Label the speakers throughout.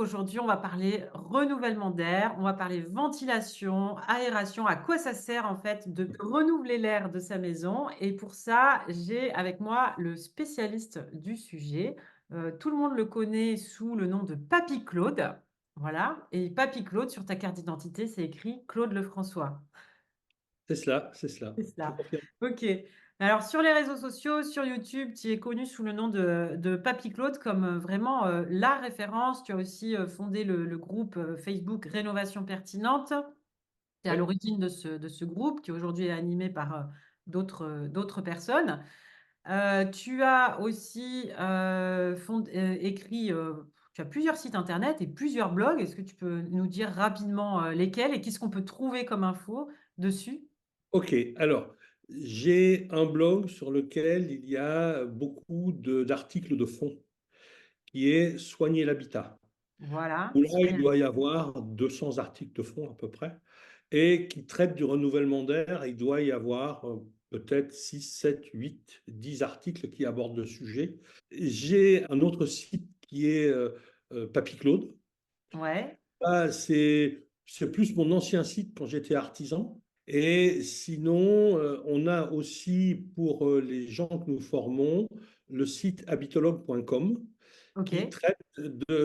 Speaker 1: Aujourd'hui, on va parler renouvellement d'air, on va parler ventilation, aération, à quoi ça sert en fait de renouveler l'air de sa maison. Et pour ça, j'ai avec moi le spécialiste du sujet. Tout le monde le connaît sous le nom de Papy Claude. Voilà. Et Papy Claude, sur ta carte d'identité, c'est écrit Claude Lefrançois.
Speaker 2: C'est cela,
Speaker 1: C'est
Speaker 2: je
Speaker 1: ça.
Speaker 2: confirme.
Speaker 1: OK. Alors sur les réseaux sociaux, sur YouTube, tu es connu sous le nom de Papy Claude comme, vraiment, la référence. Tu as aussi, fondé le groupe, Facebook Rénovation Pertinente. Tu es à
Speaker 2: Oui,
Speaker 1: l'origine de ce groupe qui aujourd'hui est animé par, d'autres personnes. Tu as aussi, écrit, tu as plusieurs sites internet et plusieurs blogs. Est-ce que tu peux nous dire rapidement, lesquels et qu'est-ce qu'on peut trouver comme info dessus?
Speaker 2: ok. Alors, j'ai un blog sur lequel il y a beaucoup d'articles de fond, qui est Soigner l'habitat.
Speaker 1: Voilà,
Speaker 2: Où là, il
Speaker 1: soyez
Speaker 2: doit y avoir 200 articles de fond à peu près, et qui traite du renouvellement d'air. Il doit y avoir peut-être 6, 7, 8, 10 articles qui abordent le sujet. J'ai un autre site qui est Papy Claude.
Speaker 1: ouais,
Speaker 2: Ah, c'est plus mon ancien site quand j'étais artisan. Et sinon, on a aussi pour les gens que nous formons le site habitologue.com qui
Speaker 1: OK.
Speaker 2: traite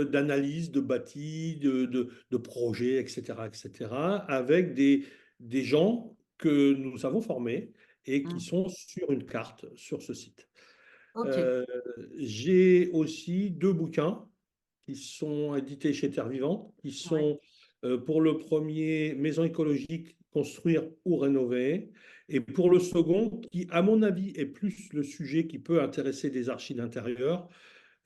Speaker 2: d'analyse de bâtis, de projets, etc., etc., avec des gens que nous avons formés et qui
Speaker 1: Mmh.
Speaker 2: sont sur une carte sur ce site.
Speaker 1: OK.
Speaker 2: Euh, j'ai aussi deux bouquins qui sont édités chez Terre Vivante, qui
Speaker 1: Ouais.
Speaker 2: sont pour le premier Maison écologique, construire ou rénover, et pour le second, qui à mon avis est plus le sujet qui peut intéresser des archives d'intérieur,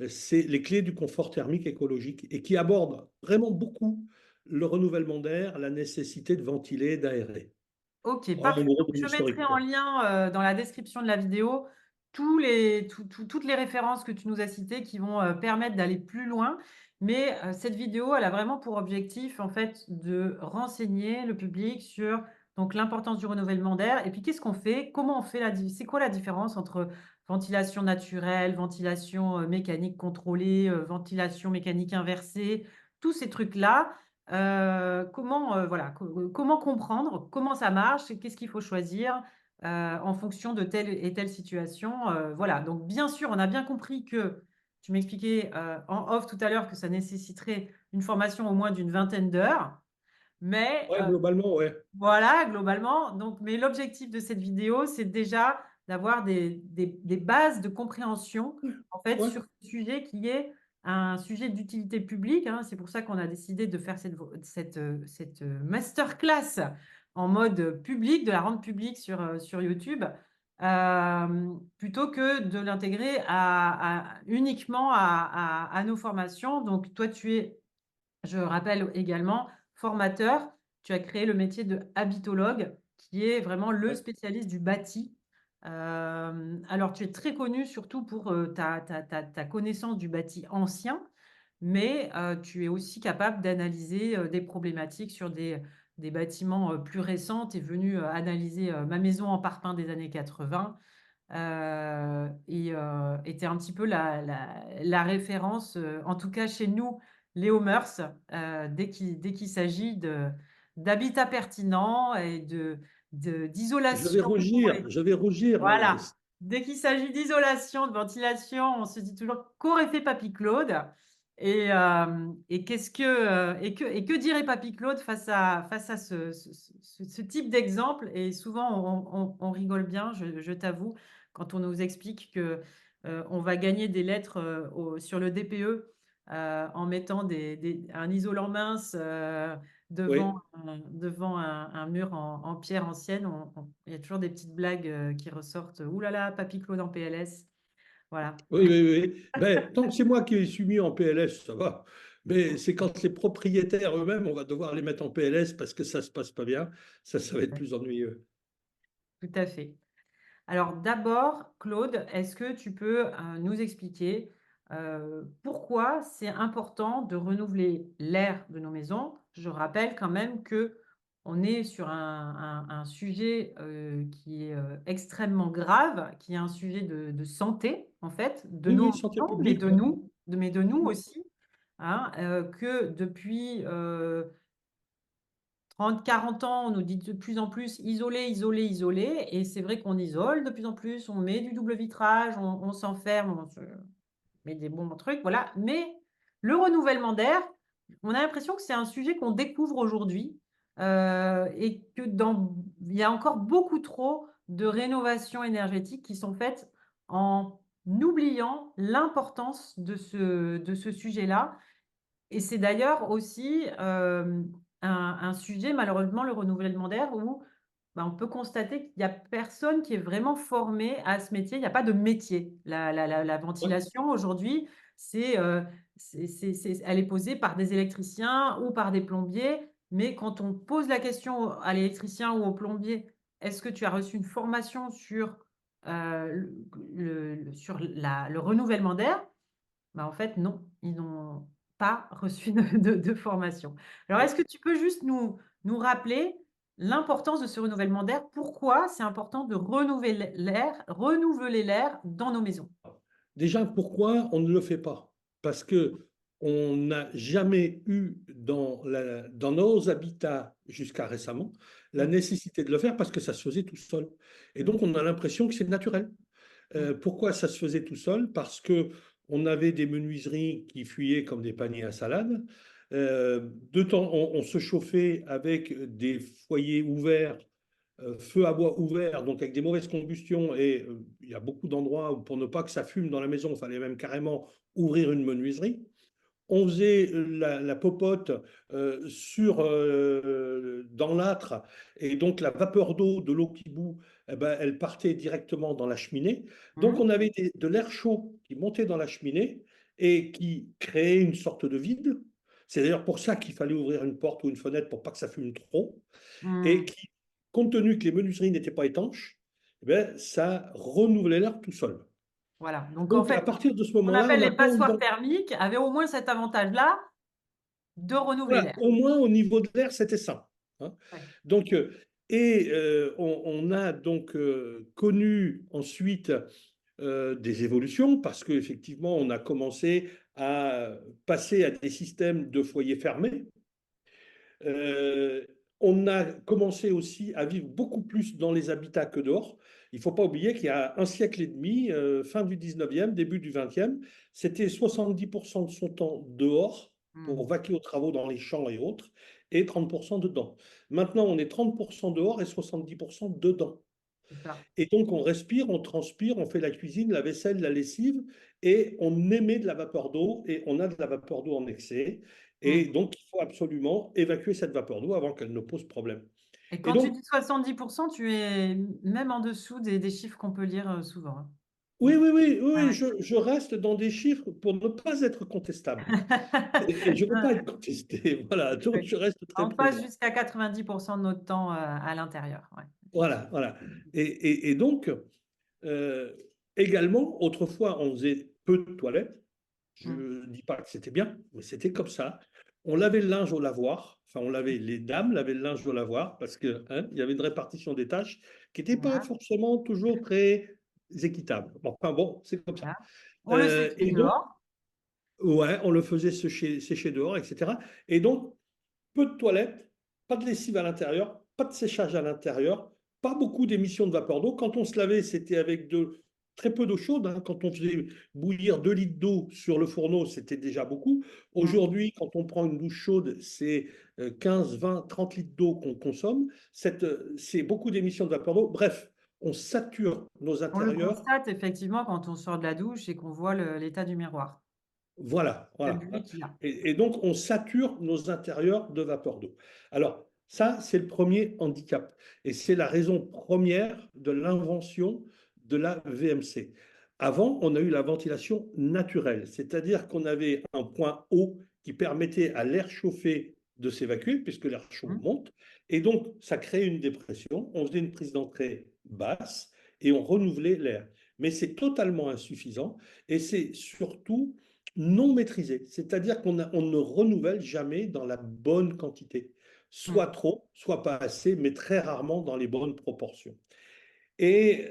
Speaker 2: c'est les clés du confort thermique écologique, et qui aborde vraiment beaucoup le renouvellement d'air, la nécessité de ventiler, d'aérer.
Speaker 1: OK,
Speaker 2: Voilà en
Speaker 1: parfait.
Speaker 2: gros
Speaker 1: Donc
Speaker 2: de
Speaker 1: je mettrai
Speaker 2: l'historique,
Speaker 1: en
Speaker 2: quoi.
Speaker 1: lien, dans la description de la vidéo toutes les références que tu nous as citées qui vont, permettre d'aller plus loin. Mais, cette vidéo, elle a vraiment pour objectif, en fait, de renseigner le public sur donc l'importance du renouvellement d'air et puis qu'est-ce qu'on fait? Comment on fait la di c'est quoi la différence entre ventilation naturelle, ventilation, mécanique contrôlée, ventilation mécanique inversée? Tous ces trucs-là. Comment, voilà, comment comprendre, comment ça marche et qu'est-ce qu'il faut choisir, en fonction de telle et telle situation, voilà. Donc bien sûr, on a bien compris que tu m'expliquais, en off tout à l'heure que ça nécessiterait une formation au moins d'une vingtaine d'heures, mais
Speaker 2: Ouais, globalement, ouais.
Speaker 1: voilà, globalement. Donc, mais l'objectif de cette vidéo, c'est déjà d'avoir des bases de compréhension, en fait,
Speaker 2: Ouais.
Speaker 1: sur ce sujet qui est un sujet d'utilité publique, hein. C'est pour ça qu'on a décidé de faire cette masterclass en mode public, de la rendre publique sur YouTube, plutôt que de l'intégrer uniquement à nos formations. Donc, toi, tu es, je rappelle également, formateur. Tu as créé le métier de habitologue, qui est vraiment le
Speaker 2: Ouais.
Speaker 1: spécialiste du bâti. Alors, tu es très connu surtout pour ta connaissance du bâti ancien, mais tu es aussi capable d'analyser des problématiques sur des bâtiments plus récents. Tu es venu analyser ma maison en parpaing des années 80. Et tu es un petit peu la référence, en tout cas chez nous, Léo Meurs, dès qu'il s'agit d'habitat pertinent et d'isolation.
Speaker 2: Je vais rougir.
Speaker 1: Voilà. Dès qu'il s'agit d'isolation, de ventilation, on se dit toujours qu'aurait fait Papy Claude et que dirait Papy Claude face à ce type d'exemple. Et souvent, on rigole bien, je t'avoue, quand on nous explique que on va gagner des lettres sur le DPE en mettant un isolant mince devant,
Speaker 2: Oui,
Speaker 1: devant un mur en pierre ancienne. Il y a toujours des petites blagues qui ressortent. Ouh là là, Papy Claude en PLS. Voilà.
Speaker 2: oui, oui, oui. Ben, tant que c'est moi qui suis mis en PLS, ça va. Mais c'est quand les propriétaires eux-mêmes, on va devoir les mettre en PLS parce que ça se passe pas bien. Ça va être plus ennuyeux.
Speaker 1: Tout à fait. Alors d'abord, Claude, est-ce que tu peux nous expliquer pourquoi c'est important de renouveler l'air de nos maisons? Je rappelle quand même que on est sur un sujet qui est extrêmement grave, qui est un sujet de santé, en fait, de
Speaker 2: Oui,
Speaker 1: nos
Speaker 2: oui, santé
Speaker 1: maisons, mais
Speaker 2: publique,
Speaker 1: de
Speaker 2: ouais.
Speaker 1: nous, mais de nous aussi. hein, que depuis 30, 40 ans, on nous dit de plus en plus isoler, isoler, isoler. Et c'est vrai qu'on isole de plus en plus, on met du double vitrage, on s'enferme, on se met des bons trucs, voilà. Mais le renouvellement d'air, on a l'impression que c'est un sujet qu'on découvre aujourd'hui, et que il y a encore beaucoup trop de rénovations énergétiques qui sont faites en oubliant l'importance de ce sujet-là. Et c'est d'ailleurs aussi, un sujet, malheureusement, le renouvellement d'air où, bah, on peut constater qu'il y a personne qui est vraiment formé à ce métier. Il y a pas de métier. La
Speaker 2: Ouais.
Speaker 1: ventilation aujourd'hui, c'est, elle est posée par des électriciens ou par des plombiers. Mais quand on pose la question à l'électricien ou au plombier: «Est-ce que tu as reçu une formation sur, sur le renouvellement d'air?» Bah, en fait, non, ils n'ont pas reçu de formation. Alors, est-ce
Speaker 2: Ouais.
Speaker 1: que tu peux juste nous rappeler l'importance de ce renouvellement d'air? Pourquoi c'est important de renouveler l'air dans nos maisons?
Speaker 2: Déjà, pourquoi on ne le fait pas? Parce que on n'a jamais eu dans nos habitats jusqu'à récemment la
Speaker 1: Mmh,
Speaker 2: nécessité de le faire parce que ça se faisait tout seul. Et
Speaker 1: mmh,
Speaker 2: donc, on a l'impression que c'est naturel.
Speaker 1: mmh,
Speaker 2: Pourquoi ça se faisait tout seul? Parce que on avait des menuiseries qui fuyaient comme des paniers à salade. On se chauffait avec des foyers ouverts, feu à bois ouvert, donc avec des mauvaises combustions. Et il y a beaucoup d'endroits où, pour ne pas que ça fume dans la maison, il fallait même carrément ouvrir une menuiserie. On faisait la popote dans l'âtre, et donc la vapeur d'eau de l'eau qui bout, eh ben, elle partait directement dans la cheminée. Donc
Speaker 1: mmh,
Speaker 2: on avait de l'air chaud qui montait dans la cheminée et qui créait une sorte de vide. C'est d'ailleurs pour ça qu'il fallait ouvrir une porte ou une fenêtre pour pas que ça fume trop, et
Speaker 1: mmh.
Speaker 2: qui, compte tenu que les menuiseries n'étaient pas étanches, eh ben, ça renouvelait l'air tout seul.
Speaker 1: Voilà, donc en
Speaker 2: Donc à
Speaker 1: fait,
Speaker 2: partir de ce
Speaker 1: qu'on
Speaker 2: moment-là, on
Speaker 1: appelle
Speaker 2: n'a
Speaker 1: les
Speaker 2: pas eu
Speaker 1: passoires thermiques avaient au moins cet avantage-là de renouveler
Speaker 2: Voilà,
Speaker 1: l'air.
Speaker 2: au moins au niveau de l'air, c'était ça, hein.
Speaker 1: Ouais.
Speaker 2: Donc, on a donc connu ensuite des évolutions parce qu'effectivement, on a commencé à passer à des systèmes de foyers fermés. Euh, on a commencé aussi à vivre beaucoup plus dans les habitats que dehors. Il ne faut pas oublier qu'il y a un siècle et demi, fin du 19e, début du 20e, c'était 70% de son temps dehors
Speaker 1: Mmh,
Speaker 2: pour vaquer aux travaux dans les champs et autres, et 30% dedans. Maintenant, on est 30% dehors et 70% dedans.
Speaker 1: c'est ça.
Speaker 2: Et donc, on respire, on transpire, on fait la cuisine, la vaisselle, la lessive, et on émet de la vapeur d'eau, et on a de la vapeur d'eau en excès. Et
Speaker 1: Mmh.
Speaker 2: donc, il faut absolument évacuer cette vapeur d'eau avant qu'elle ne pose problème.
Speaker 1: Et
Speaker 2: Et
Speaker 1: quand tu
Speaker 2: donc,
Speaker 1: dis 70, tu es même en dessous des chiffres qu'on peut lire, souvent, hein? Mmh.
Speaker 2: oui, oui, oui,
Speaker 1: Ah
Speaker 2: oui,
Speaker 1: ouais.
Speaker 2: je reste dans des chiffres pour ne pas être contestable. Et je ne veux pas être contesté. Voilà, donc
Speaker 1: Oui.
Speaker 2: je reste très
Speaker 1: On passe
Speaker 2: prudent.
Speaker 1: jusqu'à 90 de notre temps, à l'intérieur, ouais,
Speaker 2: Voilà,
Speaker 1: effectivement.
Speaker 2: voilà. Et donc, euh, également, autrefois, on faisait peu de toilettes. Je
Speaker 1: Mmh.
Speaker 2: ne dis pas que c'était bien, mais c'était comme ça. On lavait le linge au lavoir. Enfin, les dames lavaient le linge au lavoir parce que, hein, il y avait une répartition des tâches qui n'était pas
Speaker 1: Voilà,
Speaker 2: forcément toujours très équitable. Bon, enfin bon, c'est comme ça.
Speaker 1: voilà. On le séchait
Speaker 2: Et donc,
Speaker 1: dehors.
Speaker 2: ouais, on le faisait sécher dehors, etc. Et donc, peu de toilettes, pas de lessive à l'intérieur, pas de séchage à l'intérieur, pas beaucoup d'émissions de vapeur d'eau. Quand on se lavait, c'était avec très peu d'eau chaude, hein. Quand on faisait bouillir 2 litres d'eau sur le fourneau, c'était déjà beaucoup.
Speaker 1: Mmh.
Speaker 2: Aujourd'hui, quand on prend une douche chaude, c'est 15, 20, 30 litres d'eau qu'on consomme. C'est beaucoup d'émissions de vapeur d'eau. Bref, on sature nos
Speaker 1: On le
Speaker 2: intérieurs.
Speaker 1: constate effectivement quand on sort de la douche et qu'on voit l'état du miroir.
Speaker 2: Voilà,
Speaker 1: Quelle
Speaker 2: voilà,
Speaker 1: buée
Speaker 2: hein.
Speaker 1: qu'il a.
Speaker 2: Et donc, on sature nos intérieurs de vapeur d'eau. Alors, ça, c'est le premier handicap. Et c'est la raison première de l'invention de la VMC. Avant, on a eu la ventilation naturelle, c'est-à-dire qu'on avait un point haut qui permettait à l'air chauffé de s'évacuer, puisque l'air chaud
Speaker 1: Mmh.
Speaker 2: monte. Et donc, ça créait une dépression. On faisait une prise d'entrée basse et on renouvelait l'air. Mais c'est totalement insuffisant, et c'est surtout non maîtrisé, c'est-à-dire on ne renouvelle jamais dans la bonne quantité, soit
Speaker 1: Mmh.
Speaker 2: trop, soit pas assez, mais très rarement dans les bonnes proportions. Et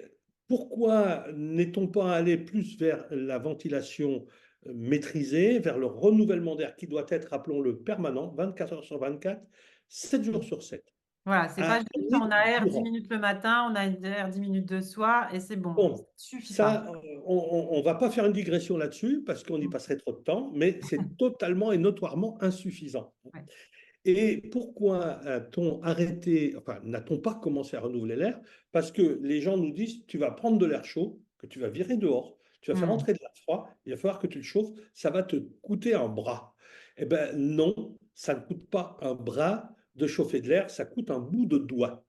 Speaker 2: pourquoi n'est-on pas allé plus vers la ventilation maîtrisé vers le renouvellement d'air qui doit être, rappelons-le, permanent, 24 heures sur 24, 7 jours sur 7,
Speaker 1: Voilà, c'est pas
Speaker 2: à
Speaker 1: juste
Speaker 2: année
Speaker 1: on aère 10
Speaker 2: durant.
Speaker 1: minutes le matin, on aère 10 minutes de soir et c'est bon. Ça
Speaker 2: Bon,
Speaker 1: suffit pas.
Speaker 2: ça, on va pas faire une digression là-dessus parce qu'on y
Speaker 1: Mmh.
Speaker 2: passerait trop de temps, mais c'est totalement et notoirement insuffisant.
Speaker 1: Ouais.
Speaker 2: Et pourquoi a-t-on arrêté, enfin, n'a-t-on pas commencé à renouveler l'air? Parce que les gens nous disent, tu vas prendre de l'air chaud, que tu vas virer dehors, tu vas faire
Speaker 1: Mmh.
Speaker 2: entrer de l'air froid, il va falloir que tu le chauffes, ça va te coûter un bras. Eh bien non, ça ne coûte pas un bras de chauffer de l'air, ça coûte un bout de doigt.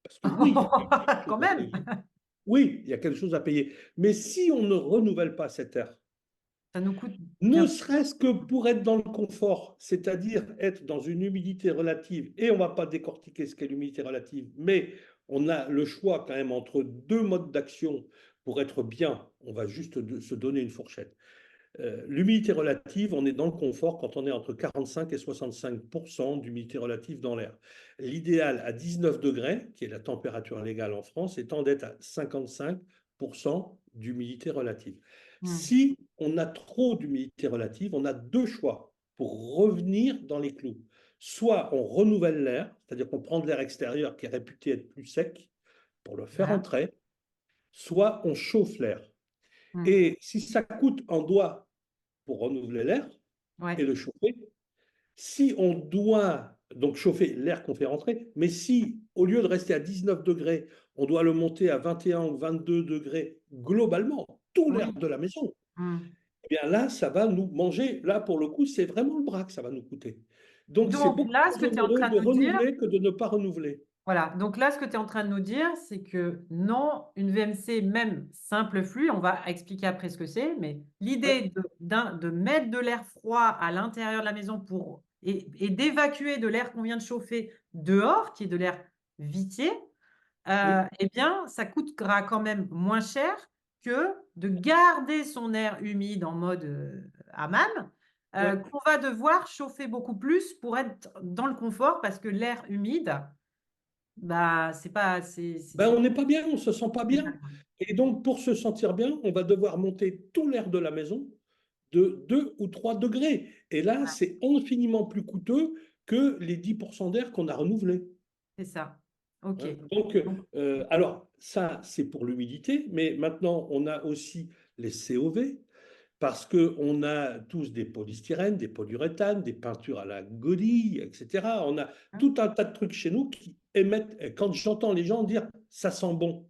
Speaker 2: Parce que oui, il y a quelque chose
Speaker 1: Quand
Speaker 2: à
Speaker 1: même!
Speaker 2: payer. Oui, il y a quelque chose à payer. Mais si on ne renouvelle pas cet air,
Speaker 1: Ça nous coûte
Speaker 2: ne
Speaker 1: bien.
Speaker 2: serait-ce que pour être dans le confort, c'est-à-dire être dans une humidité relative, et on ne va pas décortiquer ce qu'est l'humidité relative, mais on a le choix quand même entre deux modes d'action pour être bien, on va juste se donner une fourchette. L'humidité relative, on est dans le confort quand on est entre 45 et 65% d'humidité relative dans l'air. L'idéal à 19 degrés, qui est la température légale en France, étant d'être à 55% d'humidité relative.
Speaker 1: Mmh.
Speaker 2: Si on a trop d'humidité relative, on a deux choix pour revenir dans les clous. Soit on renouvelle l'air, c'est-à-dire qu'on prend de l'air extérieur qui est réputé être plus sec pour le faire
Speaker 1: Voilà.
Speaker 2: entrer, soit on chauffe l'air.
Speaker 1: Mmh.
Speaker 2: Et si ça coûte en doigt pour renouveler l'air et
Speaker 1: Ouais.
Speaker 2: le chauffer, si on doit donc chauffer l'air qu'on fait rentrer, mais si au lieu de rester à 19 degrés, on doit le monter à 21 ou 22 degrés globalement, tout l'air
Speaker 1: Oui.
Speaker 2: de la maison,
Speaker 1: Mmh.
Speaker 2: eh bien là, ça va nous manger. Là, pour le coup, c'est vraiment le bras que ça va nous coûter. Donc, c'est
Speaker 1: Donc
Speaker 2: beaucoup
Speaker 1: là, ce
Speaker 2: plus
Speaker 1: que tu es en
Speaker 2: onéreux
Speaker 1: train
Speaker 2: de
Speaker 1: de nous dire
Speaker 2: renouveler que de ne pas renouveler.
Speaker 1: voilà, donc là, ce que tu es en train de nous dire, c'est que non, une VMC, même simple flux, on va expliquer après ce que c'est, mais
Speaker 2: Ouais,
Speaker 1: l'idée de mettre de l'air froid à l'intérieur de la maison et d'évacuer de l'air qu'on vient de chauffer dehors, qui est de l'air vitié,
Speaker 2: oui,
Speaker 1: eh bien, ça coûtera quand même moins cher que de garder son air humide en mode, hammam,
Speaker 2: ouais.
Speaker 1: qu'on va devoir chauffer beaucoup plus pour être dans le confort parce que l'air humide, bah, c'est pas
Speaker 2: Ben, on n'est pas bien, on ne se sent pas
Speaker 1: c'est pas
Speaker 2: bien. Et donc, pour se sentir bien, on va devoir monter tout l'air de la maison de 2 ou 3 degrés. Et là, c'est infiniment plus coûteux que les 10% d'air qu'on a renouvelés.
Speaker 1: c'est ça. OK.
Speaker 2: Hein. Donc,
Speaker 1: Donc
Speaker 2: alors, ça, c'est pour l'humidité, mais maintenant, on a aussi les COV, parce qu'on a tous des polystyrènes, des polyuréthanes, des peintures à la godille, etc. On a
Speaker 1: hein,
Speaker 2: tout un tas de trucs chez nous qui émettent, et quand j'entends les gens dire ça sent bon,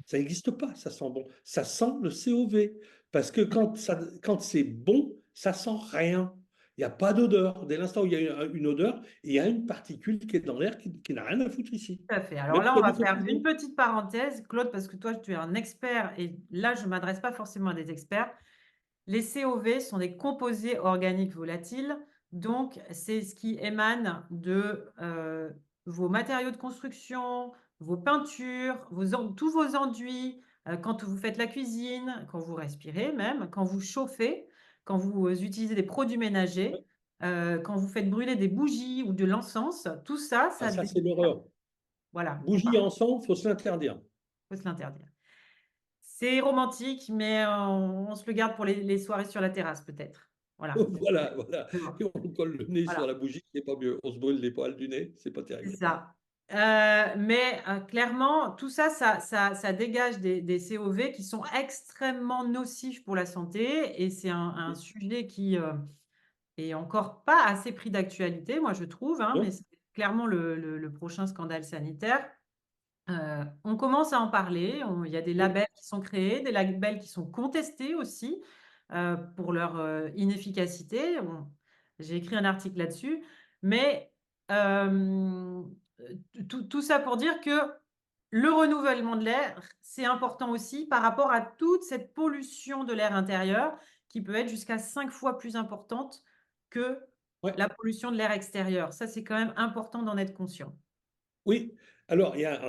Speaker 2: ça n'existe pas, ça sent bon. Ça sent le COV. Parce que quand c'est bon, ça sent rien. Il n'y a pas d'odeur. Dès l'instant où il y a une odeur, il y a une particule qui est dans l'air qui n'a rien à foutre ici.
Speaker 1: tout à fait. Alors
Speaker 2: Même
Speaker 1: là,
Speaker 2: si
Speaker 1: on
Speaker 2: elle
Speaker 1: va
Speaker 2: nous fait
Speaker 1: faire une
Speaker 2: plaisir.
Speaker 1: petite parenthèse, Claude, parce que toi, tu es un expert et là, je ne m'adresse pas forcément à des experts. Les COV sont des composés organiques volatiles, donc c'est ce qui émane de, vos matériaux de construction, vos peintures, tous vos enduits, quand vous faites la cuisine, quand vous respirez même, quand vous chauffez, quand vous, utilisez des produits ménagers, quand vous faites brûler des bougies ou de l'encens, tout ça,
Speaker 2: Ah,
Speaker 1: ça
Speaker 2: ça,
Speaker 1: dé
Speaker 2: c'est l'horreur.
Speaker 1: voilà, faut
Speaker 2: Bougie
Speaker 1: pas,
Speaker 2: encens, il faut se l'interdire.
Speaker 1: faut se l'interdire. C'est romantique, mais on se le garde pour les soirées sur la terrasse peut-être. Voilà.
Speaker 2: Voilà, voilà.
Speaker 1: Exactement.
Speaker 2: Et on colle le nez sur
Speaker 1: Voilà,
Speaker 2: la bougie, c'est pas mieux. On se brûle les poils du nez, c'est pas
Speaker 1: c'est
Speaker 2: terrible.
Speaker 1: ça. Mais clairement, tout ça, ça dégage des COV qui sont extrêmement nocifs pour la santé et c'est un sujet qui, est encore pas assez pris d'actualité, moi je trouve, hein, mais
Speaker 2: Non?
Speaker 1: c'est clairement le prochain scandale sanitaire. On commence à en parler, il y a des
Speaker 2: Oui,
Speaker 1: labels qui sont créés, des labels qui sont contestés aussi, pour leur, inefficacité. J'ai écrit un article là-dessus, mais tout ça pour dire que le renouvellement de l'air, c'est important aussi par rapport à toute cette pollution de l'air intérieur qui peut être jusqu'à 5 fois plus importante que
Speaker 2: ouais.
Speaker 1: la pollution de l'air extérieur. Ça, c'est quand même important d'en être conscient.
Speaker 2: Oui. Alors, il y a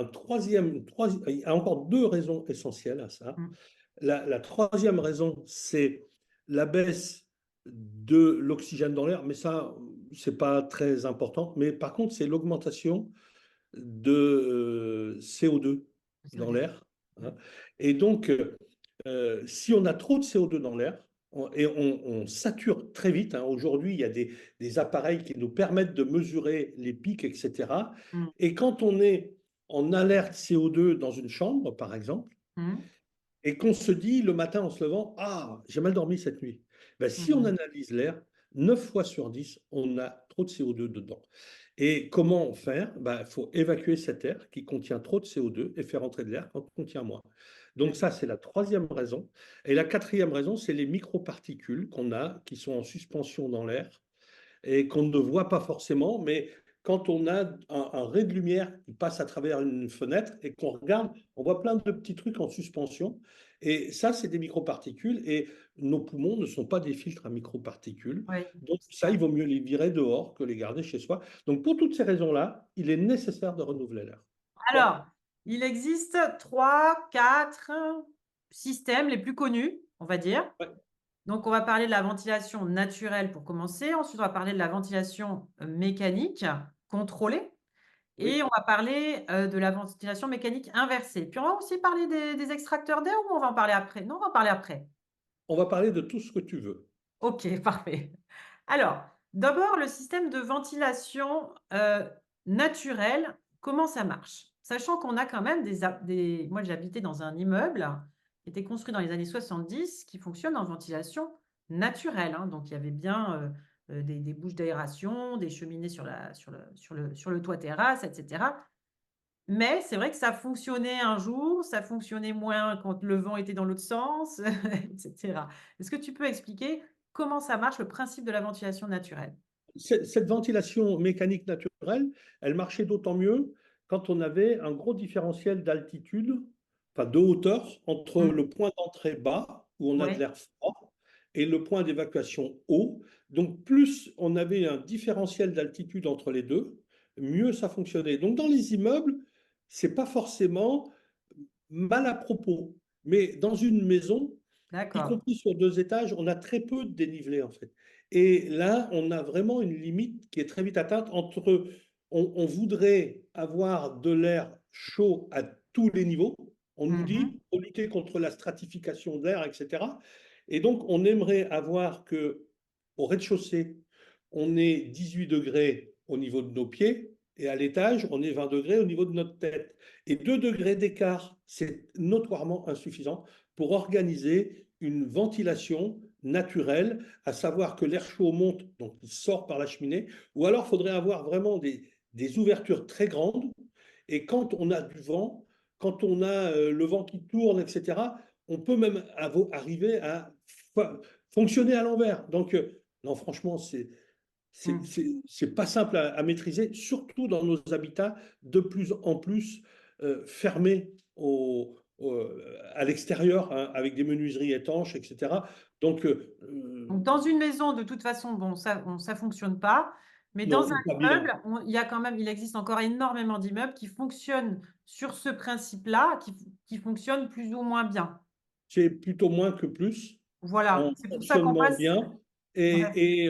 Speaker 2: il y a encore deux raisons essentielles à ça.
Speaker 1: Mmh.
Speaker 2: La troisième raison, c'est la baisse de l'oxygène dans l'air, mais ça, c'est pas très important. Mais par contre, c'est l'augmentation de CO2
Speaker 1: Le
Speaker 2: dans
Speaker 1: CO2.
Speaker 2: l'air.
Speaker 1: Ouais.
Speaker 2: Hein. Et donc, si on a trop de CO2 dans l'air, on sature très vite, hein. Aujourd'hui, il y a des appareils qui nous permettent de mesurer les pics, etc.
Speaker 1: Mmh.
Speaker 2: Et quand on est en alerte CO2 dans une chambre, par exemple,
Speaker 1: Mmh.
Speaker 2: et qu'on se dit le matin en se levant, ah, j'ai mal dormi cette nuit. Ben, si on
Speaker 1: Mmh.
Speaker 2: analyse l'air, 9 fois sur 10, on a trop de CO2 dedans. Et comment faire? Ben, il faut évacuer cet air qui contient trop de CO2 et faire entrer de l'air quand on contient moins. Donc ça, c'est la troisième raison. Et la quatrième raison, c'est les microparticules qu'on a, qui sont en suspension dans l'air et qu'on ne voit pas forcément, mais quand on a un ray de lumière qui passe à travers une fenêtre et qu'on regarde, on voit plein de petits trucs en suspension. Et ça, c'est des microparticules. Et nos poumons ne sont pas des filtres à microparticules.
Speaker 1: Oui,
Speaker 2: Donc
Speaker 1: c'est
Speaker 2: ça,
Speaker 1: ça.
Speaker 2: il vaut mieux les virer dehors que les garder chez soi. Donc pour toutes ces raisons-là, il est nécessaire de renouveler l'air. Bon,
Speaker 1: Alors, il existe 3, 4 systèmes les plus connus, on va dire.
Speaker 2: ouais,
Speaker 1: Donc, on va parler de la ventilation naturelle pour commencer. Ensuite, on va parler de la ventilation, mécanique contrôlée et
Speaker 2: oui,
Speaker 1: on va parler, de la ventilation mécanique inversée. Puis on va aussi parler des extracteurs d'air ou on va en parler après? Non, on va en parler après.
Speaker 2: on va parler de tout ce que tu veux.
Speaker 1: OK, parfait. Alors, d'abord, le système de ventilation, naturelle, comment ça marche? Sachant qu'on a quand même des moi, j'habitais dans un immeuble qui était construit dans les années 70 qui fonctionne en ventilation naturelle, hein. Donc il y avait bien, des bouches d'aération, des cheminées sur le toit terrasse et cetera. Mais c'est vrai que ça fonctionnait un jour, ça fonctionnait moins quand le vent était dans l'autre sens, et cetera. Est-ce que tu peux expliquer comment ça marche, le principe de la ventilation naturelle?
Speaker 2: Cette ventilation mécanique naturelle, elle marchait d'autant mieux quand on avait un gros différentiel d'altitude, enfin de hauteur, entre
Speaker 1: Mmh.
Speaker 2: le point d'entrée bas, où on a de
Speaker 1: Ouais,
Speaker 2: l'air froid, et le point d'évacuation haut. Donc plus on avait un différentiel d'altitude entre les deux, mieux ça fonctionnait. Donc dans les immeubles, c'est pas forcément mal à propos, mais dans une maison, y
Speaker 1: d'accord.
Speaker 2: compris sur 2 étages, on a très peu de dénivelé, en fait. Et là, on a vraiment une limite qui est très vite atteinte entre on voudrait avoir de l'air chaud à tous les niveaux. On nous
Speaker 1: Mmh.
Speaker 2: dit, pour lutter contre la stratification de l'air, et cetera. Et donc, on aimerait avoir qu'au rez-de-chaussée, on ait 18 degrés au niveau de nos pieds et à l'étage, on ait 20 degrés au niveau de notre tête. Et 2 degrés d'écart, c'est notoirement insuffisant pour organiser une ventilation naturelle, à savoir que l'air chaud monte, donc il sort par la cheminée, ou alors il faudrait avoir vraiment des ouvertures très grandes. Et quand on a du vent, quand on a le vent qui tourne, etc., on peut même arriver à fonctionner à l'envers. Donc, non, franchement,
Speaker 1: Mmh.
Speaker 2: c'est pas simple à maîtriser, surtout dans nos habitats de plus en plus fermés à l'extérieur, hein, avec des menuiseries étanches, etc. Donc,
Speaker 1: Donc dans une maison, de toute façon, bon, ça fonctionne pas, mais dans un
Speaker 2: non, pas bien.
Speaker 1: immeuble, il y a quand même il existe encore énormément d'immeubles qui fonctionnent sur ce principe-là, qui fonctionnent plus ou moins bien.
Speaker 2: C'est plutôt moins que plus
Speaker 1: Voilà,
Speaker 2: en
Speaker 1: c'est pour ça qu'on
Speaker 2: fonctionnement
Speaker 1: passe
Speaker 2: bien.
Speaker 1: ouais,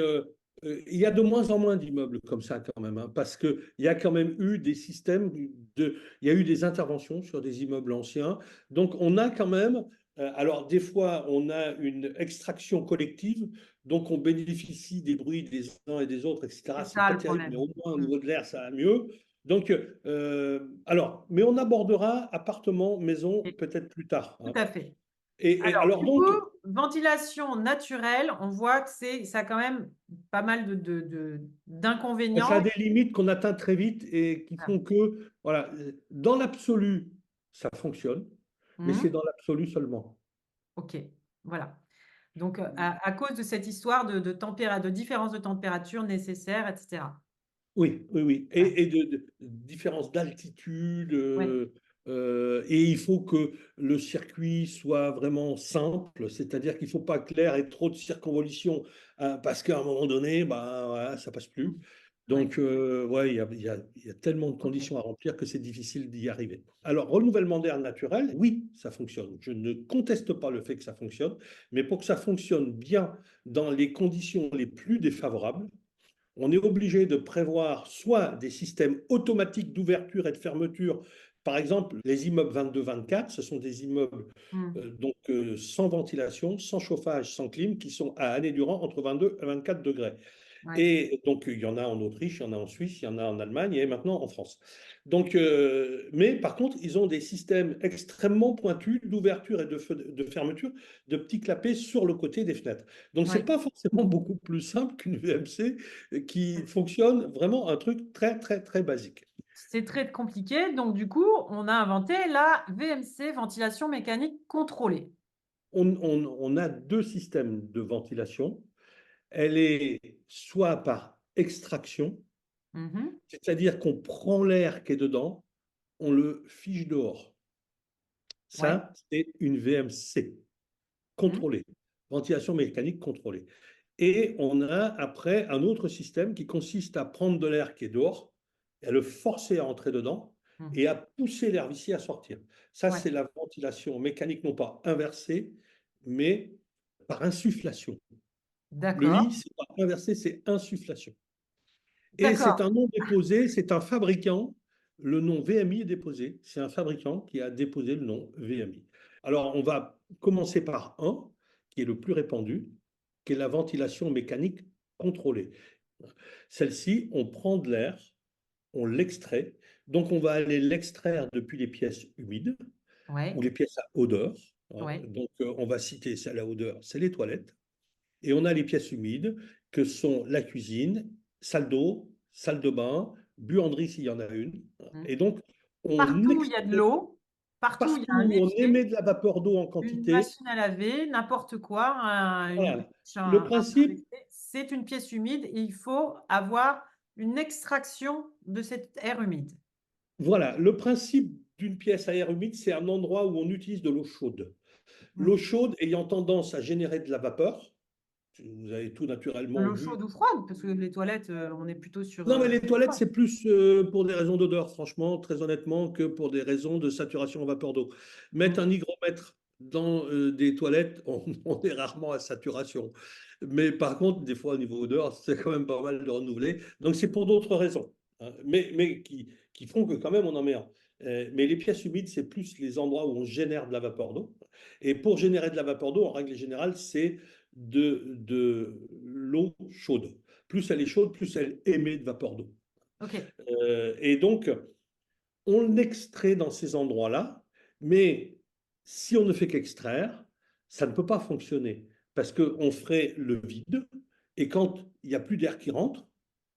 Speaker 2: Il y a de moins en moins d'immeubles comme ça quand même, hein, parce qu'il y a quand même eu des systèmes, il y a eu des interventions sur des immeubles anciens. Donc on a quand même, alors des fois on a une extraction collective, donc on bénéficie des bruits des uns et des autres, etc.
Speaker 1: c'est
Speaker 2: C'est
Speaker 1: ça
Speaker 2: pas
Speaker 1: le
Speaker 2: terrible, mais
Speaker 1: problème.
Speaker 2: au moins au
Speaker 1: Mmh.
Speaker 2: niveau de l'air, ça va mieux. Donc, alors, mais on abordera appartement, maison
Speaker 1: Et
Speaker 2: peut-être plus tard,
Speaker 1: tout
Speaker 2: hein.
Speaker 1: à fait.
Speaker 2: Et
Speaker 1: Alors
Speaker 2: alors
Speaker 1: du coup,
Speaker 2: donc,
Speaker 1: ventilation naturelle, on voit que ça a quand même pas mal
Speaker 2: ça a
Speaker 1: d'inconvénients.
Speaker 2: des limites qu'on atteint très vite et qui
Speaker 1: Voilà.
Speaker 2: font que, voilà, dans l'absolu, ça fonctionne, mais
Speaker 1: Mmh.
Speaker 2: c'est dans l'absolu seulement.
Speaker 1: OK, voilà. Donc, à cause de cette histoire de différence de température nécessaire et cetera.
Speaker 2: Oui, oui, oui.
Speaker 1: Ouais,
Speaker 2: Et de différence d'altitude.
Speaker 1: ouais,
Speaker 2: Et il faut que le circuit soit vraiment simple, c'est-à-dire qu'il ne faut pas que l'air ait trop de circonvolution, hein, parce qu'à un moment donné, bah, voilà, ça passe plus.
Speaker 1: mmh, ouais,
Speaker 2: Donc, ouais, il y a tellement de
Speaker 1: OK.
Speaker 2: conditions à remplir que c'est difficile d'y arriver. Alors, renouvellement d'air naturel, oui, ça fonctionne. Je ne conteste pas le fait que ça fonctionne, mais pour que ça fonctionne bien dans les conditions les plus défavorables, on est obligé de prévoir soit des systèmes automatiques d'ouverture et de fermeture Par exemple, les immeubles 22-24, ce sont des immeubles
Speaker 1: Mmh.
Speaker 2: sans ventilation, sans chauffage, sans clim, qui sont à année durant entre 22 et 24 degrés.
Speaker 1: Ouais,
Speaker 2: Et donc, il y en a en Autriche, il y en a en Suisse, il y en a en Allemagne et maintenant en France. Donc, mais par contre, ils ont des systèmes extrêmement pointus d'ouverture et de fermeture de petits clapets sur le côté des fenêtres. Donc, ce n'est
Speaker 1: ouais.
Speaker 2: pas forcément beaucoup plus simple qu'une VMC qui fonctionne vraiment un truc très, très, très basique.
Speaker 1: C'est très compliqué, donc du coup, on a inventé la VMC, ventilation mécanique contrôlée.
Speaker 2: On a deux systèmes de ventilation. Elle est soit par extraction,
Speaker 1: Mmh.
Speaker 2: c'est-à-dire qu'on prend l'air qui est dedans, on le fiche dehors.
Speaker 1: Ouais.
Speaker 2: Ça, c'est une VMC
Speaker 1: Mmh.
Speaker 2: contrôlée, ventilation mécanique contrôlée. Et on a après un autre système qui consiste à prendre de l'air qui est dehors, et à le forcer à entrer dedans
Speaker 1: Mmh.
Speaker 2: et à pousser l'air vicié à sortir. Ça,
Speaker 1: Ouais.
Speaker 2: c'est la ventilation mécanique, non pas inversée, mais par insufflation. Le
Speaker 1: D'accord,
Speaker 2: lit, c'est pas inversé, c'est insufflation. Et c'est
Speaker 1: d'accord.
Speaker 2: un nom déposé, c'est un fabricant. Le nom VMI est déposé. C'est un fabricant qui a déposé le nom VMI. Alors, on va commencer par un, qui est le plus répandu, qui est la ventilation mécanique contrôlée. Celle-ci, on prend de l'air, on l'extrait. Donc, on va aller l'extraire depuis les pièces humides ou
Speaker 1: Ouais,
Speaker 2: les pièces à odeur.
Speaker 1: ouais.
Speaker 2: Donc, on va citer celle à odeur, c'est les toilettes. Et on a les pièces humides que sont la cuisine, salle d'eau, salle de bain, buanderie s'il y en a une.
Speaker 1: Mmh.
Speaker 2: Et donc, on
Speaker 1: Partout où il y a de
Speaker 2: extrait
Speaker 1: l'eau, partout où il y
Speaker 2: partout
Speaker 1: a un
Speaker 2: où on
Speaker 1: évier,
Speaker 2: émet de la vapeur d'eau en
Speaker 1: une
Speaker 2: quantité.
Speaker 1: machine à laver, n'importe quoi, une
Speaker 2: Voilà.
Speaker 1: douche,
Speaker 2: Le
Speaker 1: un truc
Speaker 2: principe,
Speaker 1: WC, c'est une pièce humide et il faut avoir une extraction de cet air humide.
Speaker 2: voilà, le principe d'une pièce à air humide, c'est un endroit où on utilise de l'eau chaude.
Speaker 1: Mmh.
Speaker 2: L'eau chaude ayant tendance à générer de la vapeur, vous avez tout naturellement
Speaker 1: L'eau
Speaker 2: vu.
Speaker 1: chaude ou froide? Parce que les toilettes, on est plutôt sur,
Speaker 2: Non, mais les toilettes,
Speaker 1: froid.
Speaker 2: c'est plus pour des raisons d'odeur, franchement, très honnêtement, que pour des raisons de saturation en vapeur d'eau. Mettre
Speaker 1: Mmh.
Speaker 2: un hygromètre dans des toilettes, on est rarement à saturation. Mais par contre, des fois, au niveau odeur, c'est quand même pas mal de renouveler. Donc, c'est pour d'autres raisons, hein, mais qui font que quand même, on en met un. Mais les pièces humides, c'est plus les endroits où on génère de la vapeur d'eau. Et pour générer de la vapeur d'eau, en règle générale, c'est de l'eau chaude. Plus elle est chaude, plus elle émet de vapeur d'eau.
Speaker 1: OK.
Speaker 2: Et donc, on l'extrait dans ces endroits-là, mais si on ne fait qu'extraire, ça ne peut pas fonctionner parce qu'on ferait le vide et quand il n'y a plus d'air qui rentre,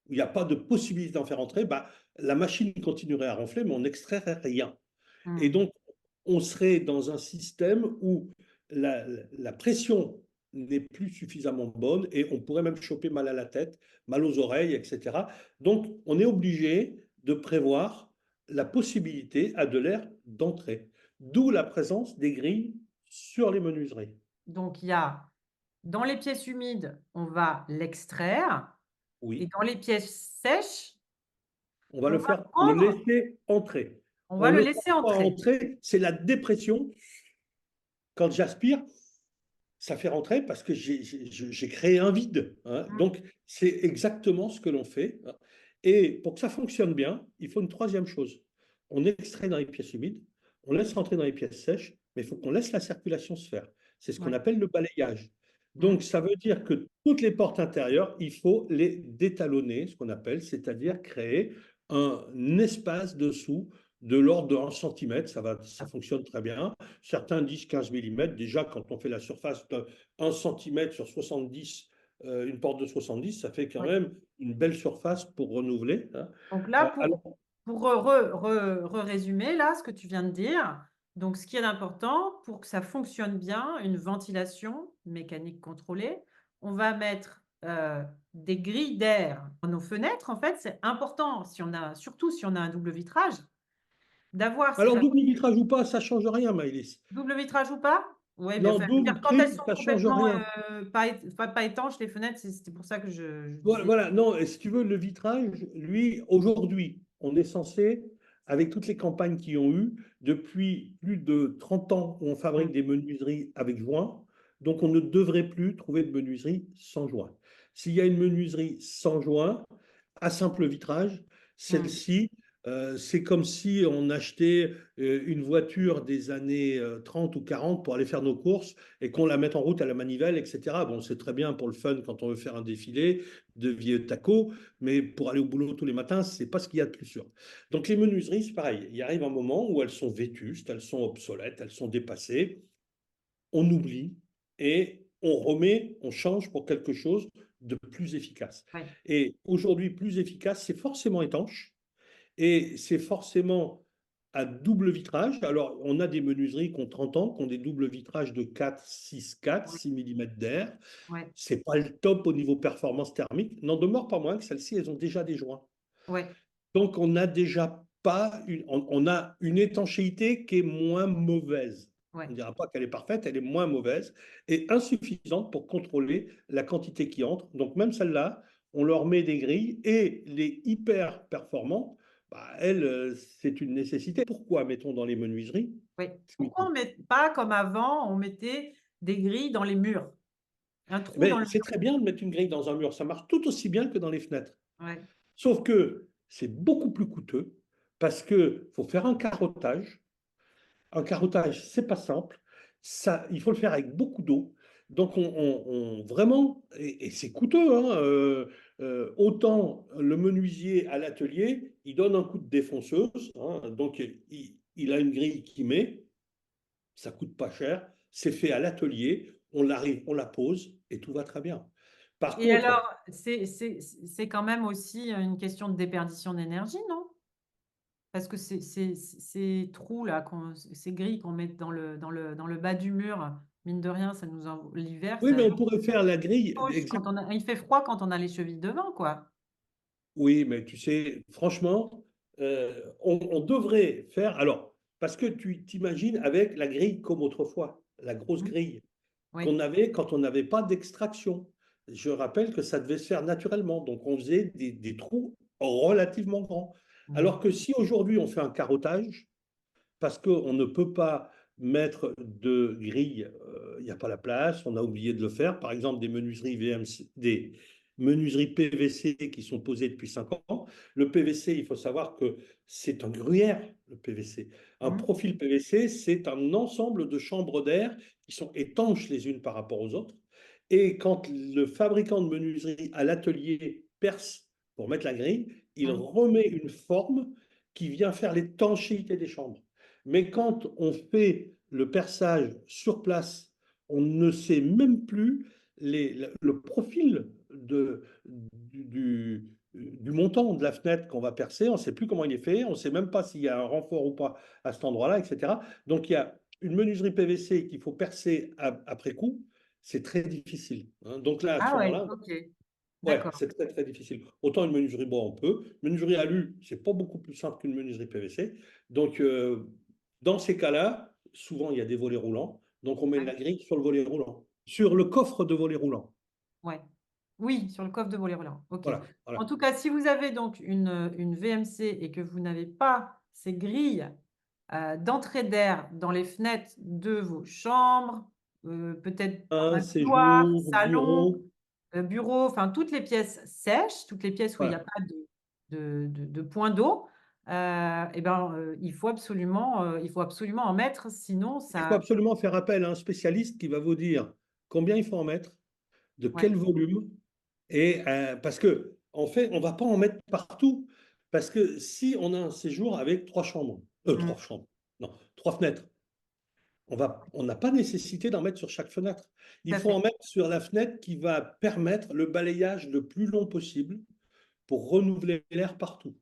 Speaker 2: il n'y a pas de possibilité d'en faire entrer, bah, la machine continuerait à ronfler, mais on n'extrairait rien. Et
Speaker 1: Mmh.
Speaker 2: donc, on serait dans un système où la pression n'est plus suffisamment bonne et on pourrait même choper mal à la tête, mal aux oreilles, etc. Donc, on est obligé de prévoir la possibilité à de l'air d'entrer, d'où la présence des grilles sur les menuiseries.
Speaker 1: Donc il y a dans les pièces humides, on va l'extraire et
Speaker 2: Oui,
Speaker 1: dans les pièces sèches,
Speaker 2: on va
Speaker 1: on
Speaker 2: le
Speaker 1: va
Speaker 2: faire, le
Speaker 1: prendre
Speaker 2: laisser entrer.
Speaker 1: on
Speaker 2: On
Speaker 1: va le
Speaker 2: ne le
Speaker 1: laisser
Speaker 2: force pas à
Speaker 1: entrer.
Speaker 2: entrer, c'est la dépression. Quand j'aspire, ça fait rentrer parce que j'ai créé un vide, hein.
Speaker 1: Mmh.
Speaker 2: Donc, c'est exactement ce que l'on fait, hein. Et pour que ça fonctionne bien, il faut une troisième chose. On extrait dans les pièces humides, on laisse rentrer dans les pièces sèches, mais il faut qu'on laisse la circulation se faire. C'est ce qu'on
Speaker 1: Ouais.
Speaker 2: appelle le balayage.
Speaker 1: Mmh.
Speaker 2: Donc, ça veut dire que toutes les portes intérieures, il faut les détalonner, ce qu'on appelle, c'est-à-dire créer un espace dessous de l'ordre de 1 cm. Ça fonctionne très bien. Certains disent 15 mm. Déjà, quand on fait la surface de 1 cm sur 70, une porte de 70, ça fait quand
Speaker 1: Oui.
Speaker 2: même une belle surface pour renouveler, hein.
Speaker 1: Donc là,
Speaker 2: Alors,
Speaker 1: pour résumer là, ce que tu viens de dire, donc ce qui est important pour que ça fonctionne bien, une ventilation mécanique contrôlée, on va mettre, des grilles d'air dans nos fenêtres. En fait, c'est important si on a surtout si on a un double vitrage, d'avoir ces
Speaker 2: alors,
Speaker 1: fameux
Speaker 2: double vitrage ou pas, ça ne change rien, Maëlys.
Speaker 1: double vitrage ou pas? Ouais, mais
Speaker 2: Non,
Speaker 1: enfin, je veux
Speaker 2: double
Speaker 1: dire quand elles
Speaker 2: truc,
Speaker 1: sont
Speaker 2: ça ne change
Speaker 1: complètement,
Speaker 2: rien.
Speaker 1: pas étanches les fenêtres, c'était pour ça que je
Speaker 2: Voilà,
Speaker 1: disais
Speaker 2: voilà. Non, et si tu veux, le vitrage, lui, aujourd'hui, on est censé, avec toutes les campagnes qui ont eu, depuis plus de 30 ans, on
Speaker 1: mmh,
Speaker 2: fabrique des menuiseries avec joint, donc on ne devrait plus trouver de menuiserie sans joint. S'il y a une menuiserie sans joint, à simple vitrage,
Speaker 1: mmh,
Speaker 2: celle-ci C'est comme si on achetait une voiture des années 30 ou 40 pour aller faire nos courses et qu'on la mette en route à la manivelle, etc. Bon, c'est très bien pour le fun quand on veut faire un défilé de vieux tacos, mais pour aller au boulot tous les matins, c'est pas ce qu'il y a de plus sûr. Donc les menuiseries, c'est pareil. Il arrive un moment où elles sont vétustes, elles sont obsolètes, elles sont dépassées. On oublie et on remet, on change pour quelque chose de plus efficace.
Speaker 1: Ouais,
Speaker 2: Et aujourd'hui, plus efficace, c'est forcément étanche et c'est forcément à double vitrage. Alors, on a des menuiseries qui ont 30 ans, qui ont des doubles vitrages de 4, 6
Speaker 1: ouais,
Speaker 2: 6 mm d'air.
Speaker 1: ouais,
Speaker 2: C'est pas le top au niveau performance thermique. N'en demeure pas moins que celles-ci, elles ont déjà des joints.
Speaker 1: ouais,
Speaker 2: Donc, on a déjà pas on a une étanchéité qui est moins mauvaise. On
Speaker 1: ouais.
Speaker 2: ne dira pas qu'elle est parfaite, elle est moins mauvaise et insuffisante pour contrôler la quantité qui entre. Donc, même celle-là, on leur met des grilles et les hyper performants, bah, elles, c'est une nécessité. Pourquoi mettons dans les menuiseries?
Speaker 1: Oui. Pourquoi on ne met pas comme avant, on mettait des grilles dans les murs? Un trou dans
Speaker 2: Mais
Speaker 1: le
Speaker 2: c'est
Speaker 1: mur.
Speaker 2: très bien de mettre une grille dans un mur, ça marche tout aussi bien que dans les fenêtres.
Speaker 1: Ouais.
Speaker 2: Sauf que c'est beaucoup plus coûteux parce qu'il faut faire un carottage. Un carottage, c'est pas simple. Ça, il faut le faire avec beaucoup d'eau. Donc, vraiment, et c'est coûteux, hein, autant le menuisier à l'atelier, il donne un coup de défonceuse, hein, donc il a une grille qui met, ça coûte pas cher, c'est fait à l'atelier, on l'arrive, on la pose et tout va très bien. Par
Speaker 1: Et alors,
Speaker 2: contre,
Speaker 1: c'est quand même aussi une question de déperdition d'énergie, non? Parce que ces trous-là, ces grilles qu'on met dans le bas du mur, mine de rien, ça nous l'hiver,
Speaker 2: oui,
Speaker 1: ça
Speaker 2: mais on pourrait faire la grille,
Speaker 1: quand il fait froid quand on a les chevilles devant, quoi.
Speaker 2: oui, mais tu sais, franchement, on devrait faire. Alors, parce que tu t'imagines avec la grille comme autrefois, la grosse
Speaker 1: Mmh.
Speaker 2: grille
Speaker 1: Oui.
Speaker 2: qu'on avait quand on n'avait pas d'extraction. Je rappelle que ça devait se faire naturellement. Donc, on faisait des trous relativement grands.
Speaker 1: Mmh.
Speaker 2: Alors que si aujourd'hui on fait un carottage, parce qu'on ne peut pas mettre de grille, il n'y a pas la place, on a oublié de le faire. Par exemple, des menuiseries VMC, des menuiseries PVC qui sont posées depuis 5 ans. Le PVC, il faut savoir que c'est un gruyère, le PVC. Un
Speaker 1: Mmh.
Speaker 2: profil PVC, c'est un ensemble de chambres d'air qui sont étanches les unes par rapport aux autres. Et quand le fabricant de menuiserie à l'atelier perce pour mettre la grille, il
Speaker 1: Mmh.
Speaker 2: remet une forme qui vient faire l'étanchéité des chambres. Mais quand on fait le perçage sur place, on ne sait même plus le profil du montant de la fenêtre qu'on va percer. On ne sait plus comment il est fait. On ne sait même pas s'il y a un renfort ou pas à cet endroit-là, etc. Donc il y a une menuiserie PVC qu'il faut percer après coup. C'est très difficile, hein. Donc là, à ce
Speaker 1: Ah ouais,
Speaker 2: moment-là,
Speaker 1: OK.
Speaker 2: ouais,
Speaker 1: D'accord.
Speaker 2: c'est très très difficile. Autant une menuiserie bois, on peut. Menuiserie alu, c'est pas beaucoup plus simple qu'une menuiserie PVC. Donc, dans ces cas-là, souvent il y a des volets roulants. Donc, on met
Speaker 1: Ouais,
Speaker 2: la grille sur le volet roulant, sur le coffre de volet roulant.
Speaker 1: ouais. Oui, sur le coffre de volet roulant. OK.
Speaker 2: Voilà,
Speaker 1: En
Speaker 2: voilà.
Speaker 1: tout cas, si vous avez donc une VMC et que vous n'avez pas ces grilles, d'entrée d'air dans les fenêtres de vos chambres, peut-être
Speaker 2: Un
Speaker 1: couloir,
Speaker 2: séjour,
Speaker 1: salon,
Speaker 2: bureau.
Speaker 1: bureau, enfin toutes les pièces sèches, toutes les pièces où il y a
Speaker 2: Voilà.
Speaker 1: pas de point d'eau, et ben, il faut absolument en mettre, sinon
Speaker 2: Il faut
Speaker 1: ça
Speaker 2: absolument faire appel à un spécialiste qui va vous dire combien il faut en mettre, de
Speaker 1: ouais.
Speaker 2: quel volume. Et parce que, en fait, on ne va pas en mettre partout. Parce que si on a un séjour avec 3 chambres,
Speaker 1: Mmh,
Speaker 2: 3 chambres, non, 3 fenêtres, on n'a pas nécessité d'en mettre sur chaque fenêtre.
Speaker 1: tout
Speaker 2: Il
Speaker 1: à
Speaker 2: faut
Speaker 1: fait.
Speaker 2: en mettre sur la fenêtre qui va permettre le balayage le plus long possible pour renouveler l'air partout.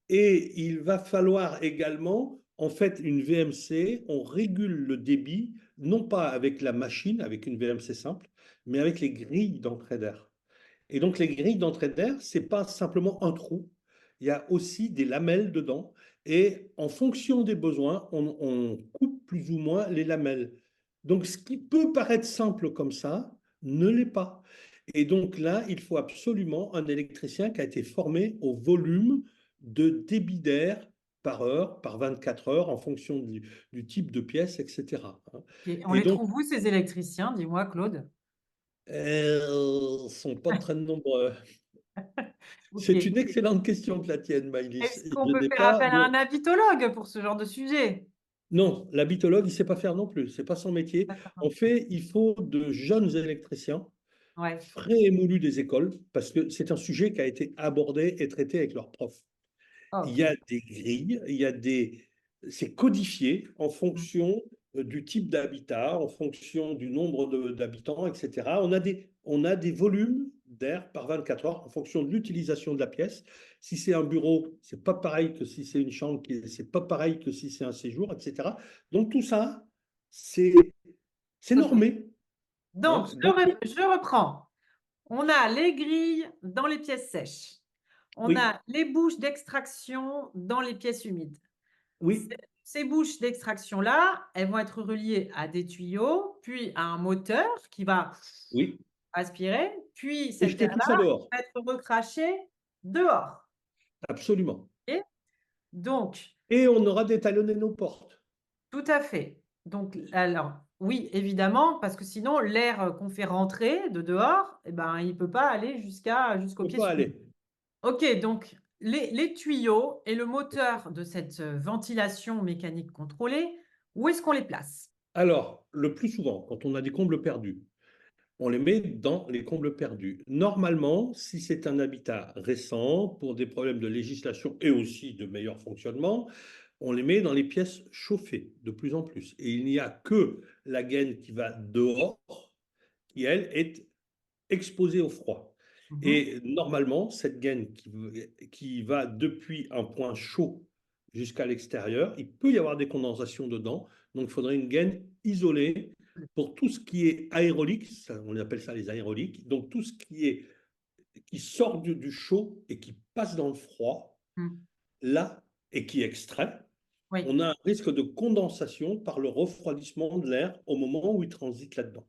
Speaker 2: Et il va falloir également, en fait, une VMC, on régule le débit, non pas avec la machine, avec une VMC simple, mais avec les grilles d'entrée d'air. Et donc, les grilles d'entrée d'air, ce n'est pas simplement un trou, il y a aussi des lamelles dedans. Et en fonction des besoins, on coupe plus ou moins les lamelles. Donc, ce qui peut paraître simple comme ça, ne l'est pas. Et donc là, il faut absolument un électricien qui a été formé au volume de débit d'air par heure, par 24 heures, en fonction du type de pièce, etc.
Speaker 1: OK. On
Speaker 2: Et
Speaker 1: les
Speaker 2: donc,
Speaker 1: trouve où ces électriciens? Dis-moi, Claude?
Speaker 2: elles ne sont pas très nombreux.
Speaker 1: Ok.
Speaker 2: C'est une excellente question que la tienne, Maïlis.
Speaker 1: Est-ce qu'on
Speaker 2: Je
Speaker 1: peut
Speaker 2: n'ai
Speaker 1: faire
Speaker 2: pas
Speaker 1: appel à
Speaker 2: de...
Speaker 1: un habitologue pour ce genre de sujet?
Speaker 2: Non, l'habitologue, il ne sait pas faire non plus. C'est pas son métier.
Speaker 1: D'accord.
Speaker 2: En fait, il faut de jeunes électriciens
Speaker 1: Ouais.
Speaker 2: frais et moulus des écoles, parce que c'est un sujet qui a été abordé et traité avec leurs profs. Il y
Speaker 1: Ok.
Speaker 2: a des grilles, il y a des... C'est codifié en
Speaker 1: Mm.
Speaker 2: fonction du type d'habitat, en fonction du nombre d'habitants, etc. On a des volumes d'air par 24 heures en fonction de l'utilisation de la pièce. Si c'est un bureau, c'est pas pareil que si c'est une chambre, c'est pas pareil que si c'est un séjour, etc. Donc tout ça, c'est c'est
Speaker 1: Ok.
Speaker 2: normé.
Speaker 1: Donc,
Speaker 2: Hein. Donc,
Speaker 1: je reprends. On a les grilles dans les pièces sèches. On
Speaker 2: oui,
Speaker 1: a les bouches d'extraction dans les pièces humides.
Speaker 2: oui,
Speaker 1: Ces bouches d'extraction-là, elles vont être reliées à des tuyaux, puis à un moteur qui va
Speaker 2: oui.
Speaker 1: aspirer, puis
Speaker 2: Et
Speaker 1: cet
Speaker 2: jeter tout
Speaker 1: air-là
Speaker 2: ça dehors.
Speaker 1: va être recraché dehors.
Speaker 2: Absolument.
Speaker 1: Ok. Donc,
Speaker 2: Et on aura détalonné nos portes.
Speaker 1: tout à fait. Donc, alors, oui, évidemment, parce que sinon, l'air qu'on fait rentrer de dehors, eh ben, il ne peut pas aller jusqu'aux
Speaker 2: On peut
Speaker 1: pièces
Speaker 2: pas
Speaker 1: humides.
Speaker 2: aller.
Speaker 1: Ok, donc les tuyaux et le moteur de cette ventilation mécanique contrôlée, où est-ce qu'on les place?
Speaker 2: Alors, le plus souvent, quand on a des combles perdus, on les met dans les combles perdus. Normalement, si c'est un habitat récent, pour des problèmes de législation et aussi de meilleur fonctionnement, on les met dans les pièces chauffées de plus en plus. Et il n'y a que la gaine qui va dehors, qui, elle, est exposée au froid.
Speaker 1: Mhm.
Speaker 2: Et normalement, cette gaine qui va depuis un point chaud jusqu'à l'extérieur, il peut y avoir des condensations dedans. Donc, il faudrait une gaine isolée pour tout ce qui est aérolique, on appelle ça les aéroliques, donc tout ce qui sort du chaud et qui passe dans le froid,
Speaker 1: Mm.
Speaker 2: là, et qui extrait,
Speaker 1: Oui,
Speaker 2: on a un risque de condensation par le refroidissement de l'air au moment où il transite là-dedans.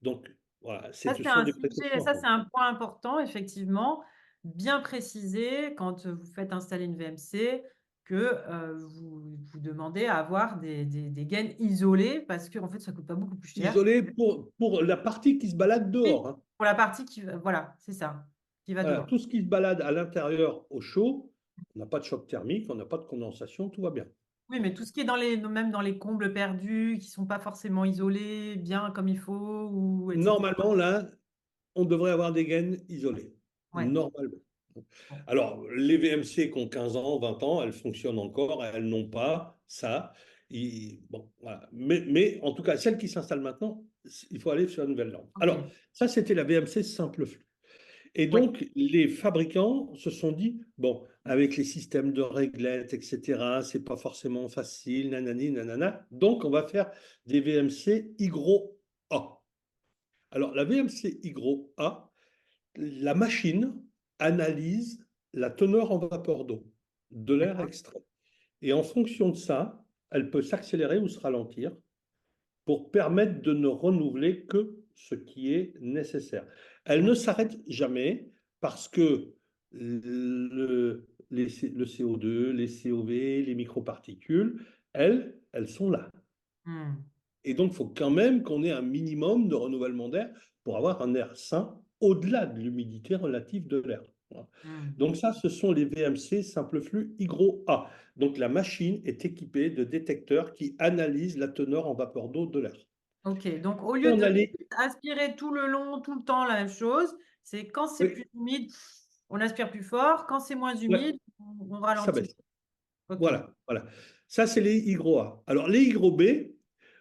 Speaker 2: Donc, voilà,
Speaker 1: ça
Speaker 2: ce
Speaker 1: c'est
Speaker 2: sont
Speaker 1: un
Speaker 2: des
Speaker 1: sujet,
Speaker 2: précautions à
Speaker 1: ça
Speaker 2: prendre.
Speaker 1: c'est un point important, effectivement, bien préciser quand vous faites installer une VMC que vous demandez à avoir des gaines isolées parce que en fait, ça coûte pas beaucoup plus cher.
Speaker 2: Isolé pour la partie qui se balade
Speaker 1: Oui,
Speaker 2: dehors. Hein.
Speaker 1: pour la partie qui, voilà, c'est ça, qui va
Speaker 2: Voilà,
Speaker 1: dehors.
Speaker 2: tout ce qui se balade à l'intérieur au chaud, on n'a pas de choc thermique, on n'a pas de condensation, tout va bien.
Speaker 1: Oui, mais tout ce qui est dans les, même dans les combles perdus, qui sont pas forcément isolés, bien comme il faut, ou etc.
Speaker 2: Normalement, là, on devrait avoir des gaines isolées.
Speaker 1: Ouais.
Speaker 2: Normalement.
Speaker 1: Bon.
Speaker 2: Alors, les VMC qui ont 15 ans, 20 ans, elles fonctionnent encore, elles n'ont pas ça. Bon, voilà. Mais en tout cas, celles qui s'installent maintenant, il faut aller sur une nouvelle norme. Alors,
Speaker 1: Ok.
Speaker 2: ça, c'était la VMC simple flux. Et
Speaker 1: Oui.
Speaker 2: donc, les fabricants se sont dit, bon, avec les systèmes de réglettes, etc., c'est pas forcément facile, nanani, nanana. Donc, on va faire des VMC Hygro A. Alors, la VMC Hygro A, la machine analyse la teneur en vapeur d'eau de l'air
Speaker 1: D'accord.
Speaker 2: extrait. Et en fonction de ça, elle peut s'accélérer ou se ralentir pour permettre de ne renouveler que ce qui est nécessaire. Elle ne
Speaker 1: D'accord.
Speaker 2: s'arrête jamais parce que le CO2, les COV, les microparticules, elles sont là.
Speaker 1: Hmm.
Speaker 2: Et donc, il faut quand même qu'on ait un minimum de renouvellement d'air pour avoir un air sain au-delà de l'humidité relative de l'air. Voilà.
Speaker 1: Hmm.
Speaker 2: Donc ça, ce sont les VMC simple flux Hygro A. Donc la machine est équipée de détecteurs qui analysent la teneur en vapeur d'eau de l'air.
Speaker 1: Ok. Donc, au
Speaker 2: Et
Speaker 1: lieu
Speaker 2: on
Speaker 1: de
Speaker 2: a les...
Speaker 1: aspirer tout le long, tout le temps la même chose, c'est quand c'est
Speaker 2: Oui,
Speaker 1: plus humide, on aspire plus fort. Quand c'est moins
Speaker 2: ouais,
Speaker 1: humide, on
Speaker 2: ça
Speaker 1: ralentit.
Speaker 2: baisse.
Speaker 1: Ok.
Speaker 2: Voilà, voilà. Ça, c'est les Hygro A. Alors les Hygro B,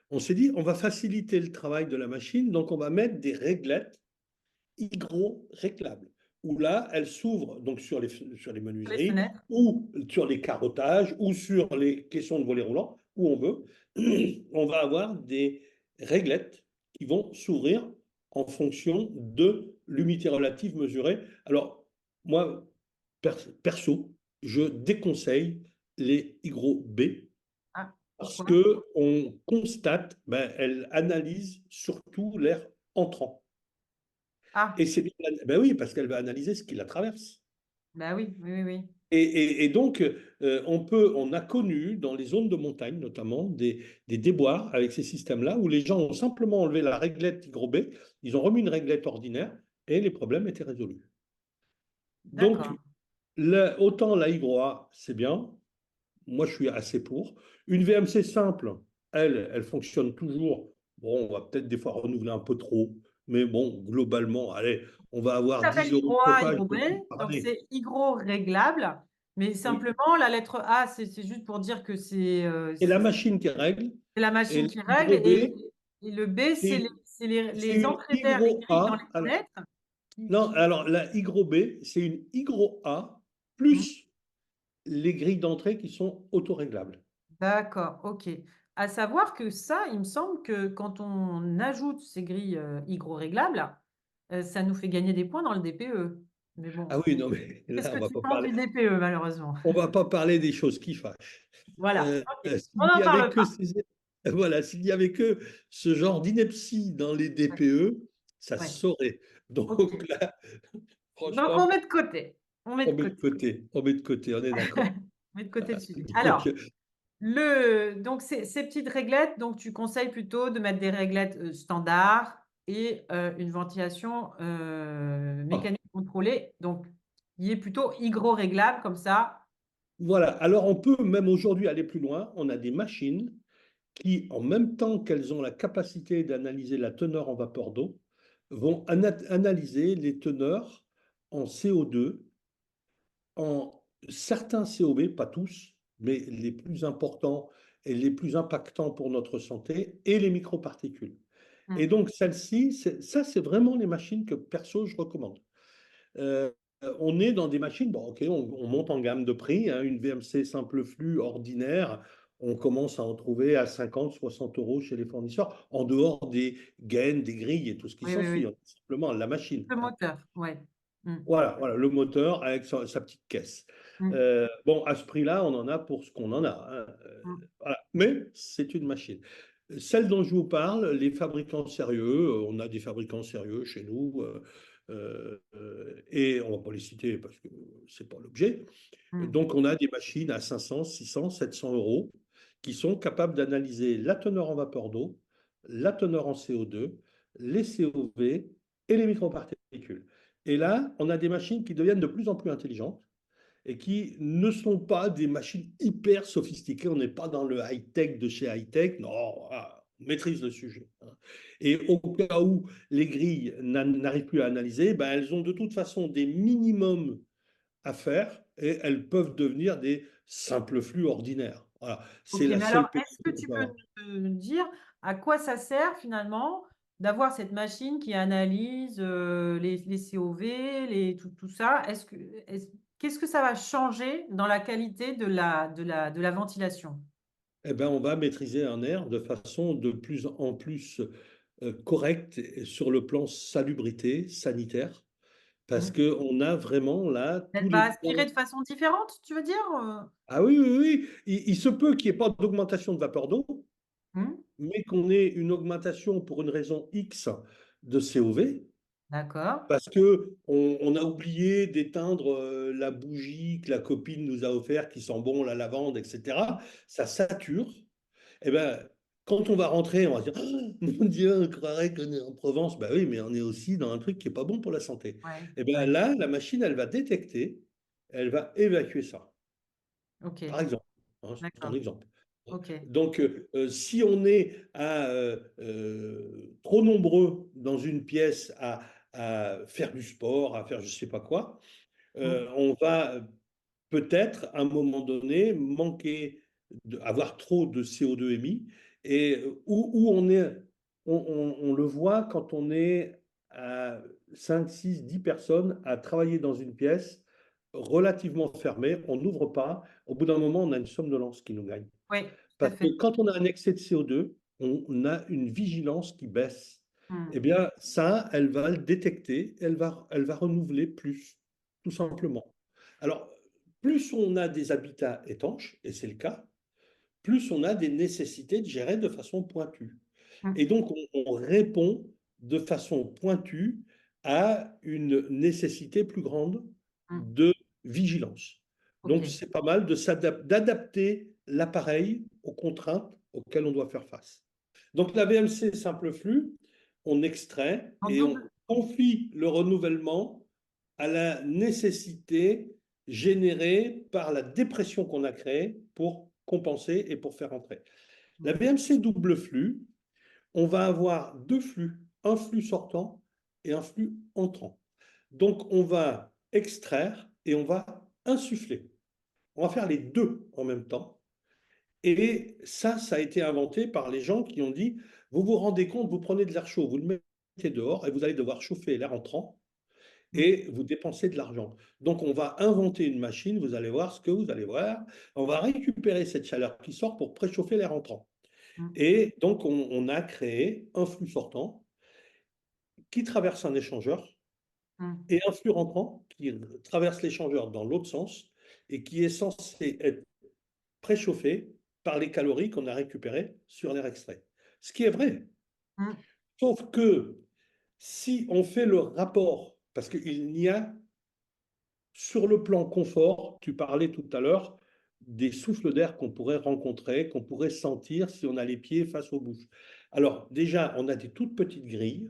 Speaker 2: on s'est dit, on va faciliter le travail de la machine, donc on va mettre des réglettes hygro-réclables, où là, elles s'ouvrent donc sur les
Speaker 1: Les
Speaker 2: menuiseries,
Speaker 1: fenêtres.
Speaker 2: ou sur les carottages, ou sur les caissons de volets roulants, où on veut. On va avoir des réglettes qui vont s'ouvrir en fonction de l'humidité relative mesurée. Alors, moi, perso, je déconseille les hygro B
Speaker 1: Ah,
Speaker 2: parce
Speaker 1: pourquoi?
Speaker 2: qu'on constate, ben, elles analysent surtout l'air entrant. Et
Speaker 1: Ah,
Speaker 2: c'est bien, ben oui, parce qu'elle va analyser ce qui la traverse.
Speaker 1: bah oui, oui, oui, oui.
Speaker 2: Et donc, on a connu dans les zones de montagne, notamment, des déboires avec ces systèmes-là, où les gens ont simplement enlevé la réglette Hygro B, ils ont remis une réglette ordinaire, et les problèmes étaient résolus. Donc,
Speaker 1: D'accord.
Speaker 2: autant la Y c'est bien. Moi, je suis assez pour. Une VMC simple, elle fonctionne toujours. Bon, on va peut-être des fois renouveler un peu trop. Mais bon, globalement, allez, on va avoir
Speaker 1: Ça
Speaker 2: 10
Speaker 1: s'appelle
Speaker 2: euros de
Speaker 1: Hygro A,
Speaker 2: chauffage
Speaker 1: Hygro B.
Speaker 2: de plus par
Speaker 1: Donc,
Speaker 2: année.
Speaker 1: c'est Hygro réglable. Mais
Speaker 2: Oui.
Speaker 1: simplement, la lettre A, c'est juste pour dire que
Speaker 2: Et la machine qui règle.
Speaker 1: c'est la
Speaker 2: Et
Speaker 1: machine
Speaker 2: la
Speaker 1: qui règle.
Speaker 2: Hygro B,
Speaker 1: Et le B, c'est
Speaker 2: c'est c'est
Speaker 1: les
Speaker 2: une
Speaker 1: entrées d'air
Speaker 2: Hygro
Speaker 1: écrites dans les
Speaker 2: A. Alors,
Speaker 1: fenêtres
Speaker 2: non,
Speaker 1: qui...
Speaker 2: alors la Hygro B, c'est une Hygro A
Speaker 1: Hmm.
Speaker 2: plus les grilles d'entrée qui sont autoréglables.
Speaker 1: D'accord, ok. À savoir que ça, il me semble que quand on ajoute ces grilles hygro-réglables, ça nous fait gagner des points dans le DPE. Mais
Speaker 2: Ah
Speaker 1: bon,
Speaker 2: oui, non, mais
Speaker 1: qu'est-ce
Speaker 2: là,
Speaker 1: que tu penses du DPE, malheureusement?
Speaker 2: on va pas parler des choses qui fâchent.
Speaker 1: Voilà, ok. On
Speaker 2: S'il
Speaker 1: n'en
Speaker 2: y avait
Speaker 1: parle
Speaker 2: que
Speaker 1: pas.
Speaker 2: ces- voilà, s'il y avait que ce genre d'ineptie dans les
Speaker 1: Ouais,
Speaker 2: DPE, ça se
Speaker 1: ouais,
Speaker 2: saurait.
Speaker 1: ok.
Speaker 2: Donc là,
Speaker 1: Donc, on
Speaker 2: franchement,
Speaker 1: met de côté. On met
Speaker 2: on
Speaker 1: de
Speaker 2: met de
Speaker 1: côté.
Speaker 2: côté, on met de côté, on est d'accord.
Speaker 1: On met de côté le sujet.
Speaker 2: Donc,
Speaker 1: Alors, donc ces petites réglettes, donc tu conseilles plutôt de mettre des réglettes standards et une ventilation
Speaker 2: ah,
Speaker 1: mécanique contrôlée, donc qui est plutôt hygro-réglable comme ça.
Speaker 2: voilà. Alors, on peut même aujourd'hui aller plus loin. On a des machines qui, en même temps qu'elles ont la capacité d'analyser la teneur en vapeur d'eau, vont analyser les teneurs en CO2, en certains COB, pas tous, mais les plus importants et les plus impactants pour notre santé, et les microparticules. Et
Speaker 1: Hmm.
Speaker 2: donc, celle-ci, ça, c'est vraiment les machines que perso, je recommande. Euh, on est dans des machines, bon, ok, on monte en gamme de prix, hein, une VMC simple flux ordinaire, on commence à en trouver à 50, 60 euros chez les fournisseurs, en dehors des gaines, des grilles et tout ce qui
Speaker 1: Oui, oui,
Speaker 2: s'ensuit,
Speaker 1: oui.
Speaker 2: hein, simplement la machine.
Speaker 1: Le
Speaker 2: Hein.
Speaker 1: moteur, ouais. Hmm.
Speaker 2: Voilà, voilà, le moteur avec sa petite caisse.
Speaker 1: Hmm.
Speaker 2: Bon, à ce prix-là, on en a pour ce qu'on en a. Hein.
Speaker 1: Hmm.
Speaker 2: Voilà. Mais c'est une machine. Celle dont je vous parle, les fabricants sérieux, on a des fabricants sérieux chez nous, et on ne va pas les citer parce que ce n'est pas l'objet.
Speaker 1: Hmm.
Speaker 2: Donc, on a des machines à 500, 600, 700 euros qui sont capables d'analyser la teneur en vapeur d'eau, la teneur en CO2, les COV et les microparticules. Et là, on a des machines qui deviennent de plus en plus intelligentes et qui ne sont pas des machines hyper sophistiquées. On n'est pas dans le high-tech de chez high-tech. Non, voilà, on maîtrise le sujet. Hein. Et au cas où les grilles n'arrivent plus à analyser, ben elles ont de toute façon des minimums à faire et elles peuvent devenir des simples flux ordinaires. Voilà.
Speaker 1: Ok,
Speaker 2: C'est la
Speaker 1: mais alors,
Speaker 2: seule
Speaker 1: est-ce que
Speaker 2: pénibilité qu'on
Speaker 1: tu
Speaker 2: peut
Speaker 1: peux
Speaker 2: avoir.
Speaker 1: nous dire à quoi ça sert finalement d'avoir cette machine qui analyse les COV, tout ça? Qu'est-ce que ça va changer dans la qualité de la ventilation?
Speaker 2: Eh ben, on va maîtriser un air de façon de plus en plus correcte sur le plan salubrité, sanitaire, parce
Speaker 1: Hmm.
Speaker 2: qu'on a vraiment là tous
Speaker 1: Elle
Speaker 2: les
Speaker 1: va aspirer
Speaker 2: points.
Speaker 1: de façon différente, tu veux dire?
Speaker 2: Ah oui, oui, oui, il se peut qu'il n'y ait pas d'augmentation de vapeur d'eau,
Speaker 1: Hmm.
Speaker 2: mais qu'on ait une augmentation pour une raison X de COV,
Speaker 1: D'accord.
Speaker 2: parce qu'on a oublié d'éteindre la bougie que la copine nous a offert, qui sent bon, la lavande, etc. Ça sature. Eh ben, quand on va rentrer, on va se dire oh, mon Dieu, on croirait qu'on est en Provence. Ben oui, mais on est aussi dans un truc qui n'est pas bon pour la santé.
Speaker 1: Ouais,
Speaker 2: Eh bien
Speaker 1: ouais.
Speaker 2: là, la machine, elle va détecter, elle va évacuer ça.
Speaker 1: Ok,
Speaker 2: Par exemple, hein, c'est un
Speaker 1: d'accord.
Speaker 2: exemple.
Speaker 1: Ok.
Speaker 2: Donc, si on est trop nombreux dans une pièce à faire du sport, à faire je ne sais pas quoi,
Speaker 1: Hmm.
Speaker 2: on va peut-être à un moment donné manquer, avoir trop de CO2 émis, et où on est, on le voit quand on est à 5, 6, 10 personnes à travailler dans une pièce relativement fermée, on n'ouvre pas, au bout d'un moment, on a une somnolence qui nous gagne.
Speaker 1: Oui, tout à
Speaker 2: Parce
Speaker 1: fait.
Speaker 2: que quand on a un excès de CO2, on a une vigilance qui baisse. Eh
Speaker 1: Hmm.
Speaker 2: bien, ça, elle va le détecter, elle va renouveler plus, tout simplement. Alors, plus on a des habitats étanches, et c'est le cas, plus on a des nécessités de gérer de façon pointue. Et
Speaker 1: Hmm.
Speaker 2: donc, on répond de façon pointue à une nécessité plus grande
Speaker 1: Hmm.
Speaker 2: de vigilance.
Speaker 1: Ok.
Speaker 2: Donc, c'est pas mal d'adapter l'appareil aux contraintes auxquelles on doit faire face. Donc, la VMC simple flux, on extrait
Speaker 1: En
Speaker 2: et on
Speaker 1: double.
Speaker 2: confie le renouvellement à la nécessité générée par la dépression qu'on a créée pour compenser et pour faire entrer. La
Speaker 1: Mm.
Speaker 2: VMC double flux, on va avoir deux flux, un flux sortant et un flux entrant. Donc, on va extraire et on va insuffler. On va faire les deux en même temps. Et ça a été inventé par les gens qui ont dit, vous vous rendez compte, vous prenez de l'air chaud, vous le mettez dehors et vous allez devoir chauffer l'air entrant
Speaker 1: Mm.
Speaker 2: et vous dépensez de l'argent. Donc, on va inventer une machine, vous allez voir ce que vous allez voir. On va récupérer cette chaleur qui sort pour préchauffer l'air entrant.
Speaker 1: Mm.
Speaker 2: Et donc, on a créé un flux sortant qui traverse un échangeur
Speaker 1: Mm.
Speaker 2: et un flux rentrant qui traverse l'échangeur dans l'autre sens et qui est censé être préchauffé par les calories qu'on a récupérées sur l'air extrait. Ce qui est vrai.
Speaker 1: Mm.
Speaker 2: Sauf que si on fait le rapport, parce qu'il n'y a sur le plan confort, tu parlais tout à l'heure des souffles d'air qu'on pourrait rencontrer, qu'on pourrait sentir si on a les pieds face aux bouches. Alors déjà, on a des toutes petites grilles,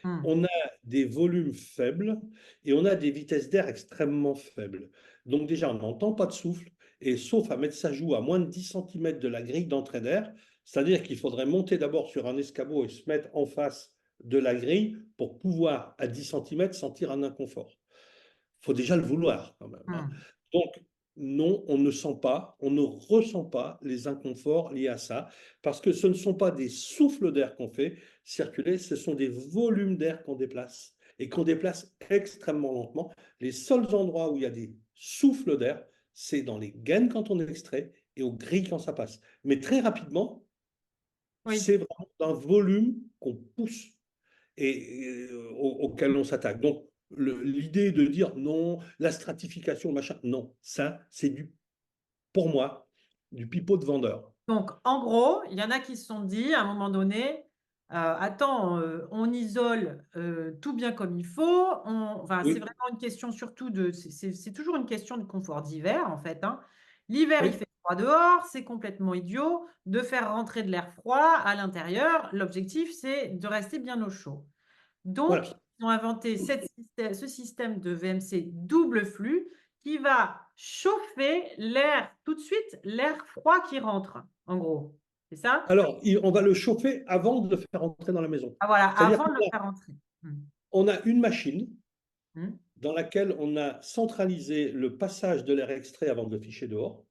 Speaker 1: Mm.
Speaker 2: on a des volumes faibles et on a des vitesses d'air extrêmement faibles. Donc déjà, on n'entend pas de souffle, et sauf à mettre sa joue à moins de 10 cm de la grille d'entrée d'air, c'est-à-dire qu'il faudrait monter d'abord sur un escabeau et se mettre en face de la grille pour pouvoir, à 10 cm, sentir un inconfort. Il faut déjà le vouloir quand même, hein.
Speaker 1: Mm.
Speaker 2: Donc, non, on ne sent pas, on ne ressent pas les inconforts liés à ça, parce que ce ne sont pas des souffles d'air qu'on fait circuler, ce sont des volumes d'air qu'on déplace et qu'on déplace extrêmement lentement. Les seuls endroits où il y a des souffles d'air, c'est dans les gaines quand on extrait et aux grilles quand ça passe. Mais très rapidement,
Speaker 1: Oui.
Speaker 2: c'est vraiment un volume qu'on pousse et auquel on s'attaque. Donc, l'idée de dire non, la stratification, machin, non, ça, c'est pour moi, du pipeau de vendeur.
Speaker 1: Donc, en gros, il y en a qui se sont dit à un moment donné, attends, on isole tout bien comme il faut. Enfin, c'est
Speaker 2: Oui,
Speaker 1: vraiment une question surtout de, c'est toujours une question de confort d'hiver en fait, hein. L'hiver, il
Speaker 2: oui,
Speaker 1: fait froid dehors, c'est complètement idiot de faire rentrer de l'air froid à l'intérieur. L'objectif, c'est de rester bien au chaud. Donc,
Speaker 2: voilà.
Speaker 1: ils ont inventé ce système de VMC double flux qui va chauffer l'air tout de suite, l'air froid qui rentre, en gros. C'est ça?
Speaker 2: Alors, on va le chauffer avant de le faire entrer dans la maison.
Speaker 1: Ah voilà,
Speaker 2: C'est-à-dire
Speaker 1: avant de le faire rentrer.
Speaker 2: qu'on a une machine
Speaker 1: Mm.
Speaker 2: dans laquelle on a centralisé le passage de l'air extrait avant de le ficher dehors.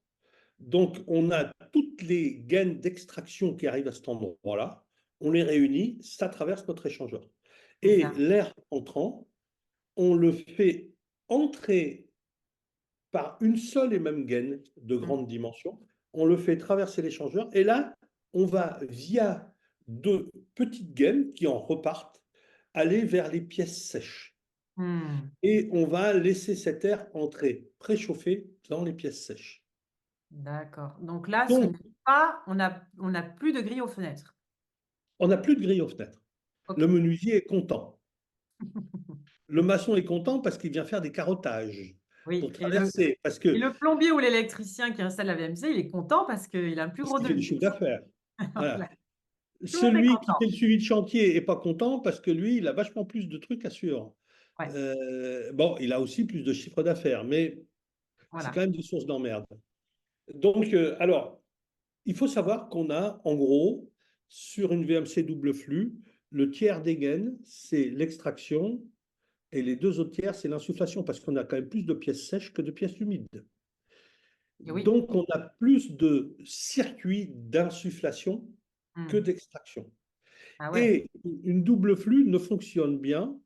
Speaker 2: Donc, on a toutes les gaines d'extraction qui arrivent à cet endroit-là. On les réunit, ça traverse notre échangeur.
Speaker 1: C'est
Speaker 2: Et
Speaker 1: ça.
Speaker 2: l'air entrant, on le fait entrer par une seule et même gaine de
Speaker 1: Mm.
Speaker 2: grande dimension. On le fait traverser l'échangeur. Et là, on va, via de petites gaines qui en repartent, aller vers les pièces sèches.
Speaker 1: Mm.
Speaker 2: Et on va laisser cet air entrer préchauffé dans les pièces sèches.
Speaker 1: D'accord. Donc là, ce n'est
Speaker 2: Donc,
Speaker 1: pas, on n'a plus de grille aux fenêtres.
Speaker 2: on n'a plus de grille aux fenêtres.
Speaker 1: OK.
Speaker 2: Le menuisier est content. Le maçon est content parce qu'il vient faire des carottages pour
Speaker 1: Oui.
Speaker 2: traverser,
Speaker 1: Et le plombier ou l'électricien qui installe la VMC, il est content parce qu'il a un plus
Speaker 2: parce
Speaker 1: gros
Speaker 2: qu'il fait du
Speaker 1: devis.
Speaker 2: chiffre d'affaires.
Speaker 1: Voilà.
Speaker 2: Voilà.
Speaker 1: Tout le monde est
Speaker 2: Celui qui
Speaker 1: content.
Speaker 2: fait le suivi de chantier n'est pas content parce que lui, il a vachement plus de trucs à suivre.
Speaker 1: Ouais.
Speaker 2: Bon, il a aussi plus de chiffre d'affaires, mais c'est quand
Speaker 1: Voilà.
Speaker 2: même des sources d'emmerde. Donc, alors, il faut savoir qu'on a, en gros, sur une VMC double flux, le tiers des gaines, c'est l'extraction, et les deux autres tiers, c'est l'insufflation, parce qu'on a quand même plus de pièces sèches que de pièces humides.
Speaker 1: Et oui.
Speaker 2: Donc, on a plus de circuits d'insufflation que
Speaker 1: Mm.
Speaker 2: d'extraction.
Speaker 1: Ah ouais.
Speaker 2: Et une double flux ne fonctionne bien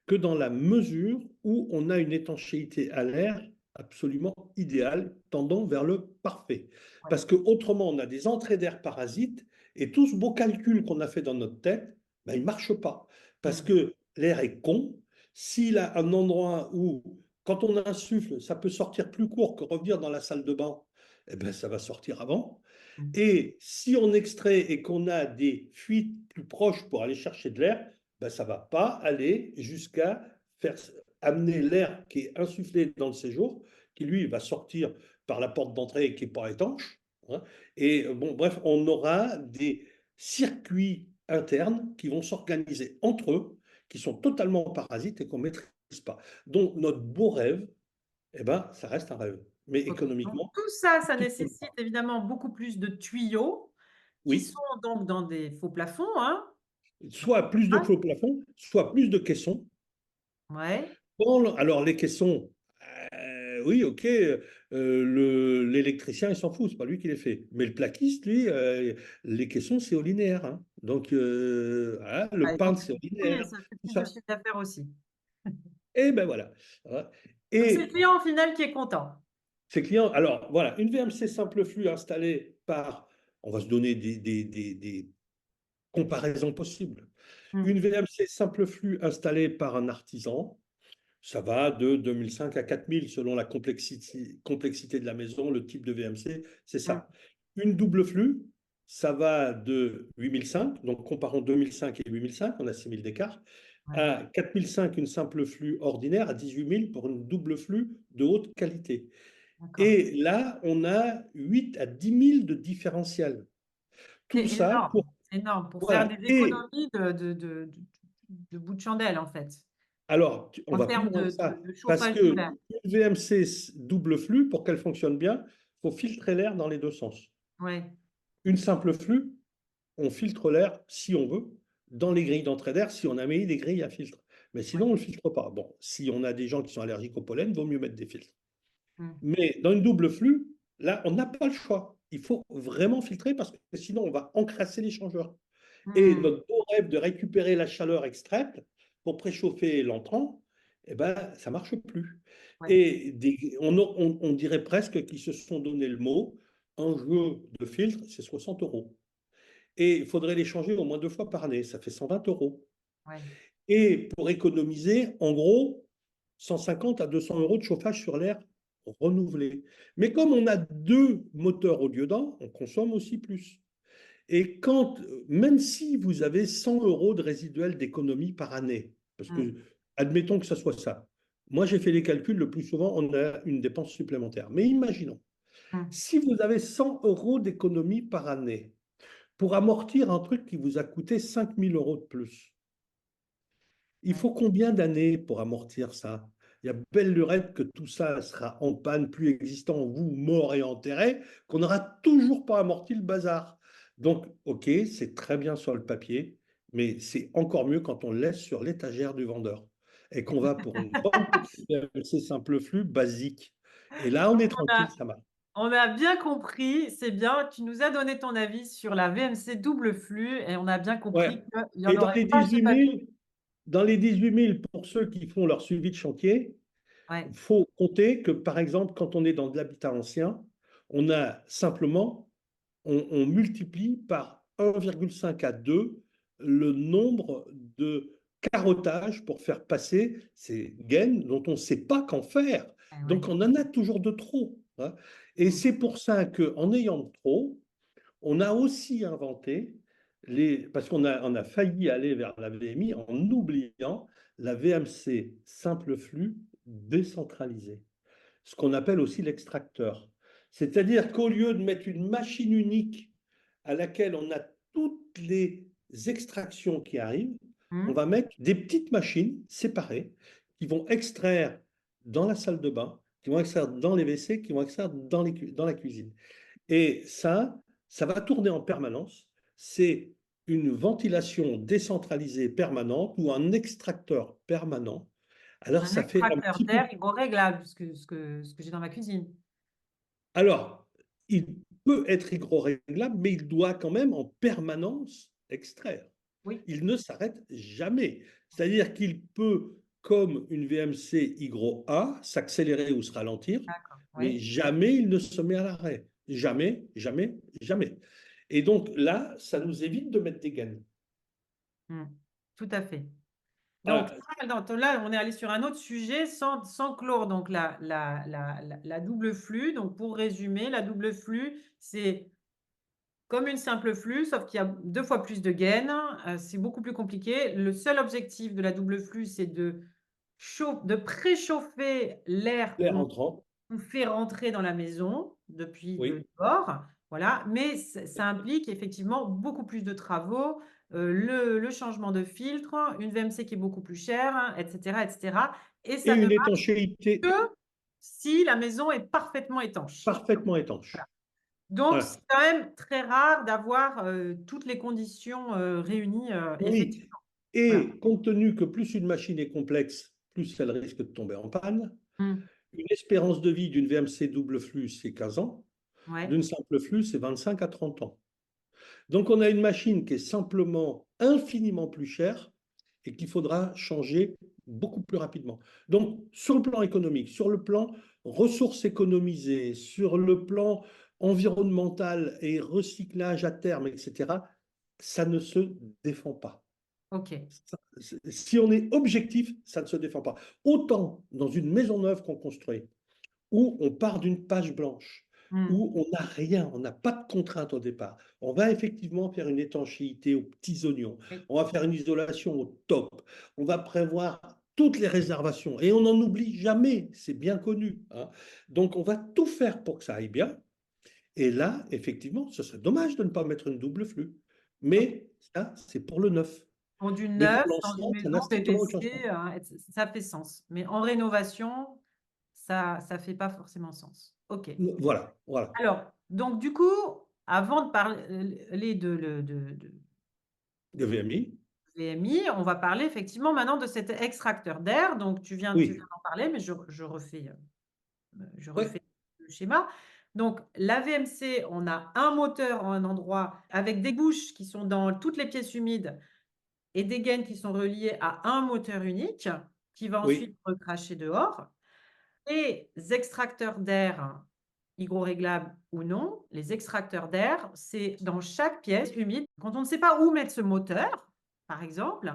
Speaker 2: que dans la mesure où on a une étanchéité à l'air absolument idéale, tendant vers le parfait.
Speaker 1: Ouais.
Speaker 2: Parce que autrement, on a des entrées d'air parasites et tout ce beau calcul qu'on a fait dans notre tête, ben, il ne marche pas. Parce
Speaker 1: Mm.
Speaker 2: que l'air est con. S'il a un endroit où, quand on insuffle, ça peut sortir plus court que revenir dans la salle de bain, eh ben, ça va sortir avant.
Speaker 1: Mm.
Speaker 2: Et si on extrait et qu'on a des fuites plus proches pour aller chercher de l'air, ben, ça ne va pas aller jusqu'à faire amener l'air qui est insufflé dans le séjour, qui lui va sortir par la porte d'entrée qui n'est pas étanche, hein. Et bon, bref, on aura des circuits internes qui vont s'organiser entre eux, qui sont totalement parasites et qu'on ne maîtrise pas. Donc, notre beau rêve, eh ben, ça reste un rêve. Mais
Speaker 1: OK. Donc
Speaker 2: économiquement,
Speaker 1: tout ça, ça
Speaker 2: tout ne tient
Speaker 1: nécessite
Speaker 2: pas.
Speaker 1: évidemment beaucoup plus de tuyaux qui
Speaker 2: Oui,
Speaker 1: sont donc dans des faux plafonds, hein? Donc
Speaker 2: soit plus de
Speaker 1: ah,
Speaker 2: faux plafonds, soit plus de caissons.
Speaker 1: ouais.
Speaker 2: Alors, les caissons, oui, ok, l'électricien, il s'en fout, c'est pas lui qui les fait. Mais le plaquiste, lui, les caissons, c'est au linéaire, hein. Donc, voilà, le
Speaker 1: Ouais, donc
Speaker 2: peintre, c'est au
Speaker 1: oui,
Speaker 2: linéaire,
Speaker 1: ça fait
Speaker 2: tout
Speaker 1: plus de
Speaker 2: ça.
Speaker 1: chiffre d'affaires aussi.
Speaker 2: Et ben voilà. Voilà.
Speaker 1: Donc c'est le
Speaker 2: Et
Speaker 1: client au final qui est content.
Speaker 2: ces clients, alors voilà, une VMC simple flux installée par, on va se donner des comparaisons possibles. Une
Speaker 1: Mmh.
Speaker 2: VMC simple flux installée par un artisan, ça va de 2005 à 4000 selon la complexité de la maison, le type de VMC, c'est
Speaker 1: Mmh.
Speaker 2: ça. Une double flux, ça va de 8005, donc comparons 2005 et 8005, on a 6000 d'écart,
Speaker 1: Ouais,
Speaker 2: à 4005 une simple flux ordinaire, à 18000 pour une double flux de haute qualité.
Speaker 1: d'accord.
Speaker 2: Et là, on a 8 à 10 000 de différentiel.
Speaker 1: C'est
Speaker 2: Tout ça
Speaker 1: énorme,
Speaker 2: pour,
Speaker 1: c'est énorme pour faire
Speaker 2: voilà.
Speaker 1: des
Speaker 2: Et
Speaker 1: économies de bout de chandelle, en fait,
Speaker 2: alors, on
Speaker 1: en
Speaker 2: va plus
Speaker 1: termes
Speaker 2: loin que ça,
Speaker 1: de
Speaker 2: parce
Speaker 1: chauffage de
Speaker 2: que
Speaker 1: l'air.
Speaker 2: une VMC double flux, pour qu'elle fonctionne bien, il faut filtrer l'air dans les deux sens.
Speaker 1: Ouais.
Speaker 2: Une simple flux, on filtre l'air, si on veut, dans les grilles d'entrée d'air, si on a mis des grilles à filtre. Mais
Speaker 1: Ouais.
Speaker 2: sinon, on ne le filtre pas. Bon, si on a des gens qui sont allergiques au pollen, il vaut mieux mettre des filtres.
Speaker 1: Mmh.
Speaker 2: Mais dans une double flux, là, on n'a pas le choix. Il faut vraiment filtrer parce que sinon, on va encrasser l'échangeur. Et
Speaker 1: Mmh.
Speaker 2: notre beau rêve de récupérer la chaleur extraite pour préchauffer l'entrant, eh ben, ça ne marche plus.
Speaker 1: Ouais.
Speaker 2: Et on dirait presque qu'ils se sont donné le mot, un jeu de filtre, c'est 60 euros. Et il faudrait les changer au moins 2 fois par année, ça fait 120 euros.
Speaker 1: Ouais.
Speaker 2: Et pour économiser, en gros, 150 à 200 euros de chauffage sur l'air renouvelé. Mais comme on a 2 moteurs au lieu d'un, on consomme aussi plus. Et quand, même si vous avez 100 euros de résiduel d'économie par année, parce
Speaker 1: Mmh.
Speaker 2: que, admettons que ça soit ça, moi j'ai fait les calculs, le plus souvent on a une dépense supplémentaire. Mais imaginons,
Speaker 1: Mmh.
Speaker 2: si vous avez 100 euros d'économie par année pour amortir un truc qui vous a coûté 5000 euros de plus, il
Speaker 1: Ouais.
Speaker 2: faut combien d'années pour amortir ça? Il y a belle lurette que tout ça sera en panne, plus existant, vous, mort et enterré, qu'on n'aura toujours pas amorti le bazar. Donc, ok, c'est très bien sur le papier, mais c'est encore mieux quand on le laisse sur l'étagère du vendeur et qu'on va pour une bonne petite VMC simple flux basique. Et là, on
Speaker 1: Donc
Speaker 2: est tranquille, ça marche.
Speaker 1: on a bien compris, c'est bien, tu nous as donné ton avis sur la VMC double flux et on a bien
Speaker 2: Ouais.
Speaker 1: compris qu'il y en
Speaker 2: Et
Speaker 1: aurait pas chez Papy.
Speaker 2: dans les 18 000, pour ceux qui font leur suivi de chantier,
Speaker 1: Ouais,
Speaker 2: il faut compter que, par exemple, quand on est dans de l'habitat ancien, on a simplement, on multiplie par 1,5 à 2 le nombre de carottages pour faire passer ces gaines dont on ne sait pas qu'en faire.
Speaker 1: ouais.
Speaker 2: Donc, on en a toujours de trop, hein. Et
Speaker 1: Mmh.
Speaker 2: c'est pour ça qu'en ayant de trop, on a aussi inventé, parce on a failli aller vers la VMI en oubliant la VMC simple flux décentralisée, ce qu'on appelle aussi l'extracteur. C'est-à-dire qu'au lieu de mettre une machine unique à laquelle on a toutes les extractions qui arrivent, on
Speaker 1: Mmh.
Speaker 2: va mettre des petites machines séparées qui vont extraire dans la salle de bain, qui vont extraire dans les WC, qui vont extraire dans la cuisine. Et ça va tourner en permanence. C'est une ventilation décentralisée permanente ou un extracteur permanent. Alors,
Speaker 1: Un
Speaker 2: ça fait un
Speaker 1: extracteur
Speaker 2: petit peu.
Speaker 1: d'air hygroréglable, ce que j'ai dans ma cuisine.
Speaker 2: Alors, il peut être hygroréglable, mais il doit quand même en permanence extraire.
Speaker 1: Oui,
Speaker 2: Il ne s'arrête jamais. C'est-à-dire qu'il peut, comme une VMC hygro A, s'accélérer ou se ralentir,
Speaker 1: d'accord,
Speaker 2: mais
Speaker 1: oui.
Speaker 2: jamais il ne se met à l'arrêt. Jamais, jamais, jamais. Et donc là, ça nous évite de mettre des gaines.
Speaker 1: Mmh. Tout à fait. Donc
Speaker 2: Voilà.
Speaker 1: ça, donc là, on est allé sur un autre sujet sans clore donc la double flux. Donc pour résumer, la double flux, c'est comme une simple flux, sauf qu'il y a 2 fois plus de gaines, c'est beaucoup plus compliqué. Le seul objectif de la double flux, c'est de préchauffer l'air
Speaker 2: L'air entrant,
Speaker 1: qu'on fait rentrer dans la maison depuis
Speaker 2: oui.
Speaker 1: dehors, voilà. Mais ça implique effectivement beaucoup plus de travaux, le changement de filtre, une VMC qui est beaucoup plus chère, et cetera, et cetera. et
Speaker 2: Et
Speaker 1: ça ne
Speaker 2: une
Speaker 1: marche
Speaker 2: étanchéité
Speaker 1: que si la maison est parfaitement étanche.
Speaker 2: parfaitement
Speaker 1: Voilà.
Speaker 2: étanche.
Speaker 1: Donc,
Speaker 2: Voilà.
Speaker 1: c'est quand même très rare d'avoir toutes les conditions réunies,
Speaker 2: Oui.
Speaker 1: effectivement. Voilà.
Speaker 2: Et compte tenu que plus une machine est complexe, plus elle risque de tomber en panne,
Speaker 1: Mm.
Speaker 2: une espérance de vie d'une VMC double flux, c'est 15 ans.
Speaker 1: Ouais.
Speaker 2: D'une simple flux, c'est 25 à 30 ans. Donc, on a une machine qui est simplement infiniment plus chère et qu'il faudra changer beaucoup plus rapidement. Donc, sur le plan économique, sur le plan ressources économisées, sur le plan environnemental et recyclage à terme, etc., ça ne se défend pas.
Speaker 1: OK.
Speaker 2: Si on est objectif, ça ne se défend pas. Autant dans une maison neuve qu'on construit, où on part d'une page blanche,
Speaker 1: Mm.
Speaker 2: où on n'a rien, on n'a pas de contrainte au départ. On va effectivement faire une étanchéité aux petits oignons,
Speaker 1: Oui.
Speaker 2: on va faire une isolation au top, on va prévoir toutes les réservations et on n'en oublie jamais, c'est bien connu, hein. Donc on va tout faire pour que ça aille bien. Et là, effectivement, ce serait dommage de ne pas mettre une double flux.
Speaker 1: OK.
Speaker 2: Mais ça, c'est pour le neuf.
Speaker 1: Pour du
Speaker 2: Mais pour
Speaker 1: neuf, dans une
Speaker 2: l'ancien, ça
Speaker 1: maison
Speaker 2: n'a strictement aucun sens.
Speaker 1: PVC, ça fait sens. Mais en rénovation, ça ne fait pas forcément sens. OK.
Speaker 2: Voilà, voilà.
Speaker 1: Alors, donc du coup, avant de parler de
Speaker 2: Le VMI,
Speaker 1: VMI, on va parler effectivement maintenant de cet extracteur d'air. Donc, tu viens
Speaker 2: oui,
Speaker 1: d'en parler, mais je
Speaker 2: ouais,
Speaker 1: refais le schéma. Donc, la VMC, on a un moteur en un endroit avec des bouches qui sont dans toutes les pièces humides et des gaines qui sont reliées à un moteur unique qui va
Speaker 2: oui.
Speaker 1: ensuite recracher dehors. Les extracteurs d'air, hygroréglables ou non, les extracteurs d'air, c'est dans chaque pièce humide. Quand on ne sait pas où mettre ce moteur, par exemple,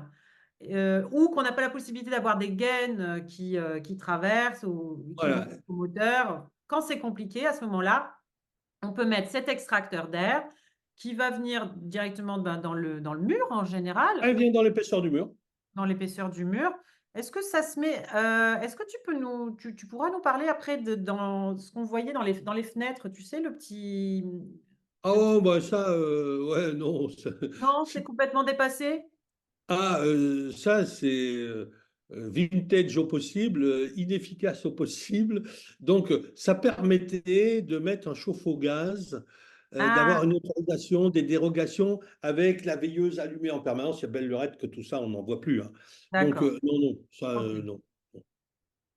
Speaker 1: ou qu'on n'a pas la possibilité d'avoir des gaines qui traversent ou qui vont
Speaker 2: Voilà.
Speaker 1: au moteur, quand c'est compliqué, à ce moment-là, on peut mettre cet extracteur d'air qui va venir directement dans le mur en général,
Speaker 2: Elle vient dans l'épaisseur du mur.
Speaker 1: dans l'épaisseur du mur. Est-ce que ça se met, est-ce que tu pourras nous parler après dans ce qu'on voyait dans les fenêtres, tu sais,
Speaker 2: Ah,
Speaker 1: le petit-
Speaker 2: oh, bah ça, ouais, non.
Speaker 1: Non, c'est complètement dépassé?
Speaker 2: Ça, c'est vintage au possible, inefficace au possible. Donc, ça permettait de mettre un chauffe-eau gaz, d'avoir
Speaker 1: Ah,
Speaker 2: une autorisation, des dérogations avec la veilleuse allumée en permanence. Il y a belle lurette que tout ça, on n'en voit plus, hein. Donc,
Speaker 1: d'accord.
Speaker 2: non, non, ça,
Speaker 1: OK.
Speaker 2: non.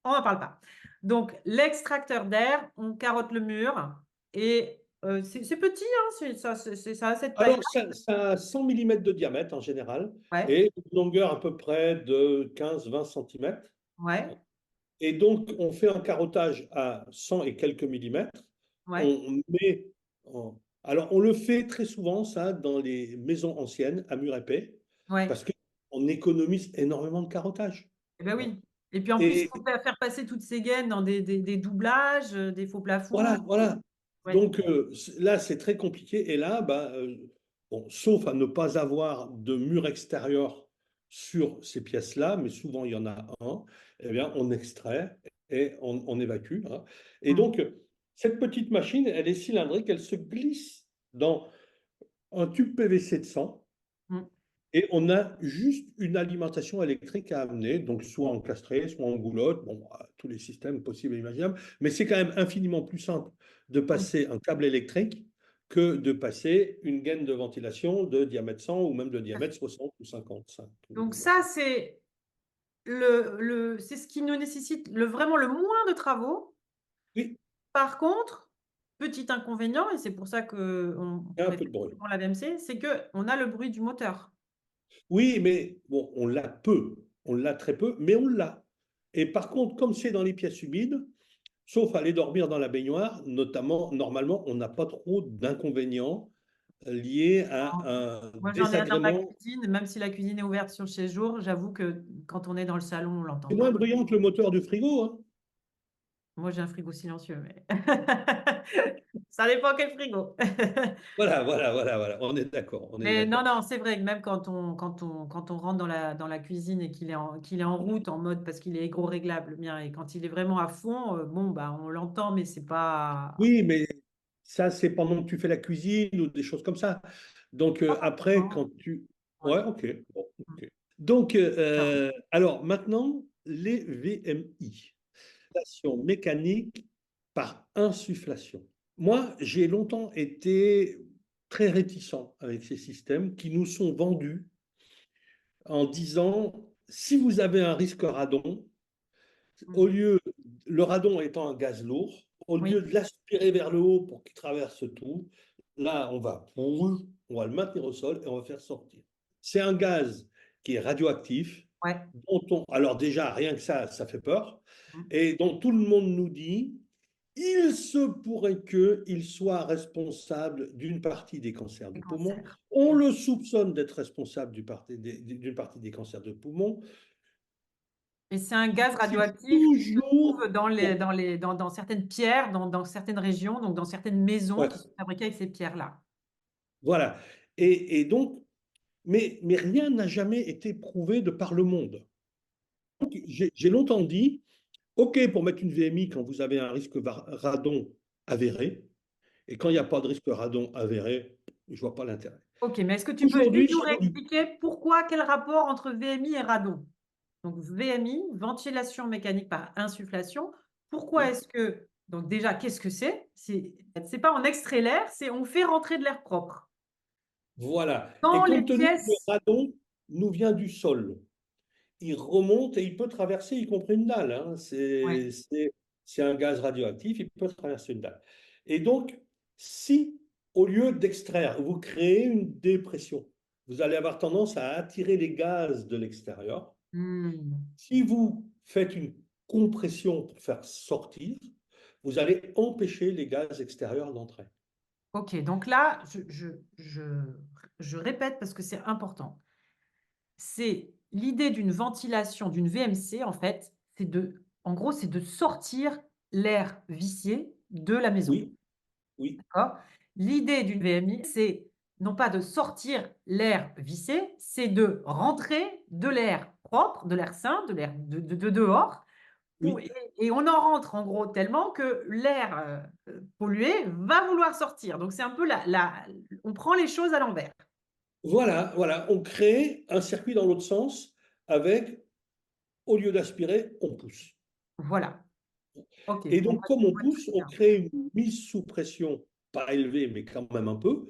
Speaker 1: On n'en parle pas. Donc, l'extracteur d'air, on carotte le mur et c'est petit, hein, ça a cette
Speaker 2: Alors,
Speaker 1: taille-là.
Speaker 2: ça a 100 mm de diamètre en général
Speaker 1: Ouais,
Speaker 2: et une longueur à peu près de 15-20 cm.
Speaker 1: ouais,
Speaker 2: Et donc, on fait un carottage à 100 et quelques millimètres.
Speaker 1: ouais,
Speaker 2: On met Alors, on le fait très souvent, ça, dans les maisons anciennes, à mur épais,
Speaker 1: ouais.
Speaker 2: parce qu'on économise énormément de carottage.
Speaker 1: Eh ben oui. Et puis en plus, il
Speaker 2: Et
Speaker 1: faut faire passer toutes ces gaines dans des doublages, des faux plafonds.
Speaker 2: voilà, voilà.
Speaker 1: Ouais.
Speaker 2: Donc, là, c'est très compliqué. Et là, bah, bon, sauf à ne pas avoir de mur extérieur sur ces pièces-là, mais souvent il y en a un, eh bien, on extrait et on évacue, hein. Et
Speaker 1: Mm.
Speaker 2: donc, cette petite machine, elle est cylindrique, elle se glisse dans un tube PVC de 100
Speaker 1: Mm.
Speaker 2: et on a juste une alimentation électrique à amener, donc soit encastrée, soit en goulotte, bon, tous les systèmes possibles et imaginables, mais c'est quand même infiniment plus simple de
Speaker 1: Oui.
Speaker 2: passer un câble électrique que de passer une gaine de ventilation de diamètre 100 ou même de diamètre 60 ou 55.
Speaker 1: Donc ça, c'est c'est ce qui nous nécessite vraiment le moins de travaux.
Speaker 2: Oui,
Speaker 1: Par contre, petit inconvénient, et c'est pour ça qu'on
Speaker 2: il y a un
Speaker 1: fait
Speaker 2: peu de bruit.
Speaker 1: souvent la VMC, c'est qu'on a le bruit du moteur.
Speaker 2: Oui, mais bon, on l'a peu, on l'a très peu, mais on l'a. Et par contre, comme c'est dans les pièces humides, sauf aller dormir dans la baignoire, notamment, normalement, on n'a pas trop d'inconvénients liés à un
Speaker 1: Moi, j'en ai un dans ma
Speaker 2: désagrément.
Speaker 1: cuisine, même si la cuisine est ouverte sur le séjour, j'avoue que quand on est dans le salon, on l'entend
Speaker 2: C'est moins
Speaker 1: pas.
Speaker 2: bruyant que le moteur du frigo, hein.
Speaker 1: Moi, j'ai un frigo silencieux, mais ça dépend quel frigo.
Speaker 2: Voilà, voilà, voilà, voilà. On est d'accord, on est
Speaker 1: Mais non,
Speaker 2: d'accord.
Speaker 1: non, c'est vrai que même quand on rentre dans la cuisine et qu'il est en route en mode parce qu'il est gros réglable, le mien, et quand il est vraiment à fond, bon, bah, on l'entend, mais c'est pas.
Speaker 2: Oui, mais ça, c'est pendant que tu fais la cuisine ou des choses comme ça. Donc, après,
Speaker 1: Non.
Speaker 2: quand tu...
Speaker 1: Ouais.
Speaker 2: Ouais, ok. Bon, ok. Donc,
Speaker 1: Ça va.
Speaker 2: alors maintenant, les VMI, ventilation mécanique par insufflation. Moi, j'ai longtemps été très réticent avec ces systèmes qui nous sont vendus en disant, si vous avez un risque radon, au
Speaker 1: Mmh.
Speaker 2: lieu, le radon étant un gaz lourd, au
Speaker 1: Oui,
Speaker 2: lieu de l'aspirer vers le haut pour qu'il traverse tout, là, on va le maintenir au sol et on va faire sortir. C'est un gaz qui est radioactif,
Speaker 1: ouais.
Speaker 2: alors déjà, rien que ça fait peur,
Speaker 1: Mmh.
Speaker 2: et dont tout le monde nous dit, il se pourrait qu'il soit responsable d'une partie des cancers
Speaker 1: Les
Speaker 2: du poumon.
Speaker 1: cancers.
Speaker 2: On
Speaker 1: Mmh.
Speaker 2: le soupçonne d'être responsable d'une partie des cancers de poumon.
Speaker 1: Et c'est un gaz
Speaker 2: C'est
Speaker 1: radioactif qui se trouve
Speaker 2: toujours pour...
Speaker 1: dans certaines pierres, dans certaines régions, donc dans certaines maisons
Speaker 2: Ouais,
Speaker 1: qui sont fabriquées avec ces pierres-là.
Speaker 2: voilà. Et donc, mais rien n'a jamais été prouvé de par le monde. J'ai longtemps dit, OK pour mettre une VMI quand vous avez un risque radon avéré, et quand il n'y a pas de risque radon avéré, je ne vois pas l'intérêt.
Speaker 1: OK, mais est-ce que tu peux
Speaker 2: Aujourd'hui,
Speaker 1: juste nous
Speaker 2: chez nous,
Speaker 1: réexpliquer pourquoi, quel rapport entre VMI et radon? Donc VMI, ventilation mécanique par insufflation. Pourquoi est-ce que donc déjà, qu'est-ce que c'est? C'est pas on extrait l'air, c'est on fait rentrer de l'air propre
Speaker 2: voilà. Et
Speaker 1: dans les
Speaker 2: compte tenu que le
Speaker 1: pièces.
Speaker 2: radon nous vient du sol, il remonte et il peut traverser, y compris une dalle, hein.
Speaker 1: Ouais.
Speaker 2: C'est un gaz radioactif, il peut traverser une dalle. Et donc, si au lieu d'extraire, vous créez une dépression, vous allez avoir tendance à attirer les gaz de l'extérieur.
Speaker 1: Mmh.
Speaker 2: Si vous faites une compression pour faire sortir, vous allez empêcher les gaz extérieurs d'entrer.
Speaker 1: OK, donc là, je répète parce que c'est important. C'est l'idée d'une ventilation, d'une VMC en fait, c'est en gros, c'est de sortir l'air vicié de la maison,
Speaker 2: Oui, oui,
Speaker 1: d'accord? L'idée d'une VMI, c'est non pas de sortir l'air vicié, c'est de rentrer de l'air propre, de l'air sain, de l'air de dehors pour
Speaker 2: oui.
Speaker 1: et on en rentre en gros tellement que l'air, pollué va vouloir sortir. Donc c'est un peu la on prend les choses à l'envers.
Speaker 2: Voilà, voilà. On crée un circuit dans l'autre sens avec, au lieu d'aspirer, on pousse.
Speaker 1: Voilà. OK,
Speaker 2: Et
Speaker 1: on
Speaker 2: donc,
Speaker 1: voit
Speaker 2: comme
Speaker 1: on
Speaker 2: on
Speaker 1: voit très
Speaker 2: pousse, on
Speaker 1: bien.
Speaker 2: crée une mise sous pression, pas élevée, mais quand même un peu.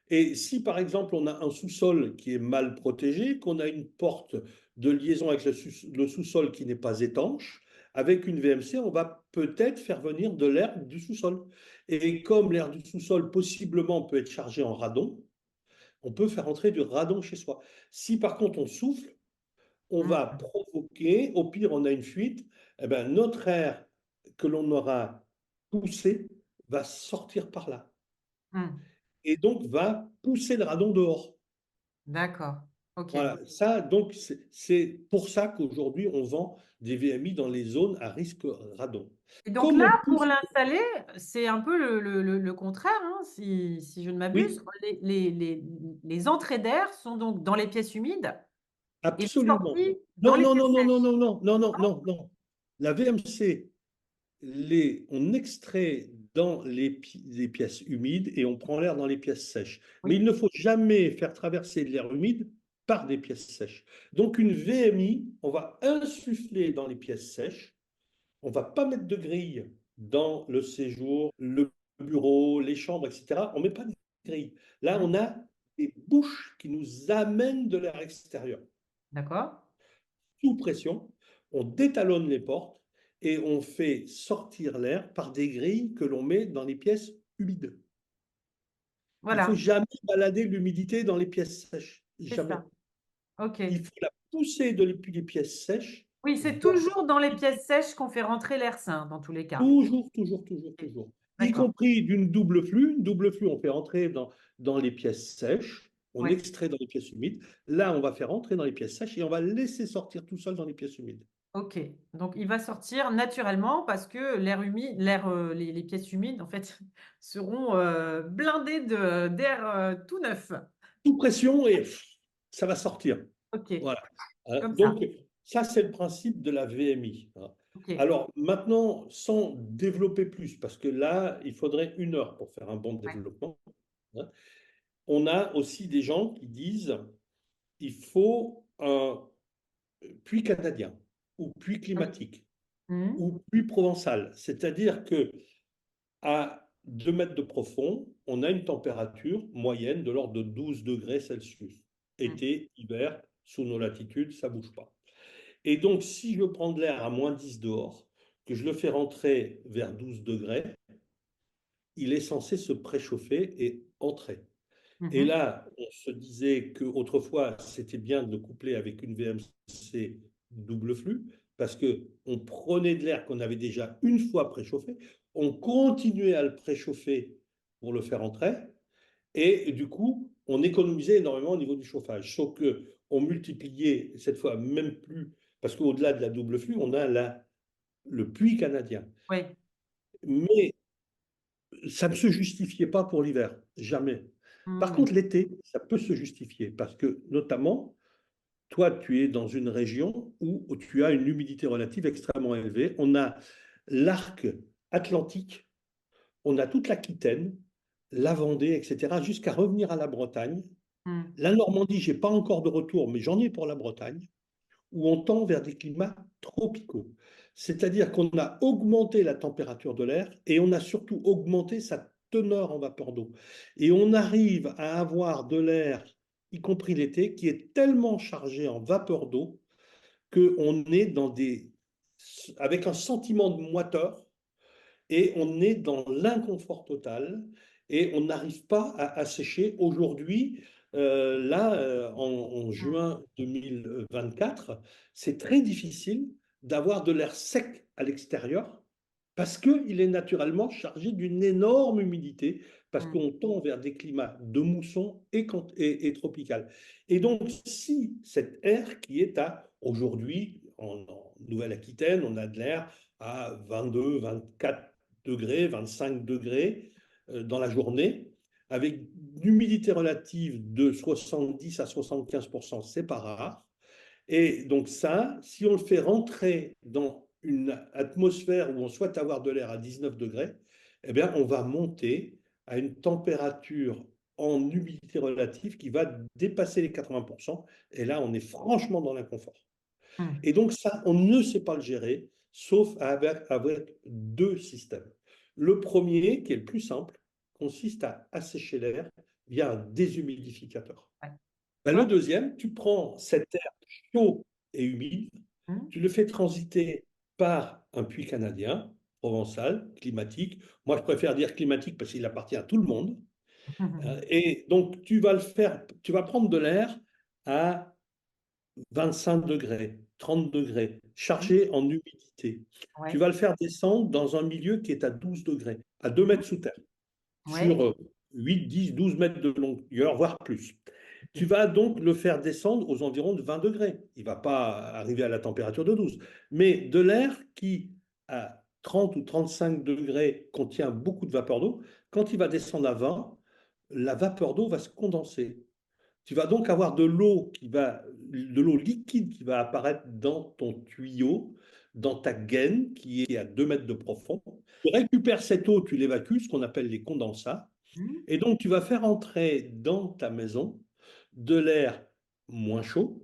Speaker 2: Et si, par exemple, on a un sous-sol qui est mal protégé, qu'on a une porte de liaison avec le sous-sol qui n'est pas étanche, avec une VMC, on va peut-être faire venir de l'air du sous-sol. Et comme l'air du sous-sol, possiblement, peut être chargé en radon, on peut faire entrer du radon chez soi. Si, par contre, on souffle, on va
Speaker 1: Mmh,
Speaker 2: provoquer, au pire, on a une fuite, eh ben, notre air que l'on aura poussé va sortir par là
Speaker 1: mmh.
Speaker 2: et donc va pousser le radon dehors.
Speaker 1: D'accord. OK.
Speaker 2: Voilà, ça, donc, c'est pour ça qu'aujourd'hui, on vend des VMI dans les zones à risque radon.
Speaker 1: Et donc
Speaker 2: Comme
Speaker 1: là,
Speaker 2: on
Speaker 1: pour
Speaker 2: pousse,
Speaker 1: l'installer, c'est un peu le contraire, hein, si je ne m'abuse.
Speaker 2: oui,
Speaker 1: Les entrées d'air sont donc dans les pièces humides et les
Speaker 2: absolument.
Speaker 1: sorties dans
Speaker 2: Non,
Speaker 1: les
Speaker 2: non,
Speaker 1: pièces
Speaker 2: non, non, non,
Speaker 1: sèches.
Speaker 2: non, non, non, non, non, non. La VMC, on extrait dans les pièces humides et on prend l'air dans les pièces sèches. Mais
Speaker 1: Oui,
Speaker 2: il ne faut jamais faire traverser de l'air humide par des pièces sèches. Donc une VMI, on va insuffler dans les pièces sèches, on ne va pas mettre de grille dans le séjour, le bureau, les chambres, etc. On ne met pas de grille. Là,
Speaker 1: mmh,
Speaker 2: on a des bouches qui nous amènent de l'air extérieur
Speaker 1: d'accord.
Speaker 2: sous pression, on détalonne les portes et on fait sortir l'air par des grilles que l'on met dans les pièces humides. Il ne faut
Speaker 1: Voilà,
Speaker 2: jamais balader l'humidité dans les pièces sèches.
Speaker 1: c'est
Speaker 2: Jamais.
Speaker 1: ça. OK.
Speaker 2: Il faut la pousser depuis les pièces sèches
Speaker 1: Oui, c'est
Speaker 2: vers
Speaker 1: toujours dans les pièces sèches qu'on fait rentrer l'air sain, dans tous les cas.
Speaker 2: toujours, toujours, toujours,
Speaker 1: OK.
Speaker 2: toujours. Y
Speaker 1: D'accord.
Speaker 2: compris d'une double flux. Une double flux, on fait entrer dans les pièces sèches, on
Speaker 1: Ouais.
Speaker 2: extrait dans les pièces humides. Là, on va faire entrer dans les pièces sèches et on va laisser sortir tout seul dans les pièces humides.
Speaker 1: OK. Donc il va sortir naturellement parce que l'air humide les pièces humides, en fait, seront, blindées d'air, tout neuf.
Speaker 2: Sous pression et ça va sortir.
Speaker 1: OK,
Speaker 2: Voilà. Hein,
Speaker 1: comme ça.
Speaker 2: donc, ça, c'est le principe de la VMI. Hein.
Speaker 1: OK.
Speaker 2: Alors, maintenant, sans développer plus, parce que là, il faudrait 1 heure pour faire un bon
Speaker 1: Ouais.
Speaker 2: développement, hein, on a aussi des gens qui disent il faut un puits canadien. ou puits
Speaker 1: Oui.
Speaker 2: climatique
Speaker 1: Mmh.
Speaker 2: ou puits provençal. C'est-à-dire que à 2 mètres de profond, on a une température moyenne de l'ordre de 12 degrés Celsius.
Speaker 1: Mmh.
Speaker 2: Été, hiver, sous nos latitudes, ça ne bouge pas. Et donc, si je prends de l'air à -10 dehors, que je le fais rentrer vers 12 degrés, il est censé se préchauffer et entrer. Et
Speaker 1: Mmh.
Speaker 2: là, on se disait qu'autrefois, c'était bien de le coupler avec une VMC double flux, parce qu'on prenait de l'air qu'on avait déjà une fois préchauffé, on continuait à le préchauffer pour le faire entrer, et du coup, on économisait énormément au niveau du chauffage. Sauf qu'on multipliait cette fois même plus, parce qu'au-delà de la double flux, on a le puits canadien.
Speaker 1: Oui.
Speaker 2: Mais ça ne se justifiait pas pour l'hiver, jamais. Par
Speaker 1: Mmh.
Speaker 2: contre, l'été, ça peut se justifier parce que, notamment, toi, tu es dans une région où tu as une humidité relative extrêmement élevée. On a l'arc atlantique, on a toute l'Aquitaine, la Vendée, etc., jusqu'à revenir à la Bretagne.
Speaker 1: Mmh.
Speaker 2: La Normandie, je n'ai pas encore de retour, mais j'en ai pour la Bretagne, où on tend vers des climats tropicaux. C'est-à-dire qu'on a augmenté la température de l'air et on a surtout augmenté sa teneur en vapeur d'eau. Et on arrive à avoir de l'air, y compris l'été, qui est tellement chargé en vapeur d'eau qu'on est avec un sentiment de moiteur et on est dans l'inconfort total et on n'arrive pas à sécher. Aujourd'hui, là, en
Speaker 1: Mmh.
Speaker 2: juin 2024, c'est très difficile d'avoir de l'air sec à l'extérieur parce qu'il est naturellement chargé d'une énorme humidité, parce
Speaker 1: Mmh.
Speaker 2: qu'on tend vers des climats de mousson et tropical. Et donc, si cet air qui est aujourd'hui, en Nouvelle-Aquitaine, on a de l'air à 22, 24 degrés, 25 degrés dans la journée, avec une humidité relative de 70 à 75%, c'est pas rare. Et donc ça, si on le fait rentrer dans une atmosphère où on souhaite avoir de l'air à 19 degrés, eh bien, on va monter à une température en humidité relative qui va dépasser les 80%. Et là, on est franchement dans l'inconfort.
Speaker 1: Mmh.
Speaker 2: Et donc ça, on ne sait pas le gérer, sauf avec deux systèmes. Le premier, qui est le plus simple, consiste à assécher l'air via un déshumidificateur.
Speaker 1: Ouais.
Speaker 2: Ben,
Speaker 1: Toi?
Speaker 2: le deuxième, tu prends cet air chaud et humide,
Speaker 1: Mmh.
Speaker 2: tu le fais transiter par un puits canadien, provençal, climatique. Moi, je préfère dire climatique parce qu'il appartient à tout le monde. Et donc, tu vas prendre de l'air à 25 degrés, 30 degrés,
Speaker 1: Mmh.
Speaker 2: chargé en humidité. Tu
Speaker 1: Ouais.
Speaker 2: vas le faire descendre dans un milieu qui est à 12 degrés, à 2
Speaker 1: Mmh.
Speaker 2: mètres sous terre,
Speaker 1: Ouais.
Speaker 2: sur 8, 10, 12 mètres de longueur, voire plus. Tu
Speaker 1: OK.
Speaker 2: vas donc le faire descendre aux environs de 20 degrés. Il ne va pas arriver à la température de 12. Mais de l'air qui, à 30 ou 35 degrés, contient beaucoup de vapeur d'eau, quand il va descendre à 20, la vapeur d'eau va se condenser. Tu vas donc avoir de l'eau liquide qui va apparaître dans ton tuyau, dans ta gaine qui est à 2 mètres de profond. Tu récupères cette eau, tu l'évacues, ce qu'on appelle les condensats.
Speaker 1: Mmh.
Speaker 2: Et donc, tu vas faire entrer dans ta maison de l'air moins chaud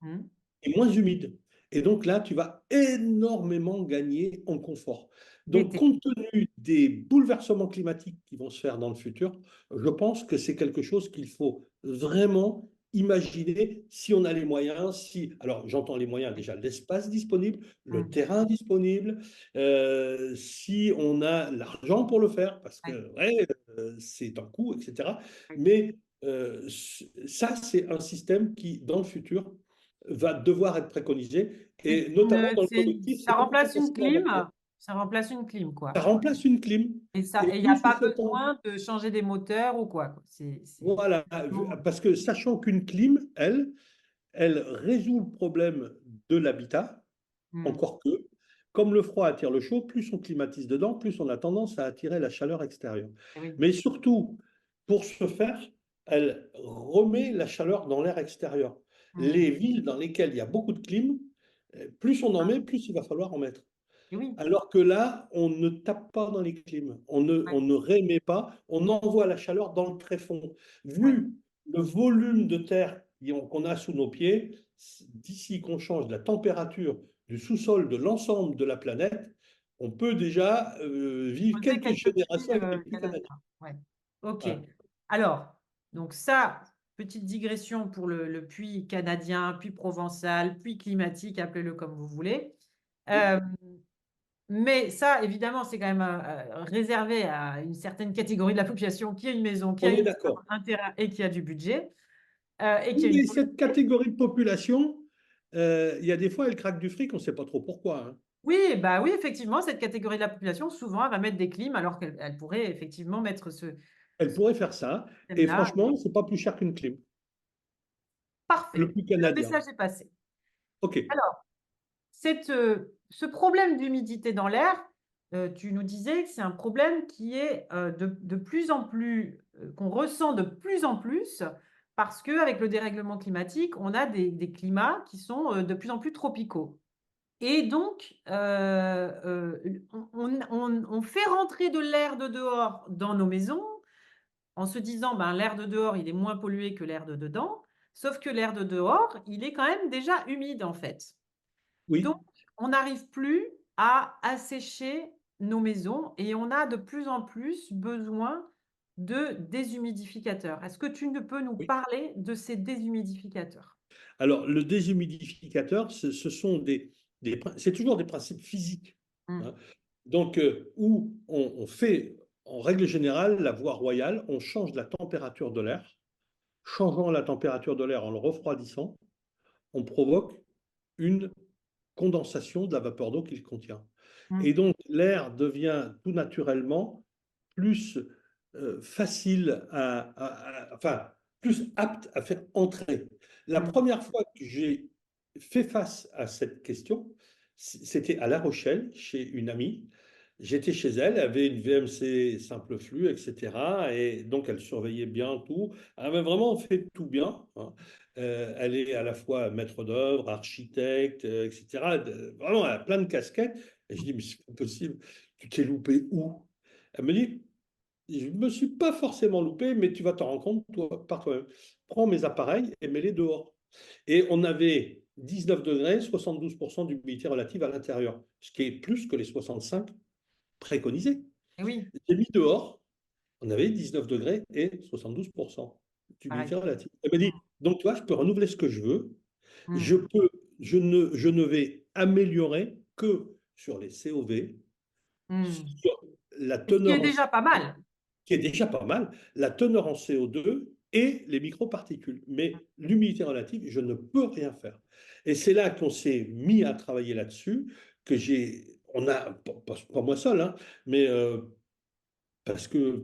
Speaker 1: Mmh.
Speaker 2: et moins humide. Et donc là, tu vas énormément gagner en confort. Donc,
Speaker 1: L'été.
Speaker 2: compte tenu des bouleversements climatiques qui vont se faire dans le futur, je pense que c'est quelque chose qu'il faut vraiment imaginer si on a les moyens. Alors, j'entends les moyens déjà, l'espace disponible, le
Speaker 1: Mmh.
Speaker 2: terrain disponible, si on a l'argent pour le faire, parce
Speaker 1: Ouais.
Speaker 2: que ouais, c'est un coût, etc.
Speaker 1: Oui.
Speaker 2: Mais ça, c'est un système qui, dans le futur, va devoir être préconisé. Et notamment dans le collectif,
Speaker 1: Ça
Speaker 2: c'est pas
Speaker 1: remplace une
Speaker 2: facile à mettre.
Speaker 1: clim? Ça remplace une clim,
Speaker 2: Ça
Speaker 1: quoi.
Speaker 2: remplace une clim.
Speaker 1: Et
Speaker 2: Et
Speaker 1: il y a
Speaker 2: plus
Speaker 1: pas
Speaker 2: on s'étend,
Speaker 1: besoin de changer des moteurs ou quoi, quoi.
Speaker 2: voilà,
Speaker 1: Plutôt
Speaker 2: parce que sachant qu'une clim, elle résout le problème de l'habitat,
Speaker 1: mmh.
Speaker 2: encore que, comme le froid attire le chaud, plus on climatise dedans, plus on a tendance à attirer la chaleur extérieure.
Speaker 1: Et oui.
Speaker 2: Mais surtout, pour ce faire, elle remet la chaleur dans l'air extérieur.
Speaker 1: Mmh.
Speaker 2: Les villes dans lesquelles il y a beaucoup de clim, plus on en met, plus il va falloir en mettre.
Speaker 1: Et oui.
Speaker 2: Alors que là, on ne tape pas dans les clims,
Speaker 1: Ouais.
Speaker 2: on ne réémet pas, on envoie la chaleur dans le tréfonds.
Speaker 1: Ouais.
Speaker 2: Vu le volume de terre qu'on a sous nos pieds, d'ici qu'on change la température du sous-sol de l'ensemble de la planète, on peut déjà vivre
Speaker 1: Poser
Speaker 2: quelques
Speaker 1: quelques puits
Speaker 2: générations avec des puits canadiens.
Speaker 1: canadiens. Ouais. OK.
Speaker 2: Voilà.
Speaker 1: Alors, donc ça, petite digression pour le puits canadien, puits provençal, puits climatique, appelez-le comme vous voulez.
Speaker 2: Oui,
Speaker 1: Euh, mais ça, évidemment, c'est quand même réservé à une certaine catégorie de la population qui a une maison, qui a
Speaker 2: on est
Speaker 1: une
Speaker 2: d'accord.
Speaker 1: un terrain et qui a du budget et qui
Speaker 2: Oui,
Speaker 1: a une
Speaker 2: mais cette
Speaker 1: volonté.
Speaker 2: catégorie de population, il y a des fois, elle craque du fric, on ne sait pas trop pourquoi, hein.
Speaker 1: Oui, bah oui, effectivement, cette catégorie de la population, souvent, elle va mettre des clims alors qu'elle pourrait effectivement mettre
Speaker 2: Elle
Speaker 1: ce
Speaker 2: pourrait faire ça. Et
Speaker 1: système-là.
Speaker 2: franchement, c'est pas plus cher qu'une clim. Le
Speaker 1: Parfait.
Speaker 2: puits
Speaker 1: Le
Speaker 2: canadien.
Speaker 1: message est passé.
Speaker 2: OK.
Speaker 1: Alors, ce problème d'humidité dans l'air, tu nous disais que c'est un problème qui est de plus en plus, qu'on ressent de plus en plus, parce qu'avec le dérèglement climatique, on a des climats qui sont de plus en plus tropicaux. Et donc, on fait rentrer de l'air de dehors dans nos maisons en se disant, ben, l'air de dehors, il est moins pollué que l'air de dedans, sauf que l'air de dehors, il est quand même déjà humide en fait. Donc,
Speaker 2: Oui.
Speaker 1: on n'arrive plus à assécher nos maisons et on a de plus en plus besoin de déshumidificateurs. Est-ce que tu ne peux nous
Speaker 2: Oui.
Speaker 1: parler de ces déshumidificateurs?
Speaker 2: Alors, le déshumidificateur, ce sont c'est toujours des principes physiques,
Speaker 1: Mmh.
Speaker 2: hein. Donc, où on fait, en règle générale, la voie royale, on change la température de l'air. Changeant la température de l'air en le refroidissant, on provoque une condensation de la vapeur d'eau qu'il contient.
Speaker 1: Mmh.
Speaker 2: Et donc, l'air devient tout naturellement plus facile enfin, plus apte à faire entrer. La
Speaker 1: Mmh.
Speaker 2: première fois que j'ai fait face à cette question, c'était à La Rochelle, chez une amie. J'étais chez elle, elle avait une VMC simple flux, etc. Et donc, elle surveillait bien tout. Elle avait vraiment fait tout bien, hein. Elle est à la fois maître d'œuvre, architecte, etc. Vraiment, elle a plein de casquettes. Et je dis, mais c'est pas possible, tu t'es loupé où? Elle me dit, je ne me suis pas forcément loupé, mais tu vas t'en rendre compte par toi-même. Prends mes appareils et mets-les dehors. Et on avait 19 degrés, 72% d'humidité relative à l'intérieur, ce qui est plus que les 65 préconisés.
Speaker 1: Et oui,
Speaker 2: J'ai mis dehors, on avait 19 degrés et 72%
Speaker 1: pareil.
Speaker 2: d'humidité relative. Elle m'a dit, donc toi, je peux renouveler ce que je veux,
Speaker 1: Mmh.
Speaker 2: je peux, je ne vais améliorer que sur les COV,
Speaker 1: Mmh.
Speaker 2: sur la
Speaker 1: Et ce qui est
Speaker 2: teneur en
Speaker 1: déjà pas
Speaker 2: CO2,
Speaker 1: mal.
Speaker 2: qui est déjà pas mal, la teneur en CO2 et les microparticules. Mais l'humidité relative, je ne peux rien faire. Et c'est là qu'on s'est mis à travailler là-dessus, on a, pas moi seul, hein, mais parce que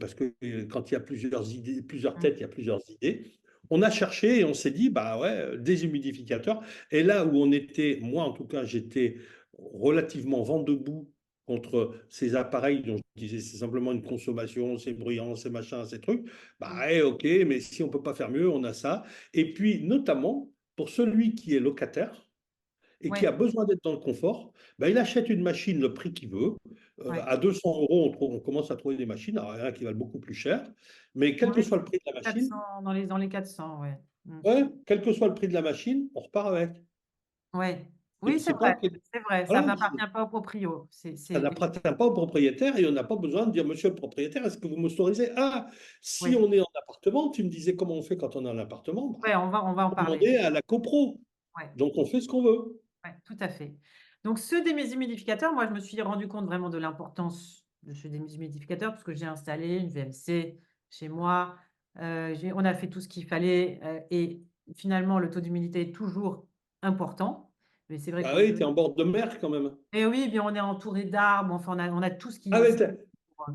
Speaker 2: quand il y a plusieurs idées, plusieurs
Speaker 1: Mmh.
Speaker 2: têtes, il y a plusieurs idées. On a cherché et on s'est dit, bah ouais, des humidificateurs. Et là où on était, moi en tout cas, j'étais relativement vent debout contre ces appareils dont je disais c'est simplement une consommation, c'est bruyant, c'est machin, ces trucs. Bah
Speaker 1: Mmh.
Speaker 2: ouais, ok, mais si on peut pas faire mieux, on a ça. Et puis notamment pour celui qui est locataire et qui a
Speaker 1: Ouais,
Speaker 2: besoin d'être dans le confort, bah, il achète une machine le prix qu'il veut.
Speaker 1: ouais.
Speaker 2: À 200 euros, on commence à trouver des machines, alors, il y en a qui valent beaucoup plus cher. Mais quel
Speaker 1: Dans
Speaker 2: que
Speaker 1: les
Speaker 2: soit le prix de la machine,
Speaker 1: 400, dans les 400, ouais. Mmh.
Speaker 2: ouais, quel que soit le prix de la machine, on repart avec.
Speaker 1: Ouais. Oui,
Speaker 2: Et
Speaker 1: c'est
Speaker 2: c'est pas,
Speaker 1: vrai, c'est vrai, ça
Speaker 2: voilà,
Speaker 1: n'appartient pas au proprio.
Speaker 2: ça n'appartient pas au propriétaire et on n'a pas besoin de dire, monsieur le propriétaire, est-ce que vous m'autorisez? Ah, si
Speaker 1: Oui,
Speaker 2: on est en appartement, tu me disais comment on fait quand on est en appartement, bah,
Speaker 1: ouais, on va en
Speaker 2: on
Speaker 1: parler.
Speaker 2: demander à la copro.
Speaker 1: Ouais,
Speaker 2: Donc on fait ce qu'on veut.
Speaker 1: ouais, tout à fait. Donc ce déshumidificateur, moi, je me suis rendu compte vraiment de l'importance de ce déshumidificateur parce que j'ai installé une VMC chez moi. On a fait tout ce qu'il fallait et finalement, le taux d'humidité est toujours important. Mais c'est vrai
Speaker 2: Ah
Speaker 1: qu'au
Speaker 2: oui, tu es en bord de mer quand même.
Speaker 1: et oui, bien on est entouré d'arbres, enfin on a tout ce
Speaker 2: Ah
Speaker 1: qui
Speaker 2: ouais,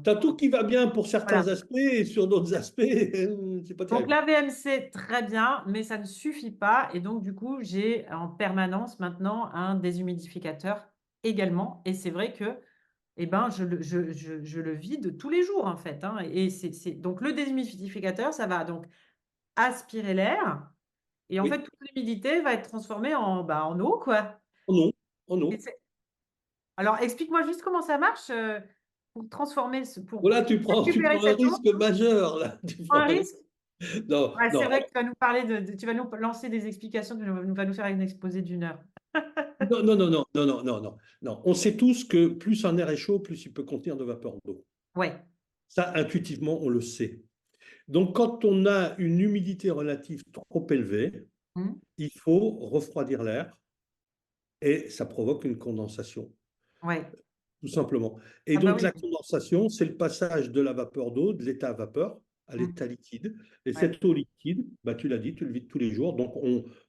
Speaker 2: t'as
Speaker 1: pour,
Speaker 2: tout qui va bien pour certains
Speaker 1: voilà.
Speaker 2: aspects et sur d'autres aspects, c'est pas
Speaker 1: Donc
Speaker 2: terrible.
Speaker 1: la VMC, très bien, mais ça ne suffit pas. Et donc, du coup, j'ai en permanence maintenant un déshumidificateur également. Et c'est vrai que eh ben, je le vide tous les jours, en fait, hein. Et donc le déshumidificateur, ça va donc aspirer l'air. Et en fait,
Speaker 2: Oui.
Speaker 1: toute l'humidité va être transformée en eau, quoi.
Speaker 2: Oh non, oh
Speaker 1: Et
Speaker 2: non.
Speaker 1: alors, explique-moi juste comment ça marche pour transformer, pour
Speaker 2: Voilà, tu
Speaker 1: récupérer
Speaker 2: prends un
Speaker 1: cette eau.
Speaker 2: risque majeur là.
Speaker 1: Un risque.
Speaker 2: Non,
Speaker 1: Ouais, c'est
Speaker 2: non.
Speaker 1: vrai que tu vas nous parler tu vas nous lancer des explications, tu vas nous faire un exposé d'1 heure.
Speaker 2: Non, non, non, non, non, non, non, non, non. On sait tous que plus un air est chaud, plus il peut contenir de vapeur d'eau.
Speaker 1: Ouais.
Speaker 2: Ça, intuitivement, on le sait. Donc, quand on a une humidité relative trop élevée,
Speaker 1: Mm.
Speaker 2: il faut refroidir l'air et ça provoque une condensation,
Speaker 1: Ouais.
Speaker 2: tout simplement. Et
Speaker 1: Ah bah
Speaker 2: donc,
Speaker 1: oui.
Speaker 2: la condensation, c'est le passage de la vapeur d'eau, de l'état vapeur à
Speaker 1: Mm.
Speaker 2: l'état liquide. Et
Speaker 1: Ouais.
Speaker 2: cette eau liquide, bah, tu l'as dit, tu le vides tous les jours. Donc,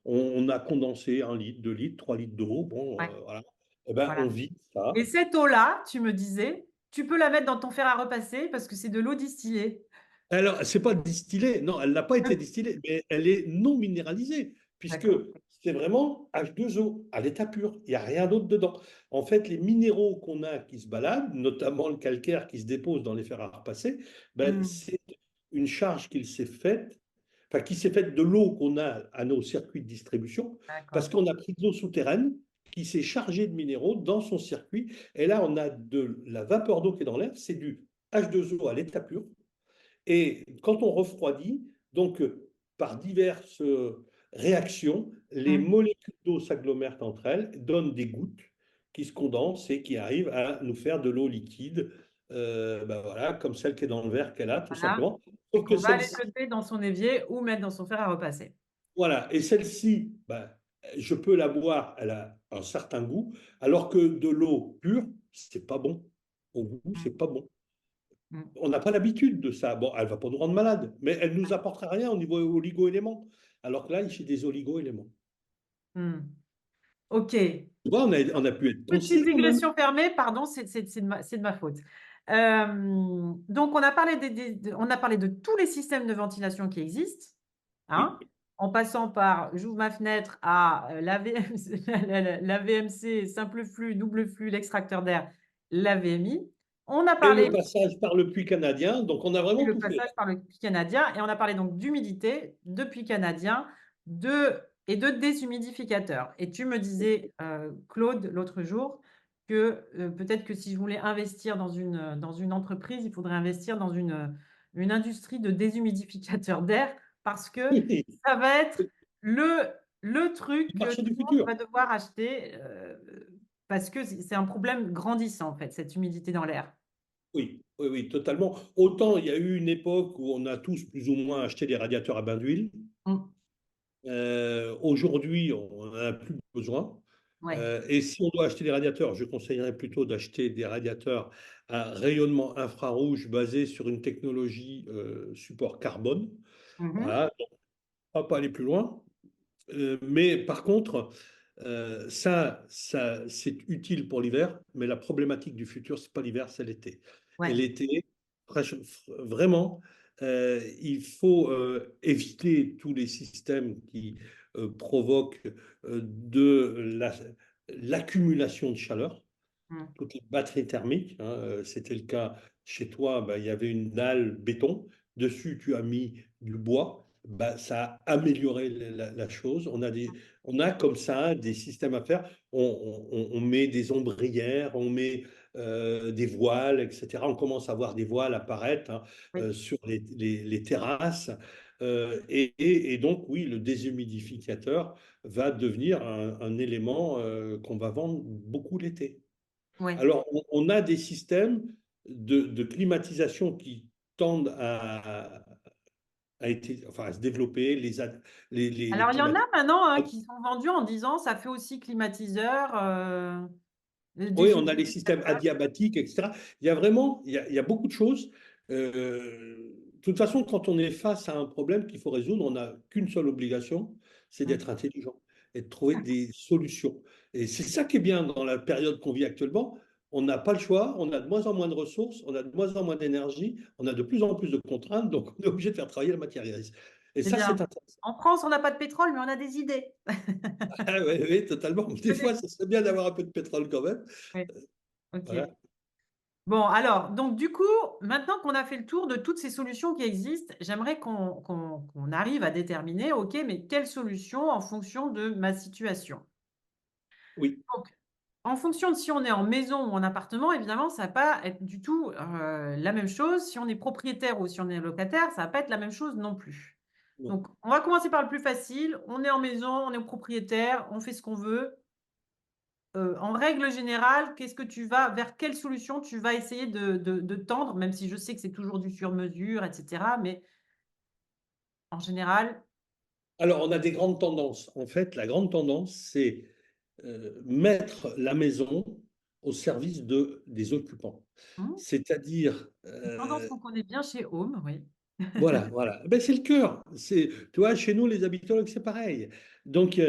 Speaker 2: on a condensé 1 litre, 2 litres, 3 litres d'eau. Bon,
Speaker 1: Ouais.
Speaker 2: voilà. Eh ben, on
Speaker 1: Voilà.
Speaker 2: vide
Speaker 1: Et
Speaker 2: ça.
Speaker 1: cette eau-là, tu me disais, tu peux la mettre dans ton fer à repasser parce que c'est de l'eau distillée.
Speaker 2: Alors, c'est pas distillé, non, elle n'a pas été
Speaker 1: Ah,
Speaker 2: distillée, mais elle est non minéralisée, puisque
Speaker 1: d'accord.
Speaker 2: c'est vraiment H2O à l'état pur. Il n'y a rien d'autre dedans. En fait, les minéraux qu'on a qui se baladent, notamment le calcaire qui se dépose dans les fers à repasser, ben,
Speaker 1: Mm.
Speaker 2: c'est une charge qu'il s'est faite, enfin, qui s'est faite de l'eau qu'on a à nos circuits de distribution, parce
Speaker 1: D'accord.
Speaker 2: qu'on a pris de l'eau souterraine qui s'est chargée de minéraux dans son circuit. Et là, on a de la vapeur d'eau qui est dans l'air, c'est du H2O à l'état pur. Et quand on refroidit, donc par diverses réactions, les
Speaker 1: Mm.
Speaker 2: molécules d'eau s'agglomèrent entre elles, donnent des gouttes qui se condensent et qui arrivent à nous faire de l'eau liquide, ben voilà, comme celle qui est dans le verre qu'elle a, tout
Speaker 1: Voilà.
Speaker 2: simplement.
Speaker 1: Et
Speaker 2: Sauf que
Speaker 1: qu'on va aller
Speaker 2: celle-ci,
Speaker 1: jeter dans son évier ou mettre dans son fer à repasser.
Speaker 2: voilà, et celle-ci, ben, je peux la boire, elle a un certain goût, alors que de l'eau pure, c'est pas bon. Au goût, c'est
Speaker 1: Mm.
Speaker 2: pas bon.
Speaker 1: Mm.
Speaker 2: On n'a pas l'habitude de ça. Bon, elle ne va pas nous rendre malade, mais elle ne nous apportera rien au niveau oligo-éléments. Alors que là, il fait des oligo-éléments.
Speaker 1: Mm. OK.
Speaker 2: Tu vois, on a pu être
Speaker 1: Petite
Speaker 2: concis quand même.
Speaker 1: digression fermée, pardon, c'est de ma faute. Donc, on a parlé on a parlé de tous les systèmes de ventilation qui existent, hein,
Speaker 2: Oui.
Speaker 1: en passant par j'ouvre ma fenêtre à la VMC, la VMC, simple flux, double flux, l'extracteur d'air, la VMI. On a
Speaker 2: Et le
Speaker 1: parlé
Speaker 2: passage par le puits canadien. Donc, on a
Speaker 1: et
Speaker 2: vraiment
Speaker 1: le
Speaker 2: tout fait.
Speaker 1: passage par le puits canadien. Et on a parlé donc d'humidité, de puits canadien, de, et de déshumidificateur. Et tu me disais, Claude, l'autre jour, que peut-être que si je voulais investir dans une entreprise, il faudrait investir dans une industrie de déshumidificateur d'air parce que
Speaker 2: Oui,
Speaker 1: ça va être le, le truc
Speaker 2: le
Speaker 1: que
Speaker 2: marché
Speaker 1: tout
Speaker 2: du
Speaker 1: le monde
Speaker 2: futur.
Speaker 1: va devoir acheter parce que c'est un problème grandissant, en fait, cette humidité dans l'air.
Speaker 2: Oui, oui, oui, totalement. Autant il y a eu une époque où on a tous plus ou moins acheté des radiateurs à bain d'huile.
Speaker 1: Mm.
Speaker 2: Aujourd'hui, on n'en a plus besoin.
Speaker 1: Ouais.
Speaker 2: Et si on doit acheter des radiateurs, je conseillerais plutôt d'acheter des radiateurs à rayonnement infrarouge basés sur une technologie support carbone.
Speaker 1: Mhm.
Speaker 2: Voilà, donc, on va pas aller plus loin. Mais par contre, ça c'est utile pour l'hiver, mais la problématique du futur, c'est pas l'hiver, c'est l'été. Et
Speaker 1: Ouais.
Speaker 2: l'été, vraiment, il faut éviter tous les systèmes qui provoquent l'accumulation de chaleur,
Speaker 1: Mm.
Speaker 2: toutes les batteries thermiques, hein, c'était le cas chez toi, bah, il y avait une dalle béton, dessus tu as mis du bois, bah, ça a amélioré la chose. On a comme ça des systèmes à faire. On met des ombrières, on met des voiles, etc. On commence à voir des voiles apparaître, hein,
Speaker 1: Oui,
Speaker 2: sur les terrasses. Et donc, oui, le déshumidificateur va devenir un élément qu'on va vendre beaucoup l'été.
Speaker 1: ouais.
Speaker 2: Alors, on a des systèmes de climatisation qui tendent enfin, à se développer, les
Speaker 1: Alors, il y en a
Speaker 2: climatiseurs.
Speaker 1: maintenant hein, qui sont vendus en disant ça fait aussi climatiseur,
Speaker 2: Oui, on a les systèmes
Speaker 1: déshumidificateur.
Speaker 2: adiabatiques, etc. Il y a beaucoup de choses. De toute façon, quand on est face à un problème qu'il faut résoudre, on n'a qu'une seule obligation, c'est
Speaker 1: Mm.
Speaker 2: d'être intelligent et de trouver des solutions. Et c'est ça qui est bien dans la période qu'on vit actuellement. On n'a pas le choix, on a de moins en moins de ressources, on a de moins en moins d'énergie, on a de plus en plus de contraintes, donc on est obligé de faire travailler la matière grise. Et
Speaker 1: C'est
Speaker 2: ça, c'est
Speaker 1: bien.
Speaker 2: intéressant.
Speaker 1: En France, on n'a pas de pétrole, mais on a des idées.
Speaker 2: Ah, oui, oui, totalement. Des fois, ça serait bien d'avoir un peu de pétrole quand même.
Speaker 1: Oui, ok.
Speaker 2: Voilà.
Speaker 1: Bon, alors, donc du coup, maintenant qu'on a fait le tour de toutes ces solutions qui existent, j'aimerais qu'on arrive à déterminer, ok, mais quelle solution en fonction de ma situation?
Speaker 2: Oui,
Speaker 1: Donc, en fonction de si on est en maison ou en appartement, évidemment, ça ne va pas être du tout la même chose. Si on est propriétaire ou si on est locataire, ça ne va pas être la même chose non plus.
Speaker 2: non.
Speaker 1: Donc, on va commencer par le plus facile. On est en maison, on est propriétaire, on fait ce qu'on veut. en règle générale, vers quelle solution tu vas essayer de tendre, même si je sais que c'est toujours du sur mesure, et cetera, mais en général?
Speaker 2: Alors, on a des grandes tendances. En fait, la grande tendance, c'est mettre la maison au service des occupants.
Speaker 1: Mmh,
Speaker 2: C'est-à-dire,
Speaker 1: une tendance qu'on connaît bien chez Home, oui.
Speaker 2: voilà, voilà. Ben, c'est le cœur. Tu vois, chez nous, les habitants, c'est pareil. Donc,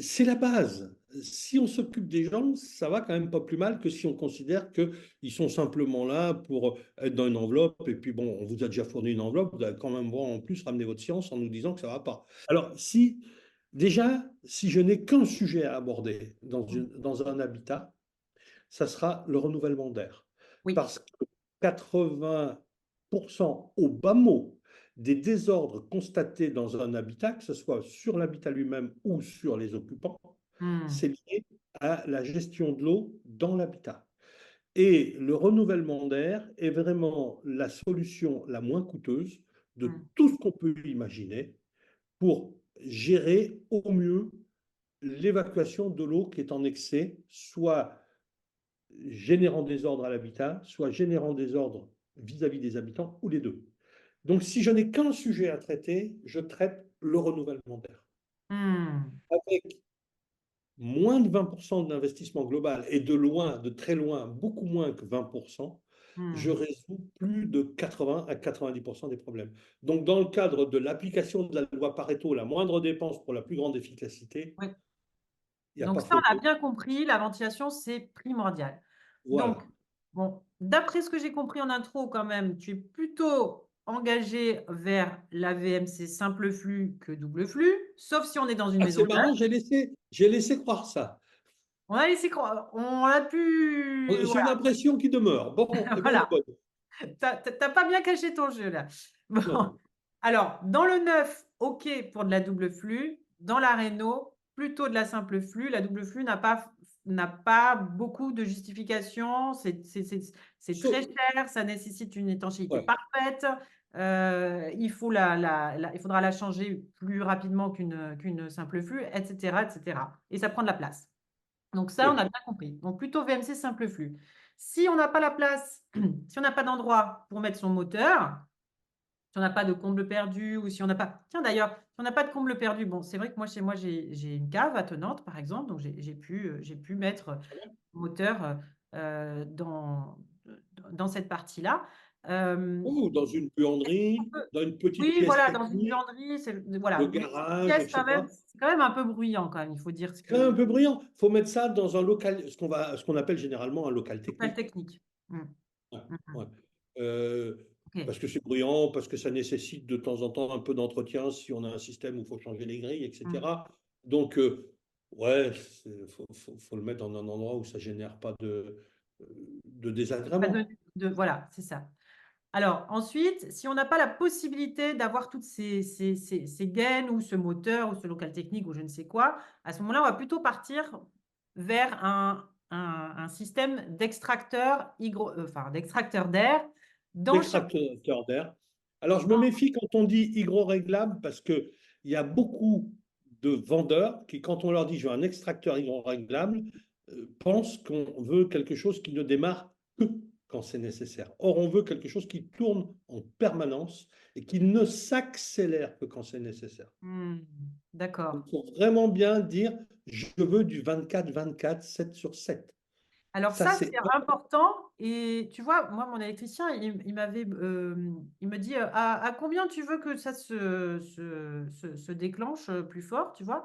Speaker 2: c'est la base. Si on s'occupe des gens, ça va quand même pas plus mal que si on considère qu'ils sont simplement là pour être dans une enveloppe. Et puis, bon, on vous a déjà fourni une enveloppe, vous allez quand même voir en plus ramener votre science en nous disant que ça va pas. Alors, déjà, si je n'ai qu'un sujet à aborder
Speaker 1: Mmh.
Speaker 2: dans un habitat, ça sera le renouvellement d'air.
Speaker 1: Oui.
Speaker 2: Parce que 80% au bas mot des désordres constatés dans un habitat, que ce soit sur l'habitat lui-même ou sur les occupants,
Speaker 1: Mmh.
Speaker 2: c'est lié à la gestion de l'eau dans l'habitat. Et le renouvellement d'air est vraiment la solution la moins coûteuse de
Speaker 1: Mmh.
Speaker 2: tout ce qu'on peut imaginer pour gérer au mieux l'évacuation de l'eau qui est en excès, soit générant des ordres à l'habitat, soit générant des ordres vis-à-vis des habitants, ou les deux. Donc, si je n'ai qu'un sujet à traiter, je traite le renouvellement d'air.
Speaker 1: Mmh.
Speaker 2: Avec moins de 20% de l'investissement global, et de loin, de très loin, beaucoup moins que 20%, je
Speaker 1: Mmh.
Speaker 2: résous plus de 80 à 90% des problèmes. Donc, dans le cadre de l'application de la loi Pareto, la moindre dépense pour la plus grande efficacité,
Speaker 1: Oui.
Speaker 2: il n'y a
Speaker 1: Donc
Speaker 2: pas
Speaker 1: ça, on a
Speaker 2: photo.
Speaker 1: bien compris, la ventilation, c'est primordial. Donc,
Speaker 2: Voilà.
Speaker 1: bon, d'après ce que j'ai compris en intro quand même, tu es plutôt engagé vers la VMC simple flux que double flux, sauf si on est dans une
Speaker 2: Ah,
Speaker 1: maison
Speaker 2: c'est
Speaker 1: neuve.
Speaker 2: marrant, j'ai laissé croire ça.
Speaker 1: On a laissé croire, on a pu,
Speaker 2: C'est une
Speaker 1: voilà,
Speaker 2: impression qui demeure. Bon, eh bien, elle est
Speaker 1: voilà.
Speaker 2: bonne.
Speaker 1: Tu as pas bien caché ton jeu là. Bon,
Speaker 2: Non.
Speaker 1: alors dans le neuf, OK pour de la double flux. Dans la réno, plutôt de la simple flux. La double flux n'a pas beaucoup de justification. C'est très
Speaker 2: Sauf,
Speaker 1: cher, ça nécessite une étanchéité
Speaker 2: ouais,
Speaker 1: parfaite. Il faudra la changer plus rapidement qu'une simple flux, et cetera, et cetera, et ça prend de la place. Donc ça, on a
Speaker 2: oui.
Speaker 1: bien compris. Donc plutôt VMC simple flux. Si on n'a pas la place, si on n'a pas d'endroit pour mettre son moteur, si on n'a pas de comble perdu ou si on n'a pas, tiens d'ailleurs, si on n'a pas de comble perdu, bon, c'est vrai que moi, chez moi, j'ai une cave attenante, par exemple, donc j'ai pu mettre mon moteur dans cette partie-là.
Speaker 2: Ou dans une buanderie, dans une petite
Speaker 1: Oui,
Speaker 2: pièce
Speaker 1: voilà, dans une
Speaker 2: technique,
Speaker 1: buanderie, voilà,
Speaker 2: le
Speaker 1: des petites
Speaker 2: garage,
Speaker 1: pièces quand même,
Speaker 2: etc.
Speaker 1: c'est quand même un peu bruyant quand même, il faut dire ce
Speaker 2: C'est quand même un
Speaker 1: que
Speaker 2: peu brillant. Il faut mettre ça dans un local, ce qu'on appelle généralement un local
Speaker 1: local
Speaker 2: technique.
Speaker 1: technique. Mmh.
Speaker 2: Ouais,
Speaker 1: Mmh mh.
Speaker 2: ouais. Euh,
Speaker 1: OK.
Speaker 2: Parce que c'est bruyant, parce que ça nécessite de temps en temps un peu d'entretien si on a un système où il faut changer les grilles,
Speaker 1: Mmh.
Speaker 2: etc. Donc, ouais, faut le mettre dans un endroit où ça ne génère pas de
Speaker 1: Pas de
Speaker 2: désagrément.
Speaker 1: voilà, c'est ça. Alors ensuite, si on n'a pas la possibilité d'avoir toutes ces gaines ou ce moteur ou ce local technique ou je ne sais quoi, à ce moment-là, on va plutôt partir vers un système d'extracteur d'air dans chaque.
Speaker 2: D'extracteur d'air. Alors, je me
Speaker 1: dans
Speaker 2: méfie quand on dit hygroréglable parce qu'il y a beaucoup de vendeurs qui, quand on leur dit je veux un extracteur hygroréglable, pensent qu'on veut quelque chose qui ne démarre que quand c'est nécessaire. Or, on veut quelque chose qui tourne en permanence et qui ne s'accélère que quand c'est nécessaire.
Speaker 1: Mmh,
Speaker 2: Donc,
Speaker 1: d'accord.
Speaker 2: il faut vraiment bien dire je veux du 24-24, 7/7.
Speaker 1: Alors
Speaker 2: Ça,
Speaker 1: ça,
Speaker 2: c'est
Speaker 1: c'est important et tu vois, moi, mon électricien, il me dit: «À combien tu veux que ça se déclenche, plus fort?» tu vois?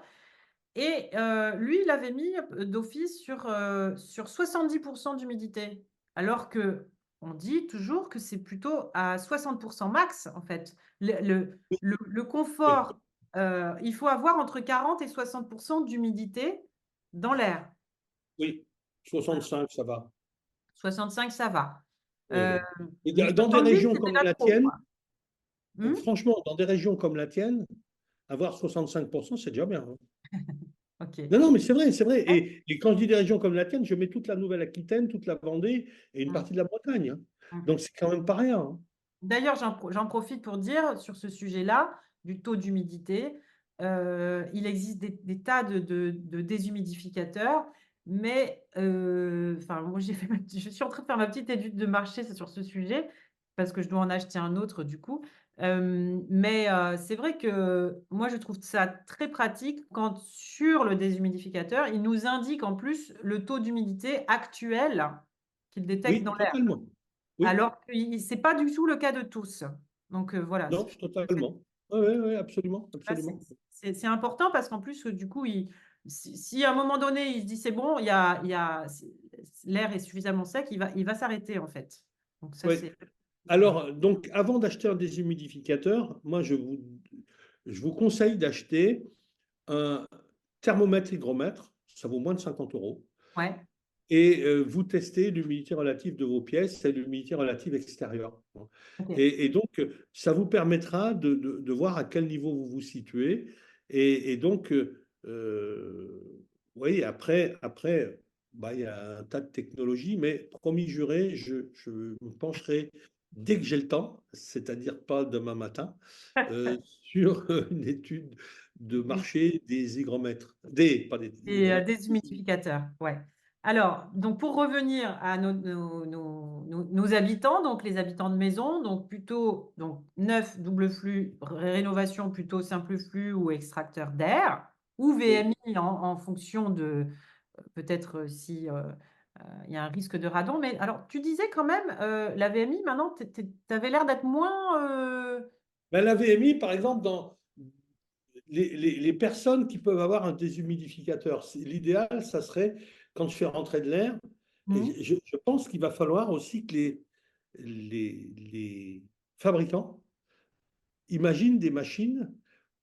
Speaker 1: Et lui, il avait mis, d'office sur 70 d'humidité. Alors qu'on dit toujours que c'est plutôt à 60 max, en fait. Le
Speaker 2: oui,
Speaker 1: confort, il faut avoir entre 40 et 60 d'humidité dans l'air.
Speaker 2: oui,
Speaker 1: Voilà.
Speaker 2: 65, ça va.
Speaker 1: 65, ça va.
Speaker 2: Oui,
Speaker 1: Heu,
Speaker 2: oui. Et
Speaker 1: mais
Speaker 2: dans des
Speaker 1: 70,
Speaker 2: régions
Speaker 1: c'est
Speaker 2: comme
Speaker 1: déjà
Speaker 2: la
Speaker 1: trop,
Speaker 2: tienne,
Speaker 1: quoi. Mmh?
Speaker 2: franchement, dans des régions comme la tienne, avoir 65%, c'est déjà bien, hein.
Speaker 1: OK.
Speaker 2: Non, non, mais c'est vrai, c'est vrai.
Speaker 1: Ouais.
Speaker 2: Et quand je dis des régions comme la tienne, je mets toute la Nouvelle-Aquitaine, toute la Vendée et une
Speaker 1: Mmh.
Speaker 2: partie de la Bretagne, hein.
Speaker 1: Mmh.
Speaker 2: Donc c'est quand même pas rien, hein.
Speaker 1: D'ailleurs, j'en profite pour dire sur ce sujet-là, du taux d'humidité, il existe des tas de déshumidificateurs, Mais enfin, moi, je suis en train de faire ma petite étude de marché sur ce sujet parce que je dois en acheter un autre du coup. Mais c'est vrai que moi, je trouve ça très pratique quand sur le déshumidificateur, il nous indique en plus le taux d'humidité actuel qu'il détecte
Speaker 2: Oui,
Speaker 1: dans l'air.
Speaker 2: totalement. Oui,
Speaker 1: Alors que ce n'est pas du tout le cas de tous. Donc voilà,
Speaker 2: non, totalement. Oui, oui, oui, absolument,
Speaker 1: ça,
Speaker 2: absolument.
Speaker 1: c'est important parce qu'en plus, du coup, si à un moment donné, il se dit c'est bon, l'air est suffisamment sec, il va s'arrêter en fait. Donc ça,
Speaker 2: Oui.
Speaker 1: c'est bien.
Speaker 2: Alors, donc, avant d'acheter un déshumidificateur, moi, je vous conseille d'acheter un thermomètre hygromètre. Ça vaut moins de 50 euros.
Speaker 1: Ouais,
Speaker 2: Et vous testez l'humidité relative de vos pièces et l'humidité relative extérieure.
Speaker 1: ok.
Speaker 2: Et donc, ça vous permettra de voir à quel niveau vous vous situez. Et donc, oui, après bah, il y a un tas de technologies, mais promis juré, je me pencherai dès que j'ai le temps, c'est-à-dire pas demain matin, sur une étude de marché des hygromètres, pas des
Speaker 1: Et
Speaker 2: hygromètres.
Speaker 1: des humidificateurs, ouais. Alors, donc pour revenir à nos habitants, donc les habitants de maison, donc plutôt donc neuf double flux, rénovation plutôt simple flux ou extracteur d'air, ou
Speaker 2: Oui.
Speaker 1: VMI en fonction de peut-être si il y a un risque de radon. Mais alors, tu disais quand même, la VMI, maintenant, tu avais l'air d'être moins.
Speaker 2: Ben, la VMI, par exemple, dans les personnes qui peuvent avoir un déshumidificateur, l'idéal, ça serait quand je fais rentrer de l'air,
Speaker 1: Hmm,
Speaker 2: et je pense qu'il va falloir aussi que les fabricants imaginent des machines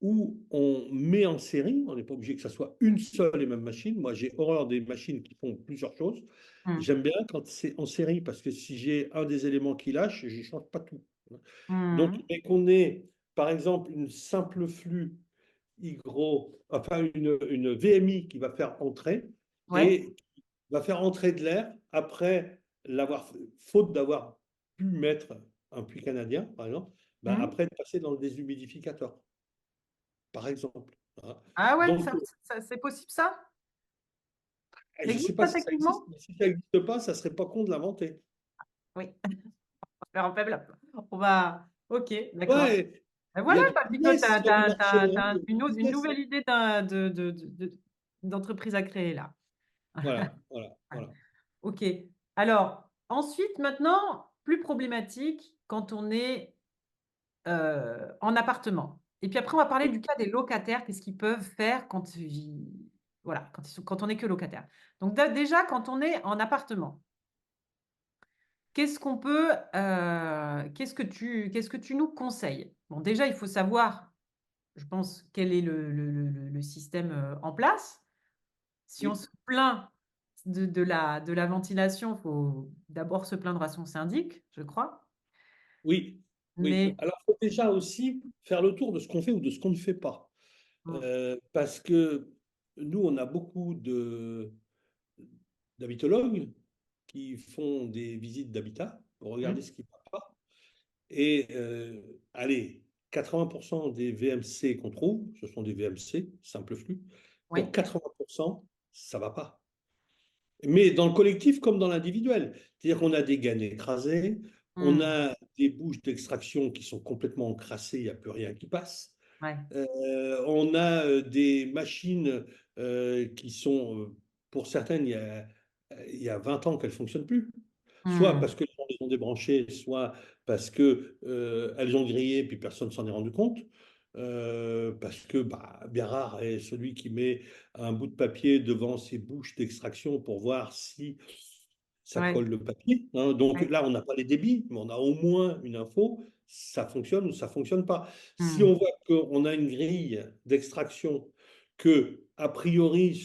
Speaker 2: où on met en série, on n'est pas obligé que ça soit une seule et même machine. Moi, j'ai horreur des machines qui font plusieurs choses.
Speaker 1: hmm,
Speaker 2: J'aime bien quand c'est en série parce que si j'ai un des éléments qui lâche, je ne change pas tout. Donc,
Speaker 1: hmm.
Speaker 2: dès qu'on ait, par exemple, une simple flux enfin une VMI qui va faire entrer
Speaker 1: Ouais.
Speaker 2: et va faire entrer de l'air après faute d'avoir pu mettre un puits canadien, par exemple, bah
Speaker 1: Hmm.
Speaker 2: après de passer dans le déshumidificateur, par exemple. Hein.
Speaker 1: Ah ouais,
Speaker 2: Donc,
Speaker 1: c'est possible ça?
Speaker 2: je
Speaker 1: Ça
Speaker 2: ne sais
Speaker 1: existe
Speaker 2: pas
Speaker 1: ça
Speaker 2: si ça existe,
Speaker 1: techniquement?
Speaker 2: mais si ça n'existe pas, ça ne serait pas con de l'inventer.
Speaker 1: Oui. Faire un faible. On va. Ok, d'accord.
Speaker 2: Ouais,
Speaker 1: Ben
Speaker 2: il y
Speaker 1: voilà,
Speaker 2: a du
Speaker 1: bah, puis toi, tu
Speaker 2: business sur le marché, hein,
Speaker 1: as
Speaker 2: il y a du
Speaker 1: une
Speaker 2: business.
Speaker 1: nouvelle idée d'entreprise à créer là.
Speaker 2: Voilà, voilà,
Speaker 1: Ouais.
Speaker 2: voilà.
Speaker 1: Ok. Alors, ensuite, maintenant, plus problématique quand on est en appartement. Et puis après, on va parler
Speaker 2: Oui.
Speaker 1: du cas des locataires, qu'est-ce qu'ils peuvent faire voilà, quand on n'est que locataire. Donc déjà, quand on est en appartement, qu'est-ce qu'on peut, qu'est-ce que tu nous conseilles? Bon, déjà, il faut savoir, je pense, quel est le système en place. Si on
Speaker 2: Oui.
Speaker 1: se plaint de la ventilation, il faut d'abord se plaindre à son syndic, je crois.
Speaker 2: Oui, oui.
Speaker 1: Mais
Speaker 2: Alors, il faut déjà aussi faire le tour de ce qu'on fait ou de ce qu'on ne fait pas.
Speaker 1: mm,
Speaker 2: Parce que nous, on a beaucoup d'habitologues qui font des visites d'habitat pour regarder
Speaker 1: mm,
Speaker 2: ce qui ne va pas. Et allez, 80% des VMC qu'on trouve, ce sont des VMC, simple flux. Pour
Speaker 1: oui,
Speaker 2: 80%, ça ne va pas. Mais dans le collectif comme dans l'individuel. C'est-à-dire qu'on a des gaines écrasées, on
Speaker 1: mm,
Speaker 2: a des bouches d'extraction qui sont complètement encrassées, il n'y a plus rien qui passe.
Speaker 1: ouais,
Speaker 2: On a des machines qui sont, pour certaines, il y a 20 ans qu'elles ne fonctionnent plus. Soit
Speaker 1: mm,
Speaker 2: parce que les gens les ont débranchées, soit parce que, elles ont grillé puis personne ne s'en est rendu compte. Parce que bah, bien rare est celui qui met un bout de papier devant ses bouches d'extraction pour voir si ça
Speaker 1: ouais,
Speaker 2: colle le papier. Hein. Donc
Speaker 1: ouais,
Speaker 2: là, on n'a pas les débits, mais on a au moins une info, ça fonctionne ou ça fonctionne pas. Si
Speaker 1: mm,
Speaker 2: on voit qu'on a une grille d'extraction que, a priori,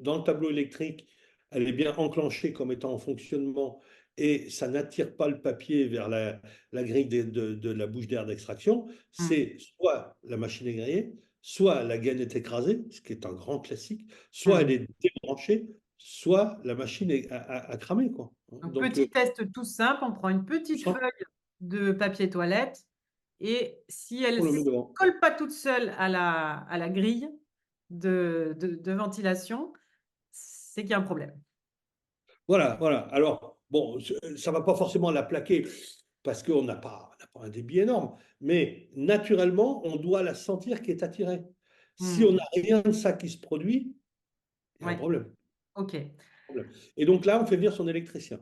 Speaker 2: dans le tableau électrique, elle est bien enclenchée comme étant en fonctionnement et ça n'attire pas le papier vers la grille de la bouche d'air d'extraction,
Speaker 1: mm,
Speaker 2: c'est soit la machine est grillée, soit la gaine est écrasée, ce qui est un grand classique, soit elle
Speaker 1: mm.
Speaker 2: est débranchée, soit la machine a cramé, quoi.
Speaker 1: Donc,
Speaker 2: Donc,
Speaker 1: petit test tout simple, on prend une
Speaker 2: tout
Speaker 1: petite
Speaker 2: ça,
Speaker 1: feuille de papier toilette et si elle
Speaker 2: on le
Speaker 1: ne
Speaker 2: met devant.
Speaker 1: colle pas toute seule à la grille de ventilation, c'est qu'il y a un problème.
Speaker 2: Voilà, voilà. Alors, bon, ça ne va pas forcément la plaquer parce qu'on n'a pas un débit énorme, mais naturellement, on doit la sentir qui est attirée. Si on
Speaker 1: Hmm.
Speaker 2: n'a rien de ça qui se produit, il y a un
Speaker 1: Ouais,
Speaker 2: problème.
Speaker 1: ok.
Speaker 2: Problème. Et donc là, on fait venir son électricien.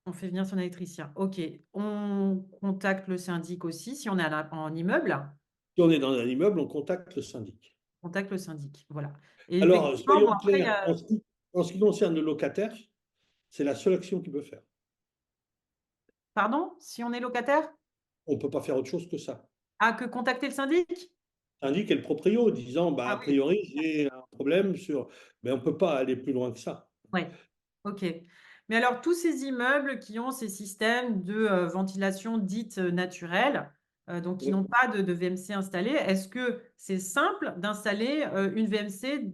Speaker 1: On fait venir son électricien. Ok. On contacte le syndic aussi si on est en immeuble.
Speaker 2: Si on est dans un immeuble, on contacte le syndic.
Speaker 1: On contacte le syndic. Voilà. Et
Speaker 2: Alors,
Speaker 1: effectivement, bon,
Speaker 2: soyons
Speaker 1: après,
Speaker 2: clairs, en ce qui concerne le locataire, c'est la seule action qu'il peut faire.
Speaker 1: pardon, si on est locataire,
Speaker 2: On ne peut pas faire autre chose que ça.
Speaker 1: que contacter le syndic?
Speaker 2: Syndic est le proprio, disant, bah, a
Speaker 1: Ah oui,
Speaker 2: priori, j'ai un problème sur. Mais on ne peut pas aller plus loin que ça.
Speaker 1: ouais. Ok. Mais alors, tous ces immeubles qui ont ces systèmes de ventilation dite naturelle, donc qui
Speaker 2: Oui.
Speaker 1: n'ont pas de VMC installé, est-ce que c'est simple d'installer une VMC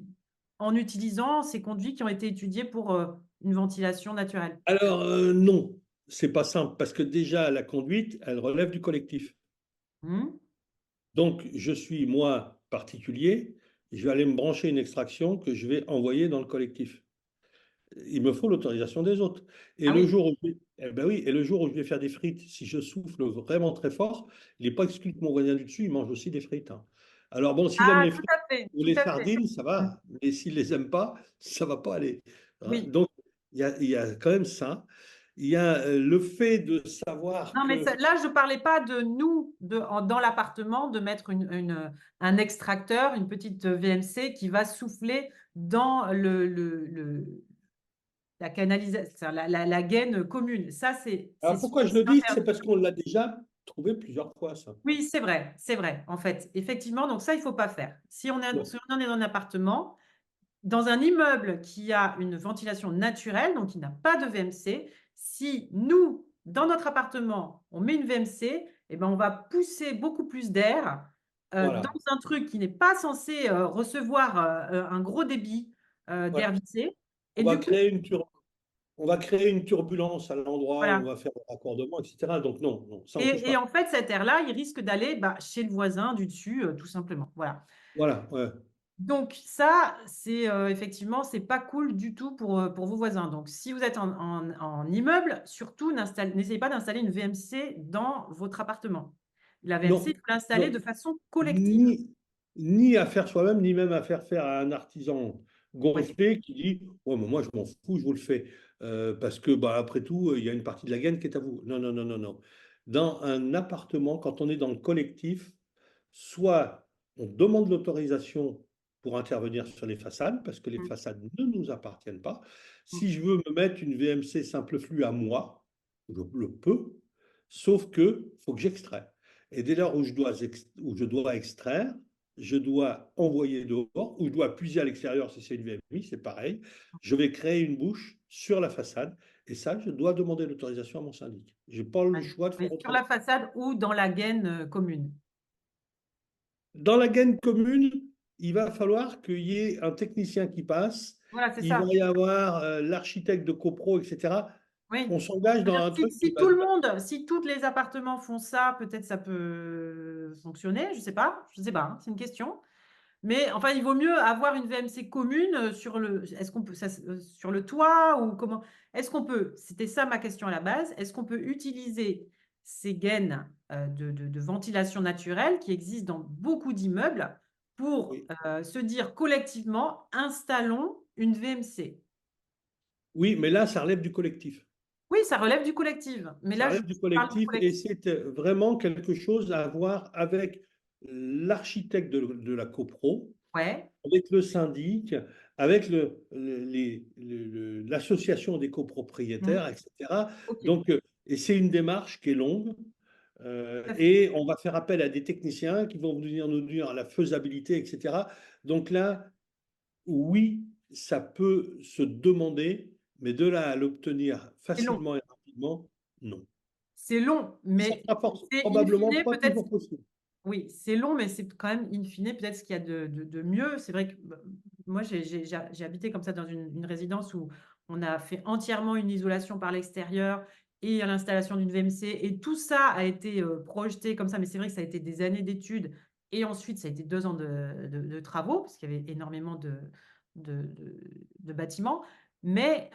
Speaker 1: en utilisant ces conduits qui ont été étudiés pour une ventilation naturelle?
Speaker 2: Alors, non, c'est pas simple, parce que déjà, la conduite, elle relève du collectif.
Speaker 1: Hmm.
Speaker 2: Donc, je suis, moi, particulier, je vais aller me brancher une extraction que je vais envoyer dans le collectif. Il me faut l'autorisation des autres. Et
Speaker 1: Ah
Speaker 2: le
Speaker 1: oui.
Speaker 2: jour où eh ben oui, et le jour où je vais faire des frites, si je souffle vraiment très fort, il n'est pas exclu que mon voisin du dessus, il mange aussi des frites, hein. Alors bon, s'il aime
Speaker 1: Ah,
Speaker 2: les
Speaker 1: tout
Speaker 2: frites
Speaker 1: à fait,
Speaker 2: ou
Speaker 1: tout
Speaker 2: les
Speaker 1: à fait.
Speaker 2: sardines, ça
Speaker 1: Hmm.
Speaker 2: va. Mais s'il les aime pas, ça va pas aller, hein.
Speaker 1: Oui.
Speaker 2: Donc, il y a quand même ça. Il y a le fait de savoir
Speaker 1: Non, mais
Speaker 2: que.
Speaker 1: là, je ne parlais pas de nous, dans l'appartement, de mettre un extracteur, une petite VMC qui va souffler dans la canalisation, la gaine commune. Ça, c'est
Speaker 2: Alors pourquoi je le dis? C'est parce qu'on l'a déjà trouvé plusieurs fois, ça.
Speaker 1: oui, c'est vrai, en fait. Effectivement, donc ça, il ne faut pas faire.
Speaker 2: Non,
Speaker 1: Si on est dans un appartement, dans un immeuble qui a une ventilation naturelle, donc qui n'a pas de VMC, si nous, dans notre appartement, on met une VMC, eh ben, on va pousser beaucoup plus d'air dans
Speaker 2: voilà.
Speaker 1: un truc qui n'est pas censé recevoir un gros débit
Speaker 2: Ouais.
Speaker 1: d'air vissé.
Speaker 2: On
Speaker 1: Et
Speaker 2: va
Speaker 1: du coup,
Speaker 2: créer on va créer une turbulence à l'endroit où on
Speaker 1: voilà.
Speaker 2: va faire le raccordement, etc. Donc non, non, ça on touche
Speaker 1: Et
Speaker 2: pas.
Speaker 1: en fait, cet air-là, il risque d'aller chez le voisin du dessus, tout simplement. Voilà.
Speaker 2: Voilà, ouais.
Speaker 1: Donc ça, c'est effectivement, c'est pas cool du tout pour vos voisins. Donc si vous êtes en immeuble, surtout n'essayez pas d'installer une VMC dans votre appartement. La VMC, il
Speaker 2: Non,
Speaker 1: faut l'installer
Speaker 2: non.
Speaker 1: de façon collective.
Speaker 2: Ni à faire soi-même, ni même à faire faire à un artisan
Speaker 1: Ouais.
Speaker 2: gonflé qui dit, ouais, mais moi je m'en fous, je vous le fais. Parce que bah, après tout, il y a une partie de la gaine qui est à vous. Non, non, non, non, non. Dans un appartement, quand on est dans le collectif, soit on demande l'autorisation pour intervenir sur les façades, parce que les
Speaker 1: Mm,
Speaker 2: façades ne nous appartiennent pas.
Speaker 1: mm,
Speaker 2: Si je veux me mettre une VMC simple flux à moi, je le peux, sauf que faut que j'extrais. Et dès lors où je dois extraire, je dois envoyer dehors, ou je dois puiser à l'extérieur si c'est une VMI, c'est pareil. Je vais créer une bouche sur la façade, et ça, je dois demander l'autorisation à mon syndic. Je n'ai pas le
Speaker 1: ouais.
Speaker 2: choix de
Speaker 1: Oui,
Speaker 2: faire
Speaker 1: sur
Speaker 2: autrement.
Speaker 1: la façade ou dans la gaine commune.
Speaker 2: Dans la gaine commune, il va falloir qu'il y ait un technicien qui passe,
Speaker 1: Voilà, c'est
Speaker 2: il va
Speaker 1: ça.
Speaker 2: y avoir l'architecte de copro, etc.
Speaker 1: Oui.
Speaker 2: On s'engage dans
Speaker 1: C'est-à-dire,
Speaker 2: un truc qui
Speaker 1: si
Speaker 2: va.
Speaker 1: tout le monde, si tous les appartements font ça, peut-être ça peut fonctionner. Je ne sais pas. Je sais pas, hein, c'est une question. Mais enfin, il vaut mieux avoir une VMC commune est-ce qu'on peut, sur le toit ou comment? Est-ce qu'on peut, c'était ça ma question à la base, est-ce qu'on peut utiliser ces gaines de ventilation naturelle qui existent dans beaucoup d'immeubles pour
Speaker 2: Oui.
Speaker 1: se dire collectivement, installons une VMC?
Speaker 2: Oui, mais là, ça relève du collectif.
Speaker 1: Oui, ça relève du collectif. Mais
Speaker 2: Ça
Speaker 1: là, je
Speaker 2: relève du
Speaker 1: parle du
Speaker 2: collectif et
Speaker 1: collectif.
Speaker 2: c'est vraiment quelque chose à voir avec l'architecte de la copro,
Speaker 1: Ouais.
Speaker 2: avec le syndic, avec l'association des
Speaker 1: Mhm.
Speaker 2: copropriétaires, etc.
Speaker 1: OK.
Speaker 2: Donc, et c'est une démarche qui est longue.
Speaker 1: Tout à fait.
Speaker 2: Et on va faire appel à des techniciens qui vont venir nous dire la faisabilité, etc. Donc là, oui, ça peut se demander, mais de là à l'obtenir
Speaker 1: C'est long.
Speaker 2: facilement et rapidement, non.
Speaker 1: C'est long,
Speaker 2: Ça
Speaker 1: mais
Speaker 2: sera
Speaker 1: c'est in
Speaker 2: probablement
Speaker 1: fine
Speaker 2: pas
Speaker 1: peut-être.
Speaker 2: toujours possible.
Speaker 1: Oui, c'est long, mais c'est quand même, in fine, peut-être ce qu'il y a de mieux. C'est vrai que moi, j'ai habité comme ça dans une résidence où on a fait entièrement une isolation par l'extérieur et l'installation d'une VMC. Et tout ça a été projeté comme ça. Mais c'est vrai que ça a été des années d'études. Et ensuite, ça a été 2 ans de travaux, parce qu'il y avait énormément de bâtiment, mais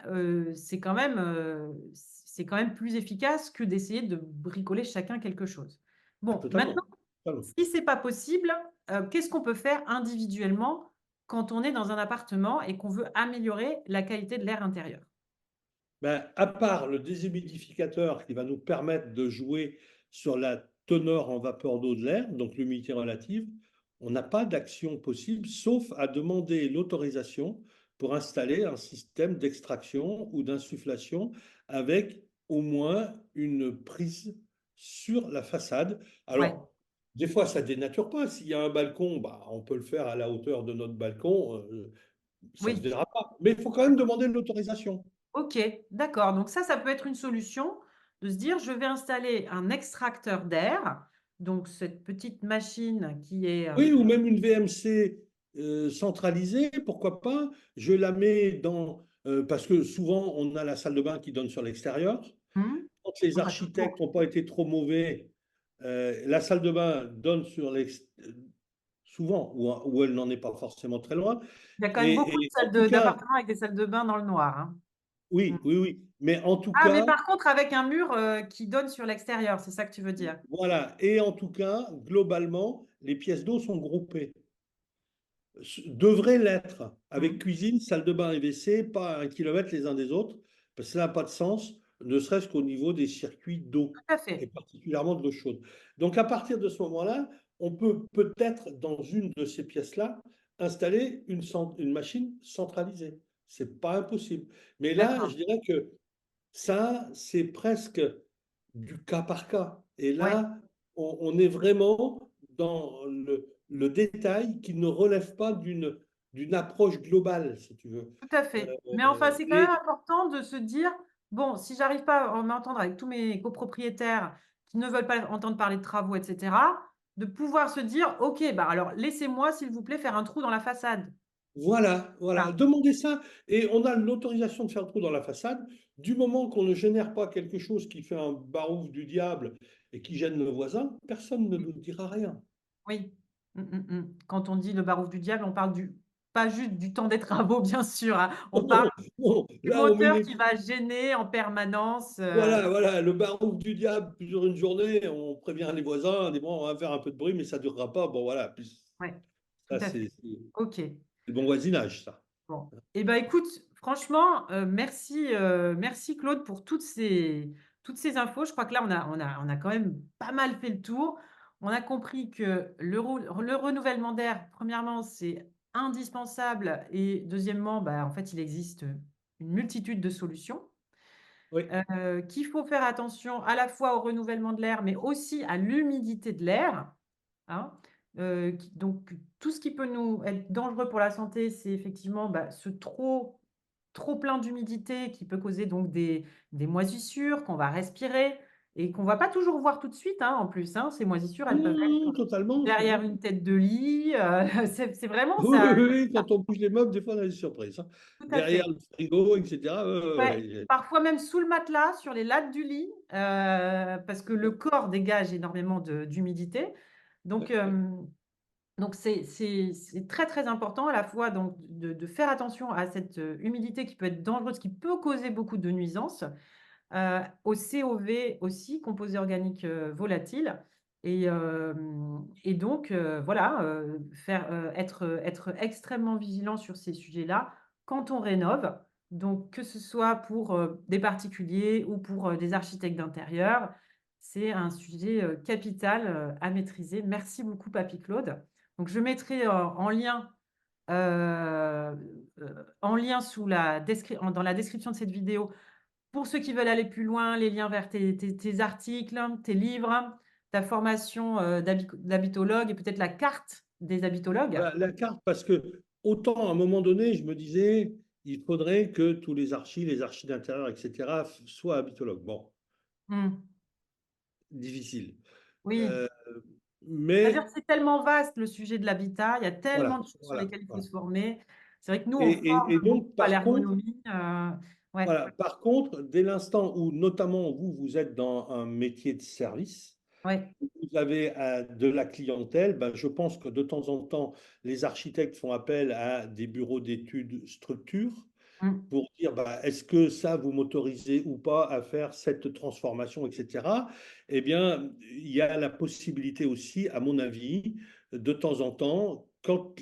Speaker 1: c'est quand même plus efficace que d'essayer de bricoler chacun quelque chose. Bon, maintenant,
Speaker 2: Totalement. Totalement.
Speaker 1: si c'est pas possible, qu'est-ce qu'on peut faire individuellement quand on est dans un appartement et qu'on veut améliorer la qualité de l'air intérieur?
Speaker 2: Ben, à part le déshumidificateur qui va nous permettre de jouer sur la teneur en vapeur d'eau de l'air, donc l'humidité relative, on n'a pas d'action possible sauf à demander l'autorisation pour installer un système d'extraction ou d'insufflation avec au moins une prise sur la façade.
Speaker 1: Ouais,
Speaker 2: Alors, des fois, ça ne dénature pas. S'il y a un balcon, bah, on peut le faire à la hauteur de notre balcon, ça ne se
Speaker 1: oui,
Speaker 2: verra pas. Mais il faut quand même demander l'autorisation.
Speaker 1: OK, d'accord. Donc ça peut être une solution de se dire: «Je vais installer un extracteur d'air», donc cette petite machine qui est,
Speaker 2: Oui, ou même une VMC centralisée, pourquoi pas? Je la mets parce que souvent, on a la salle de bain qui donne sur l'extérieur.
Speaker 1: mmh?
Speaker 2: Quand les
Speaker 1: Pas toujours.
Speaker 2: architectes n'ont pas été trop mauvais, la salle de bain donne souvent, où elle n'en est pas forcément très loin.
Speaker 1: Il y a quand même beaucoup de
Speaker 2: Et en
Speaker 1: salles
Speaker 2: tout cas,
Speaker 1: d'appartements avec des salles de bain dans le noir, hein. Mmh.
Speaker 2: oui, oui, oui. Mais en tout
Speaker 1: Ah, mais
Speaker 2: cas,
Speaker 1: par contre avec un mur, qui donne sur l'extérieur, c'est ça que tu veux dire?
Speaker 2: voilà. Et en tout cas, globalement, les pièces d'eau sont groupées. Devrait l'être,
Speaker 1: Mmh.
Speaker 2: avec cuisine, salle de bain et WC, pas à 1 kilomètre les uns des autres, parce que ça n'a pas de sens, ne serait-ce qu'au niveau des circuits d'eau,
Speaker 1: Tout à
Speaker 2: et
Speaker 1: fait.
Speaker 2: particulièrement de l'eau chaude. Donc à partir de ce moment-là, on peut peut-être, dans une de ces pièces-là, installer une machine centralisée. C'est pas impossible. Mais là,
Speaker 1: D'accord.
Speaker 2: je dirais que ça, c'est presque du cas par cas. Et
Speaker 1: Ouais,
Speaker 2: là, on est vraiment dans le détail qui ne relève pas d'une approche globale, si tu veux.
Speaker 1: tout à fait. Mais enfin, c'est quand même
Speaker 2: Et
Speaker 1: important de se dire: «Bon, si j'arrive pas à m'entendre avec tous mes copropriétaires qui ne veulent pas entendre parler de travaux et cetera», de pouvoir se dire: «OK, bah, alors laissez-moi s'il vous plaît faire un trou dans la façade».
Speaker 2: voilà, voilà,
Speaker 1: Voilà.
Speaker 2: demandez ça. Et on a l'autorisation de faire le trou dans la façade. Du moment qu'on ne génère pas quelque chose qui fait un barouf du diable et qui gêne le voisin, personne ne
Speaker 1: Mmh.
Speaker 2: nous dira rien.
Speaker 1: Oui. Mmh, mmh, mmh. Quand on dit le barouf du diable, on parle du pas juste du temps des travaux, bien sûr, hein. On parle
Speaker 2: Non, non,
Speaker 1: du
Speaker 2: là, on met
Speaker 1: moteur
Speaker 2: les
Speaker 1: qui va gêner en permanence,
Speaker 2: Voilà, voilà, le barouf du diable sur une journée, on prévient les voisins, on dit bon, on va faire un peu de bruit, mais ça ne durera pas. Bon, voilà, puis
Speaker 1: ouais, tout
Speaker 2: ça,
Speaker 1: à
Speaker 2: c'est
Speaker 1: fait. OK.
Speaker 2: le bon voisinage, ça.
Speaker 1: Bon. Et ben, écoute, franchement, merci Claude pour toutes ces infos. Je crois que là, on a quand même pas mal fait le tour. On a compris que le renouvellement d'air, premièrement, c'est indispensable et deuxièmement, bah, en fait, il existe, une multitude de solutions.
Speaker 2: Oui,
Speaker 1: Qu'il faut faire attention à la fois au renouvellement de l'air, mais aussi à l'humidité de l'air, hein. Qui donc tout ce qui peut nous être dangereux pour la santé, c'est effectivement, bah, ce trop plein d'humidité qui peut causer donc des moisissures qu'on va respirer et qu'on va pas toujours voir tout de suite, hein, en plus, hein. Ces moisissures, elles peuvent être
Speaker 2: totalement,
Speaker 1: derrière
Speaker 2: totalement.
Speaker 1: une tête de lit, c'est vraiment
Speaker 2: Oui,
Speaker 1: ça.
Speaker 2: oui, oui, quand on bouge les meubles, des fois, on a des surprises, hein.
Speaker 1: Tout à
Speaker 2: Derrière
Speaker 1: fait.
Speaker 2: le frigo, etc.
Speaker 1: Ouais, parfois même sous le matelas, sur les lattes du lit, parce que le corps dégage énormément d'humidité. Donc,
Speaker 2: ouais, ouais.
Speaker 1: donc c'est très, très important à la fois donc de faire attention à cette, humidité qui peut être dangereuse, qui peut causer beaucoup de nuisances, au COV aussi, composés organiques, volatiles et donc voilà, être extrêmement vigilant sur ces sujets-là quand on rénove. Donc que ce soit pour, des particuliers ou pour, des architectes d'intérieur, c'est un sujet, capital, à maîtriser. Merci beaucoup Papy Claude. Donc je mettrai, en lien dans la description de cette vidéo pour ceux qui veulent aller plus loin, les liens vers tes articles, tes livres, ta formation, d'habitologue et peut-être la carte des habitologues.
Speaker 2: Voilà, la carte, parce que autant à un moment donné, je me disais, il faudrait que tous les archis d'intérieur, etc., soient habitologues. Bon,
Speaker 1: Mmh.
Speaker 2: difficile.
Speaker 1: Oui,
Speaker 2: Euh,
Speaker 1: c'est-à-dire
Speaker 2: mais
Speaker 1: que c'est tellement vaste le sujet de l'habitat, il y a tellement
Speaker 2: voilà,
Speaker 1: de choses sur
Speaker 2: voilà,
Speaker 1: lesquelles il faut
Speaker 2: voilà.
Speaker 1: se former. C'est vrai que nous,
Speaker 2: Et,
Speaker 1: on forme
Speaker 2: et
Speaker 1: beaucoup
Speaker 2: donc,
Speaker 1: à
Speaker 2: par contre,
Speaker 1: l'ergonomie, ouais.
Speaker 2: voilà, par contre, dès l'instant où, notamment, vous êtes dans un métier de service,
Speaker 1: Ouais.
Speaker 2: Vous avez de la clientèle, ben, je pense que de temps en temps, les architectes font appel à des bureaux d'études structures
Speaker 1: Mmh.
Speaker 2: pour dire bah, est-ce que ça vous m'autorisez ou pas à faire cette transformation, etc. Eh bien, il y a la possibilité aussi, à mon avis, de temps en temps, quand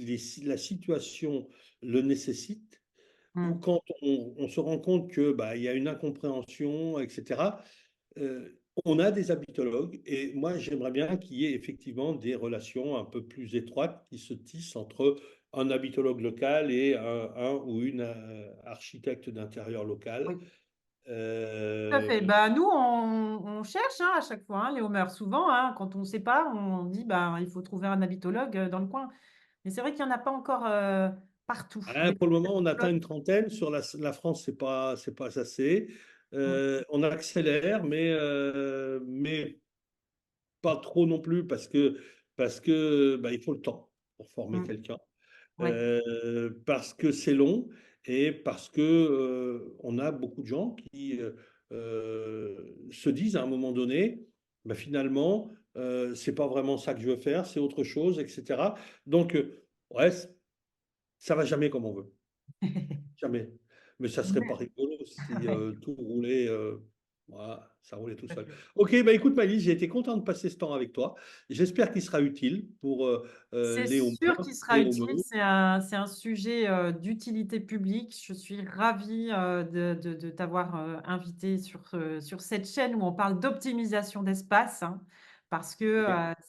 Speaker 2: la situation le nécessite, ou
Speaker 1: Mmh.
Speaker 2: quand on se rend compte que bah, il y a une incompréhension, etc. On a des habitologues et moi j'aimerais bien qu'il y ait effectivement des relations un peu plus étroites qui se tissent entre un habitologue local et un ou une architecte d'intérieur local.
Speaker 1: Oui. Tout à fait.
Speaker 2: Euh,
Speaker 1: Bah, nous, on cherche hein, à chaque fois, hein, les homeurs. Souvent, hein, quand on ne sait pas, on dit bah, il faut trouver un habitologue dans le coin. Mais c'est vrai qu'il n'y en a pas encore partout. Des
Speaker 2: pour le moment, on atteint
Speaker 1: habitologues.
Speaker 2: une trentaine. Sur la France, c'est pas assez.
Speaker 1: Mm,
Speaker 2: On accélère, mais pas trop non plus parce que bah, il faut le temps pour former
Speaker 1: mm,
Speaker 2: quelqu'un.
Speaker 1: ouais.
Speaker 2: Parce que c'est long et parce que on a beaucoup de gens qui se disent à un moment donné, bah, finalement, c'est pas vraiment ça que je veux faire, c'est autre chose, etc. Donc, ouais, ça va jamais comme on veut, jamais. Mais ça serait pas
Speaker 1: Ouais,
Speaker 2: rigolo si
Speaker 1: ouais,
Speaker 2: tout roulait, voilà, ça roulait tout
Speaker 1: tout à
Speaker 2: seul.
Speaker 1: fait.
Speaker 2: Ok, bah écoute Maëlys, j'ai été content de passer ce temps avec toi. J'espère qu'il sera utile pour
Speaker 1: C'est
Speaker 2: les
Speaker 1: sûr
Speaker 2: homeurs
Speaker 1: qu'il sera
Speaker 2: et
Speaker 1: utile.
Speaker 2: homeux.
Speaker 1: C'est un sujet d'utilité publique. Je suis ravie de t'avoir invité sur cette chaîne où on parle d'optimisation d'espace, hein, parce que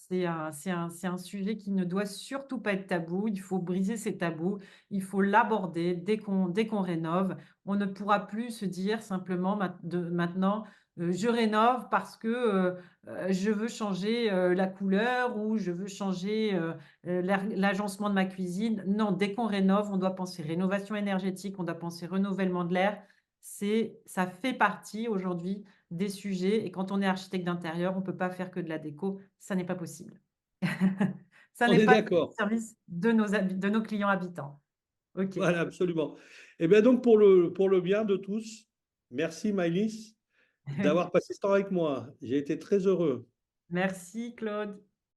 Speaker 1: c'est un sujet qui ne doit surtout pas être tabou. Il faut briser ces tabous. Il faut l'aborder dès qu'on rénove. On ne pourra plus se dire simplement maintenant, je rénove parce que je veux changer la couleur ou je veux changer l'agencement de ma cuisine. Non, dès qu'on rénove, on doit penser rénovation énergétique, on doit penser renouvellement de l'air. Ça fait partie aujourd'hui des sujets. Et quand on est architecte d'intérieur, on ne peut pas faire que de la déco. Ça n'est pas possible. Ça
Speaker 2: On
Speaker 1: n'est
Speaker 2: est
Speaker 1: pas
Speaker 2: d'accord.
Speaker 1: au service de nos clients habitants. OK.
Speaker 2: Voilà, absolument. Et bien donc, pour le bien de tous, merci Maïlis d'avoir passé ce temps avec moi. J'ai été très heureux.
Speaker 1: Merci, Claude.